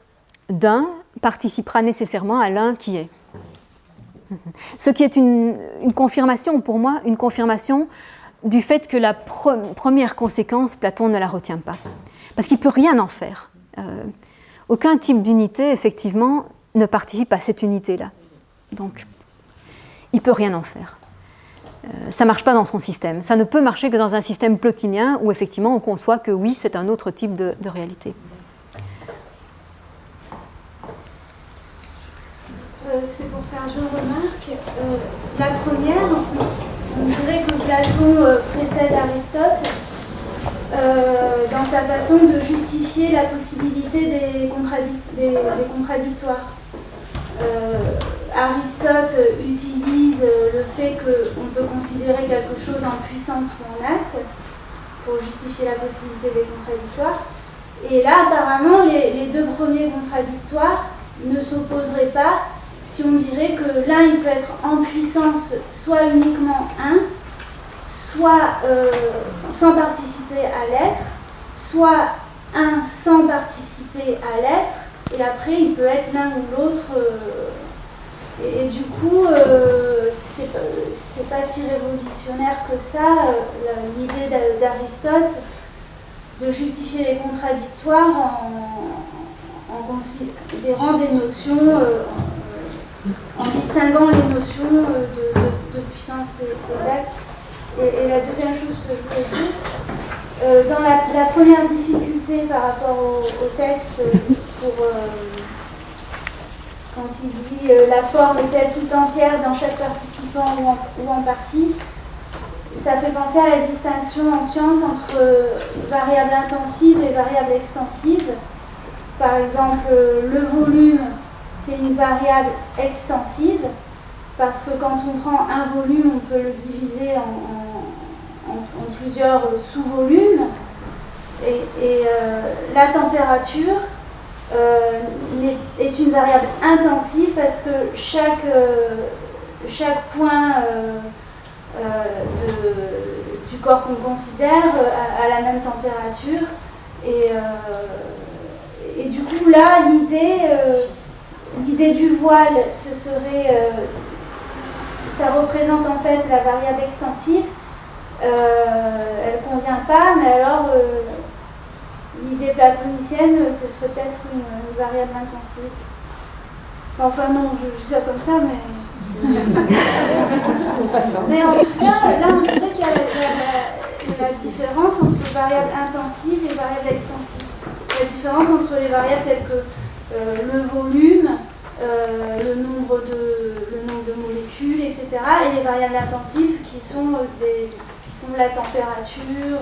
d'un participera nécessairement à l'un qui est. Ce qui est une confirmation, pour moi, une confirmation du fait que la première conséquence, Platon ne la retient pas. Parce qu'il ne peut rien en faire. Aucun type d'unité, effectivement, ne participe à cette unité-là. Donc, il ne peut rien en faire. Ça ne marche pas dans son système. Ça ne peut marcher que dans un système plotinien où, effectivement, on conçoit que oui, c'est un autre type de réalité. C'est pour faire deux remarques. La première, on dirait que Platon précède Aristote dans sa façon de justifier la possibilité des contradictoires. Aristote utilise le fait qu'on peut considérer quelque chose en puissance ou en acte pour justifier la possibilité des contradictoires. Et là, apparemment, les deux premiers contradictoires ne s'opposeraient pas si on dirait que l'un, il peut être en puissance soit uniquement un, soit sans participer à l'être, soit un sans participer à l'être, et après, il peut être l'un ou l'autre. Et du coup, c'est pas si révolutionnaire que ça, l'idée d'Aristote de justifier les contradictoires en considérant des notions, en distinguant les notions de puissance et d'acte. Et la deuxième chose que je voulais dire, dans la première difficulté par rapport au texte, quand il dit la forme est-elle tout entière dans chaque participant ou en partie, ça fait penser à la distinction en sciences entre variables intensives et variables extensives. Par exemple, le volume, c'est une variable extensive, parce que quand on prend un volume, on peut le diviser en plusieurs sous-volumes. Et la température est une variable intensive parce que chaque point du corps qu'on considère a la même température. Et du coup, là, l'idée du voile, ce serait... ça représente en fait la variable extensive. Elle ne convient pas, mais alors l'idée platonicienne, ce serait peut-être une variable intensive. Enfin non, je dis ça comme ça, mais... mais en tout cas, là on dirait qu'il y a la différence entre variable intensive et variable extensive. La différence entre les variables telles que le volume, le nombre de molécules, etc. et les variables intensives qui sont la température,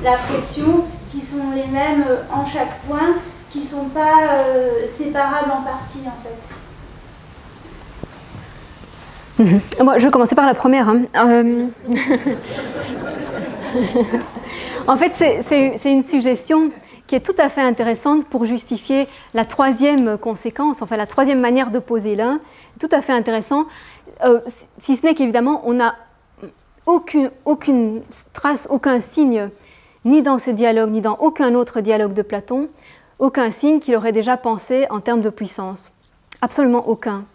la pression, qui sont les mêmes en chaque point, qui ne sont pas séparables en parties en fait. Moi, je vais commencer par la première. En fait, c'est une suggestion qui est tout à fait intéressante pour justifier la troisième conséquence, enfin la troisième manière de poser l'un, tout à fait intéressant, si ce n'est qu'évidemment on n'a aucune trace, aucun signe, ni dans ce dialogue, ni dans aucun autre dialogue de Platon, aucun signe qu'il aurait déjà pensé en termes de puissance. Absolument aucun.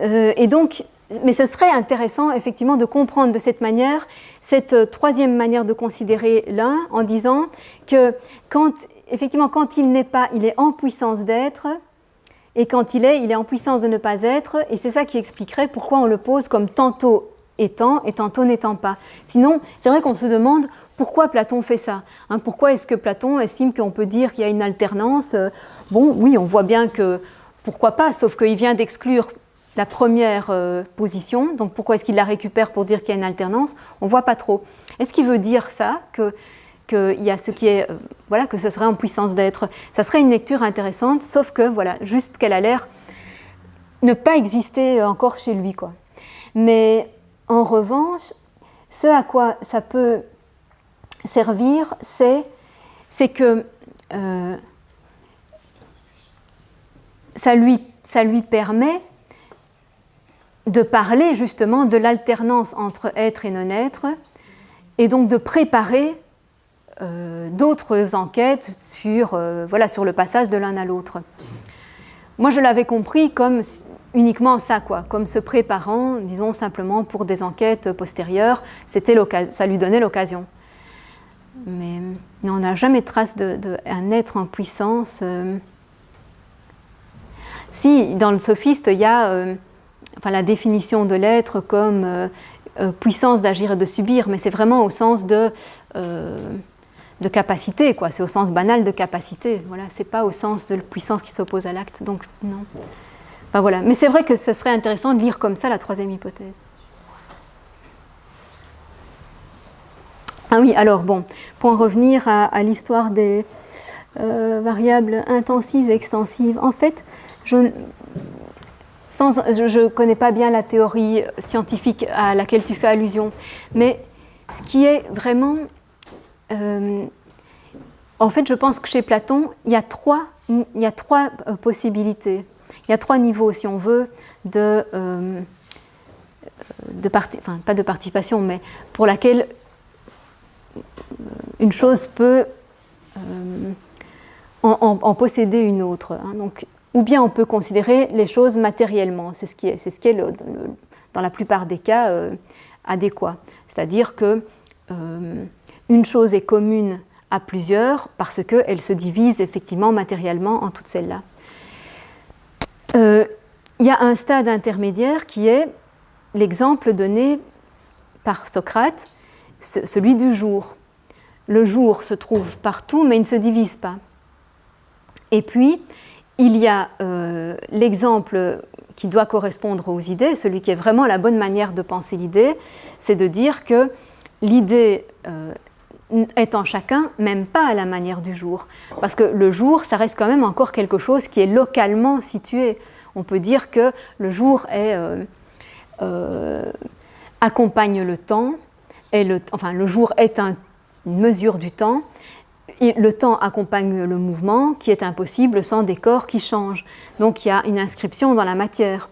Et donc, mais ce serait intéressant effectivement de comprendre de cette manière cette troisième manière de considérer l'un en disant que quand il n'est pas, il est en puissance d'être, et quand il est en puissance de ne pas être, et c'est ça qui expliquerait pourquoi on le pose comme tantôt étant et tantôt n'étant pas. Sinon, c'est vrai qu'on se demande pourquoi Platon fait ça. Pourquoi est-ce que Platon estime qu'on peut dire qu'il y a une alternance? Bon, oui, on voit bien que pourquoi pas, sauf qu'il vient d'exclure la première position, donc pourquoi est-ce qu'il la récupère pour dire qu'il y a une alternance? On ne voit pas trop. Est-ce qu'il veut dire ça, qu'il y a ce qui est, voilà, que ce serait en puissance d'être? Ça serait une lecture intéressante, sauf que, voilà, juste qu'elle a l'air ne pas exister encore chez lui, quoi. Mais en revanche, ce à quoi ça peut servir, c'est que ça lui permet de parler justement de l'alternance entre être et non-être, et donc de préparer d'autres enquêtes sur le passage de l'un à l'autre. Moi, je l'avais compris comme uniquement ça, quoi, comme se préparant, disons simplement pour des enquêtes postérieures, ça lui donnait l'occasion. Mais on n'a jamais trace d'un être en puissance. Si, dans le sophiste, il y a la définition de l'être comme puissance d'agir et de subir, mais c'est vraiment au sens de capacité, quoi. C'est au sens banal de capacité. Voilà, c'est pas au sens de puissance qui s'oppose à l'acte. Donc non. Enfin, voilà. Mais c'est vrai que ce serait intéressant de lire comme ça la troisième hypothèse. Ah oui, alors bon, pour en revenir à l'histoire des variables intensives et extensives, en fait, je ne connais pas bien la théorie scientifique à laquelle tu fais allusion, mais ce qui est vraiment... en fait, je pense que chez Platon, il y a trois possibilités. Il y a trois niveaux, si on veut, pas de participation, mais pour laquelle une chose peut en posséder une autre. Donc, ou bien on peut considérer les choses matériellement, c'est ce qui est dans la plupart des cas adéquat. C'est-à-dire que une chose est commune à plusieurs parce qu'elle se divise effectivement matériellement en toutes celles-là. Il y a un stade intermédiaire qui est l'exemple donné par Socrate, celui du jour. Le jour se trouve partout, mais il ne se divise pas. Et puis, il y a l'exemple qui doit correspondre aux idées, celui qui est vraiment la bonne manière de penser l'idée, c'est de dire que l'idée est en chacun, même pas à la manière du jour. Parce que le jour, ça reste quand même encore quelque chose qui est localement situé. On peut dire que le jour accompagne le temps, le jour est une mesure du temps, et le temps accompagne le mouvement qui est impossible sans des corps qui changent. Donc il y a une inscription dans la matière.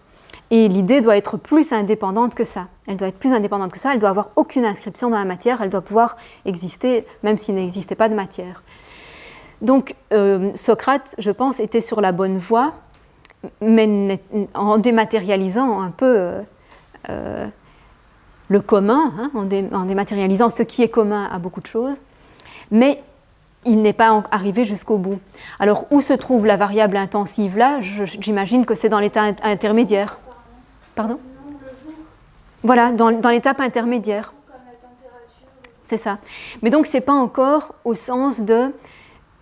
Et l'idée doit être plus indépendante que ça. Elle doit être plus indépendante que ça, elle doit avoir aucune inscription dans la matière, elle doit pouvoir exister même s'il n'existait pas de matière. Donc Socrate, je pense, était sur la bonne voie, mais en dématérialisant un peu le commun, en dématérialisant ce qui est commun à beaucoup de choses, mais il n'est pas arrivé jusqu'au bout. Alors, où se trouve la variable intensive là? J'imagine que c'est dans l'état intermédiaire. Pardon? Voilà, dans l'étape intermédiaire. C'est ça. Mais donc, ce n'est pas encore au sens de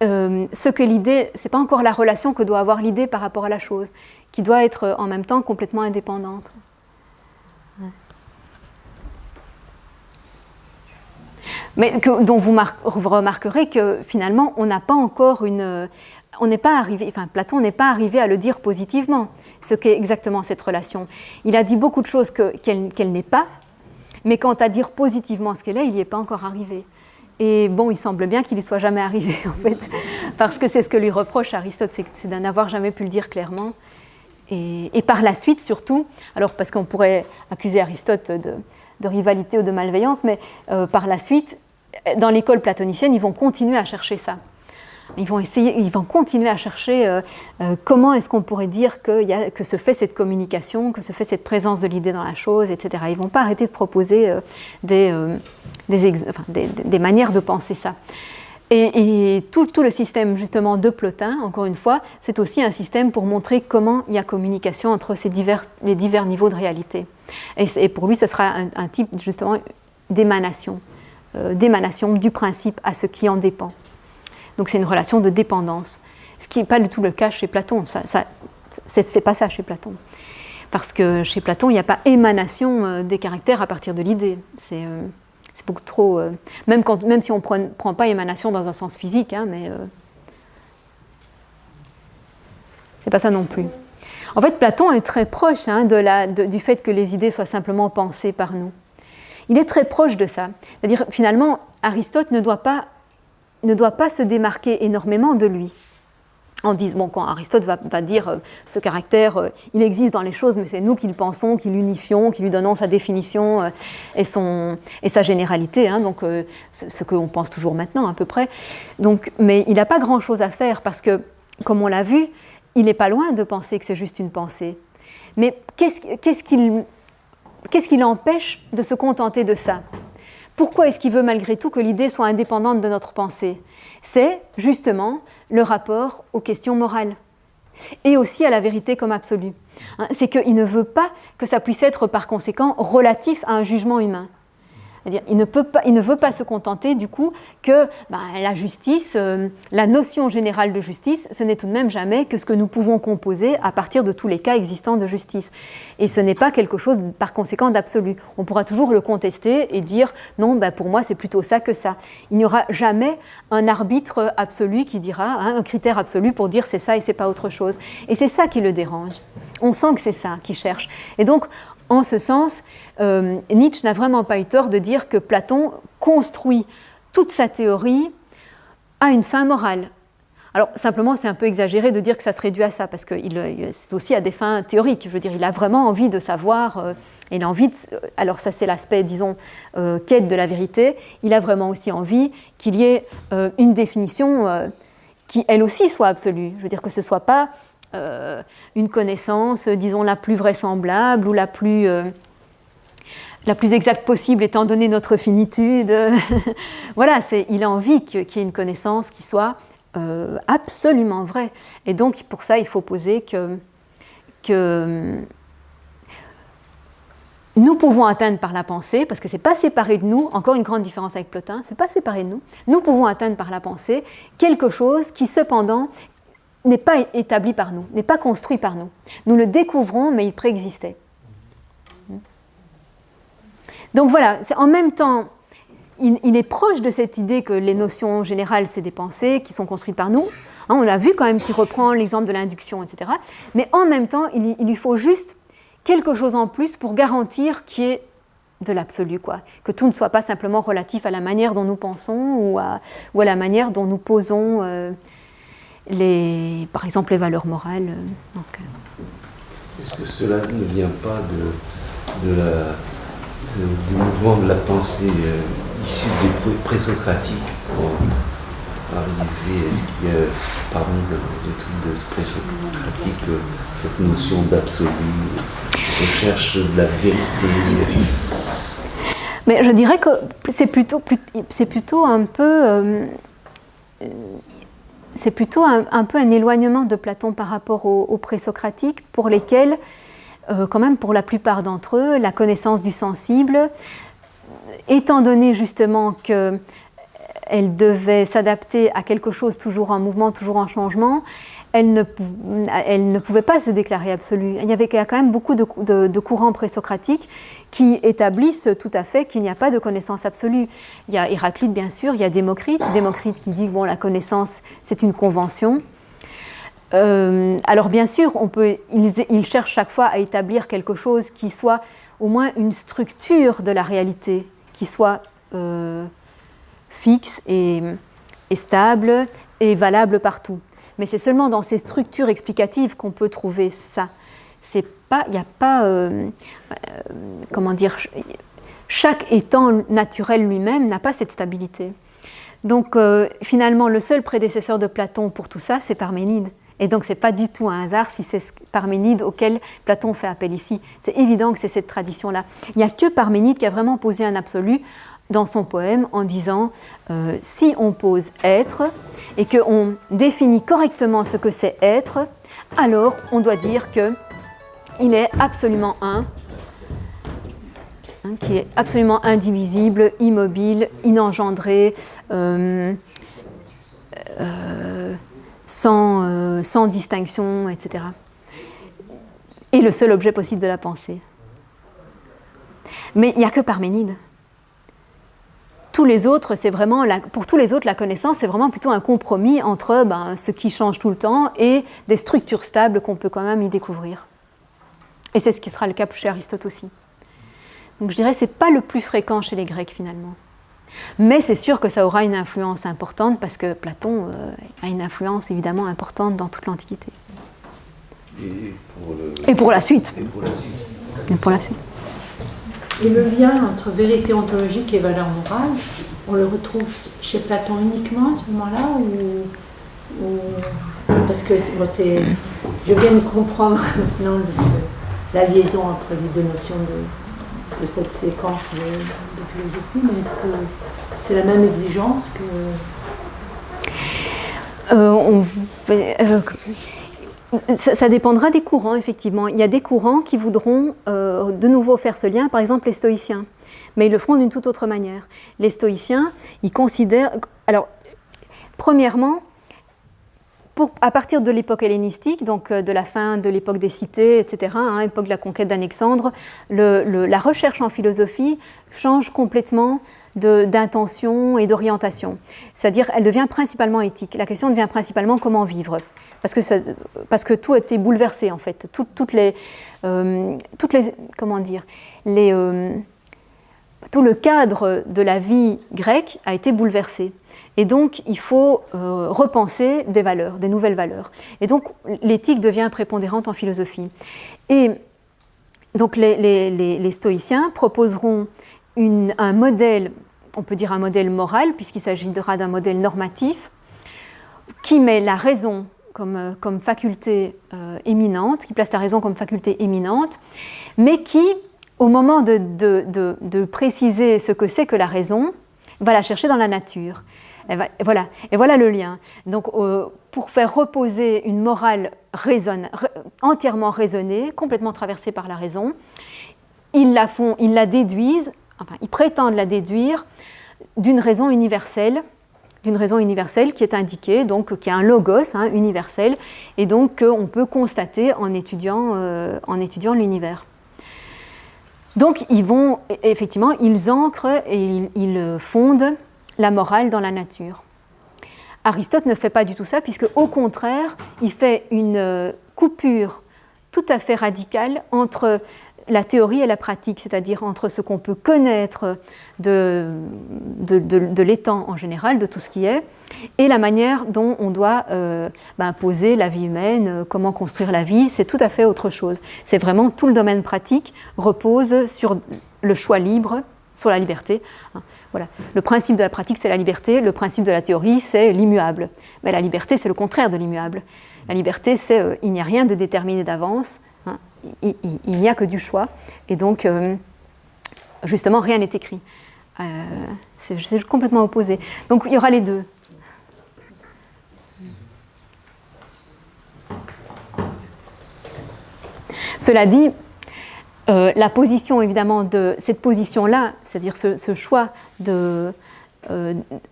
ce que l'idée, ce n'est pas encore la relation que doit avoir l'idée par rapport à la chose, qui doit être en même temps complètement indépendante. Ouais. Mais dont vous remarquerez que finalement, on n'a pas encore on n'est pas arrivé, Platon n'est pas arrivé à le dire positivement, ce qu'est exactement cette relation. Il a dit beaucoup de choses qu'elle n'est pas, mais quant à dire positivement ce qu'elle est, il n'y est pas encore arrivé. Et bon, il semble bien qu'il n'y soit jamais arrivé, en fait, parce que c'est ce que lui reproche Aristote, c'est d'en avoir jamais pu le dire clairement. Et par la suite, surtout, alors parce qu'on pourrait accuser Aristote de rivalité ou de malveillance, mais par la suite, dans l'école platonicienne, ils vont continuer à chercher ça. Ils vont continuer à chercher comment est-ce qu'on pourrait dire que se fait cette communication, que se fait cette présence de l'idée dans la chose, etc. Ils ne vont pas arrêter de proposer des manières de penser ça. Et tout le système justement de Plotin, encore une fois, c'est aussi un système pour montrer comment il y a communication entre les divers niveaux de réalité. Et pour lui, ce sera un type justement d'émanation du principe à ce qui en dépend. Donc c'est une relation de dépendance, ce qui n'est pas du tout le cas chez Platon. C'est pas ça chez Platon. Parce que chez Platon, il n'y a pas émanation des caractères à partir de l'idée. C'est beaucoup trop... même si on ne prend pas émanation dans un sens physique, hein, mais c'est pas ça non plus. En fait, Platon est très proche hein, du fait que les idées soient simplement pensées par nous. Il est très proche de ça. C'est-à-dire, finalement, Aristote ne doit pas se démarquer énormément de lui. En disant, bon, quand Aristote va dire ce caractère, il existe dans les choses, mais c'est nous qui le pensons, qui l'unifions, qui lui donnons sa définition et sa généralité, hein, donc ce qu'on pense toujours maintenant à peu près. Donc, mais il n'a pas grand-chose à faire parce que, comme on l'a vu, il n'est pas loin de penser que c'est juste une pensée. Mais qu'est-ce qui l'empêche de se contenter de ça ? Pourquoi est-ce qu'il veut malgré tout que l'idée soit indépendante de notre pensée ? C'est justement le rapport aux questions morales et aussi à la vérité comme absolue. C'est qu'il ne veut pas que ça puisse être par conséquent relatif à un jugement humain. C'est-à-dire, il ne veut pas se contenter du coup que la justice, la notion générale de justice, ce n'est tout de même jamais que ce que nous pouvons composer à partir de tous les cas existants de justice. Et ce n'est pas quelque chose par conséquent d'absolu. On pourra toujours le contester et dire non, pour moi c'est plutôt ça que ça. Il n'y aura jamais un arbitre absolu qui dira, un critère absolu pour dire c'est ça et c'est pas autre chose. Et c'est ça qui le dérange. On sent que c'est ça qu'il cherche. Et donc, en ce sens, Nietzsche n'a vraiment pas eu tort de dire que Platon construit toute sa théorie à une fin morale. Alors, simplement, c'est un peu exagéré de dire que ça se réduit à ça, parce que c'est aussi à des fins théoriques. Je veux dire, il a vraiment envie de savoir, il a envie alors ça c'est l'aspect, disons, quête de la vérité, il a vraiment aussi envie qu'il y ait une définition qui, elle aussi, soit absolue. Je veux dire que ce ne soit pas une connaissance, disons, la plus vraisemblable ou la plus exacte possible étant donné notre finitude. Voilà, il a envie qu'il y ait une connaissance qui soit absolument vraie. Et donc, pour ça, il faut poser que nous pouvons atteindre par la pensée, parce que ce n'est pas séparé de nous, encore une grande différence avec Plotin, ce n'est pas séparé de nous, nous pouvons atteindre par la pensée quelque chose qui, cependant, n'est pas établi par nous, n'est pas construit par nous. Nous le découvrons, mais il préexistait. Donc voilà, en même temps, il est proche de cette idée que les notions générales, c'est des pensées qui sont construites par nous. On l'a vu quand même qu'il reprend l'exemple de l'induction, etc. Mais en même temps, il lui faut juste quelque chose en plus pour garantir qu'il y ait de l'absolu, quoi. Que tout ne soit pas simplement relatif à la manière dont nous pensons ou à la manière dont nous posons par exemple les valeurs morales dans ce cas-là. Est-ce que cela ne vient pas du mouvement de la pensée issu des présocratiques pour arriver? Est-ce qu'il y a parmi les trucs de présocratique cette notion d'absolu, recherche de la vérité? Mais je dirais que c'est plutôt un peu c'est plutôt un peu un éloignement de Platon par rapport aux présocratiques, pour lesquels, quand même pour la plupart d'entre eux, la connaissance du sensible, étant donné justement qu'elle devait s'adapter à quelque chose toujours en mouvement, toujours en changement, elle ne pouvait pas se déclarer absolue. Il y a quand même beaucoup de courants présocratiques qui établissent tout à fait qu'il n'y a pas de connaissance absolue. Il y a Héraclite, bien sûr, il y a Démocrite qui dit que la connaissance, c'est une convention. Alors bien sûr, ils cherchent chaque fois à établir quelque chose qui soit au moins une structure de la réalité, qui soit fixe et stable et valable partout. Mais c'est seulement dans ces structures explicatives qu'on peut trouver ça. Il n'y a pas, comment dire, chaque étant naturel lui-même n'a pas cette stabilité. Donc finalement, le seul prédécesseur de Platon pour tout ça, c'est Parménide. Et donc, ce n'est pas du tout un hasard si c'est Parménide auquel Platon fait appel ici. C'est évident que c'est cette tradition-là. Il n'y a que Parménide qui a vraiment posé un absolu dans son poème en disant si on pose être et qu'on définit correctement ce que c'est être, alors on doit dire qu'il est absolument un, qui est absolument indivisible, immobile, inengendré, sans distinction, etc. Et le seul objet possible de la pensée. Mais il n'y a que Parménide. Tous les autres, c'est vraiment pour tous les autres, la connaissance, c'est vraiment plutôt un compromis entre ce qui change tout le temps et des structures stables qu'on peut quand même y découvrir. Et c'est ce qui sera le cas chez Aristote aussi. Donc je dirais que ce n'est pas le plus fréquent chez les Grecs finalement. Mais c'est sûr que ça aura une influence importante parce que Platon a une influence évidemment importante dans toute l'Antiquité. Et pour la suite. Et pour la suite. Et le lien entre vérité ontologique et valeur morale, on le retrouve chez Platon uniquement à ce moment-là ou parce que je viens de comprendre maintenant la liaison entre les deux notions de cette séquence de philosophie, mais est-ce que c'est la même exigence que... Ça dépendra des courants, effectivement. Il y a des courants qui voudront de nouveau faire ce lien, par exemple les stoïciens, mais ils le feront d'une toute autre manière. Les stoïciens, ils considèrent... Alors, premièrement, à partir de l'époque hellénistique, donc de la fin de l'époque des cités, etc., époque de la conquête d'Alexandre, la recherche en philosophie change complètement d'intention et d'orientation. C'est-à-dire, elle devient principalement éthique. La question devient principalement comment vivre. Parce que tout a été bouleversé, en fait. Toutes les comment dire, tout le cadre de la vie grecque a été bouleversé. Et donc, il faut repenser des valeurs, des nouvelles valeurs. Et donc, l'éthique devient prépondérante en philosophie. Et donc, les stoïciens proposeront un modèle, on peut dire un modèle moral, puisqu'il s'agira d'un modèle normatif, qui met la raison comme faculté éminente, qui place la raison comme faculté éminente, mais qui, au moment de préciser ce que c'est que la raison, va la chercher dans la nature. Et voilà le lien. Donc, pour faire reposer une morale entièrement raisonnée, complètement traversée par la raison, ils la déduisent, enfin, ils prétendent la déduire d'une raison universelle qui est indiquée, donc qui est un logos universel, et donc qu'on peut constater en étudiant l'univers. Donc ils ancrent et ils fondent la morale dans la nature. Aristote ne fait pas du tout ça, puisque au contraire, il fait une coupure tout à fait radicale entre la théorie et la pratique, c'est-à-dire entre ce qu'on peut connaître de l'étang en général, de tout ce qui est, et la manière dont on doit poser la vie humaine, comment construire la vie, c'est tout à fait autre chose. C'est vraiment tout le domaine pratique repose sur le choix libre, sur la liberté. Voilà. Le principe de la pratique, c'est la liberté, le principe de la théorie, c'est l'immuable. Mais la liberté, c'est le contraire de l'immuable. La liberté, c'est il n'y a rien de déterminé d'avance, il n'y a que du choix, et donc, justement, rien n'est écrit. C'est complètement opposé. Donc, il y aura les deux. Cela dit, la position, évidemment, de cette position-là, c'est-à-dire ce choix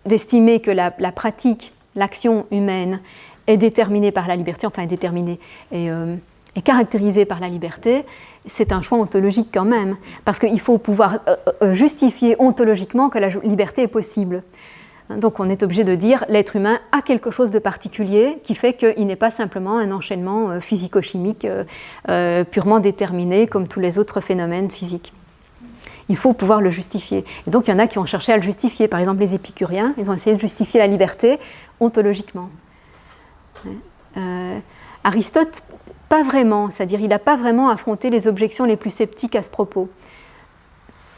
d'estimer que la pratique, l'action humaine est déterminée par la liberté, enfin est déterminée est caractérisée par la liberté, c'est un choix ontologique quand même, parce qu'il faut pouvoir justifier ontologiquement que la liberté est possible. Donc on est obligé de dire l'être humain a quelque chose de particulier qui fait qu'il n'est pas simplement un enchaînement physico-chimique purement déterminé comme tous les autres phénomènes physiques. Il faut pouvoir le justifier. Et donc il y en a qui ont cherché à le justifier. Par exemple les épicuriens, ils ont essayé de justifier la liberté ontologiquement. Aristote, pas vraiment, c'est-à-dire il n'a pas vraiment affronté les objections les plus sceptiques à ce propos.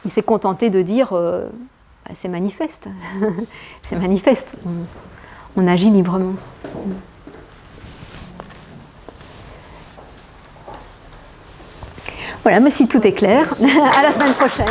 Il s'est contenté de dire c'est manifeste, c'est manifeste, on agit librement. Voilà, mais si tout est clair, à la semaine prochaine.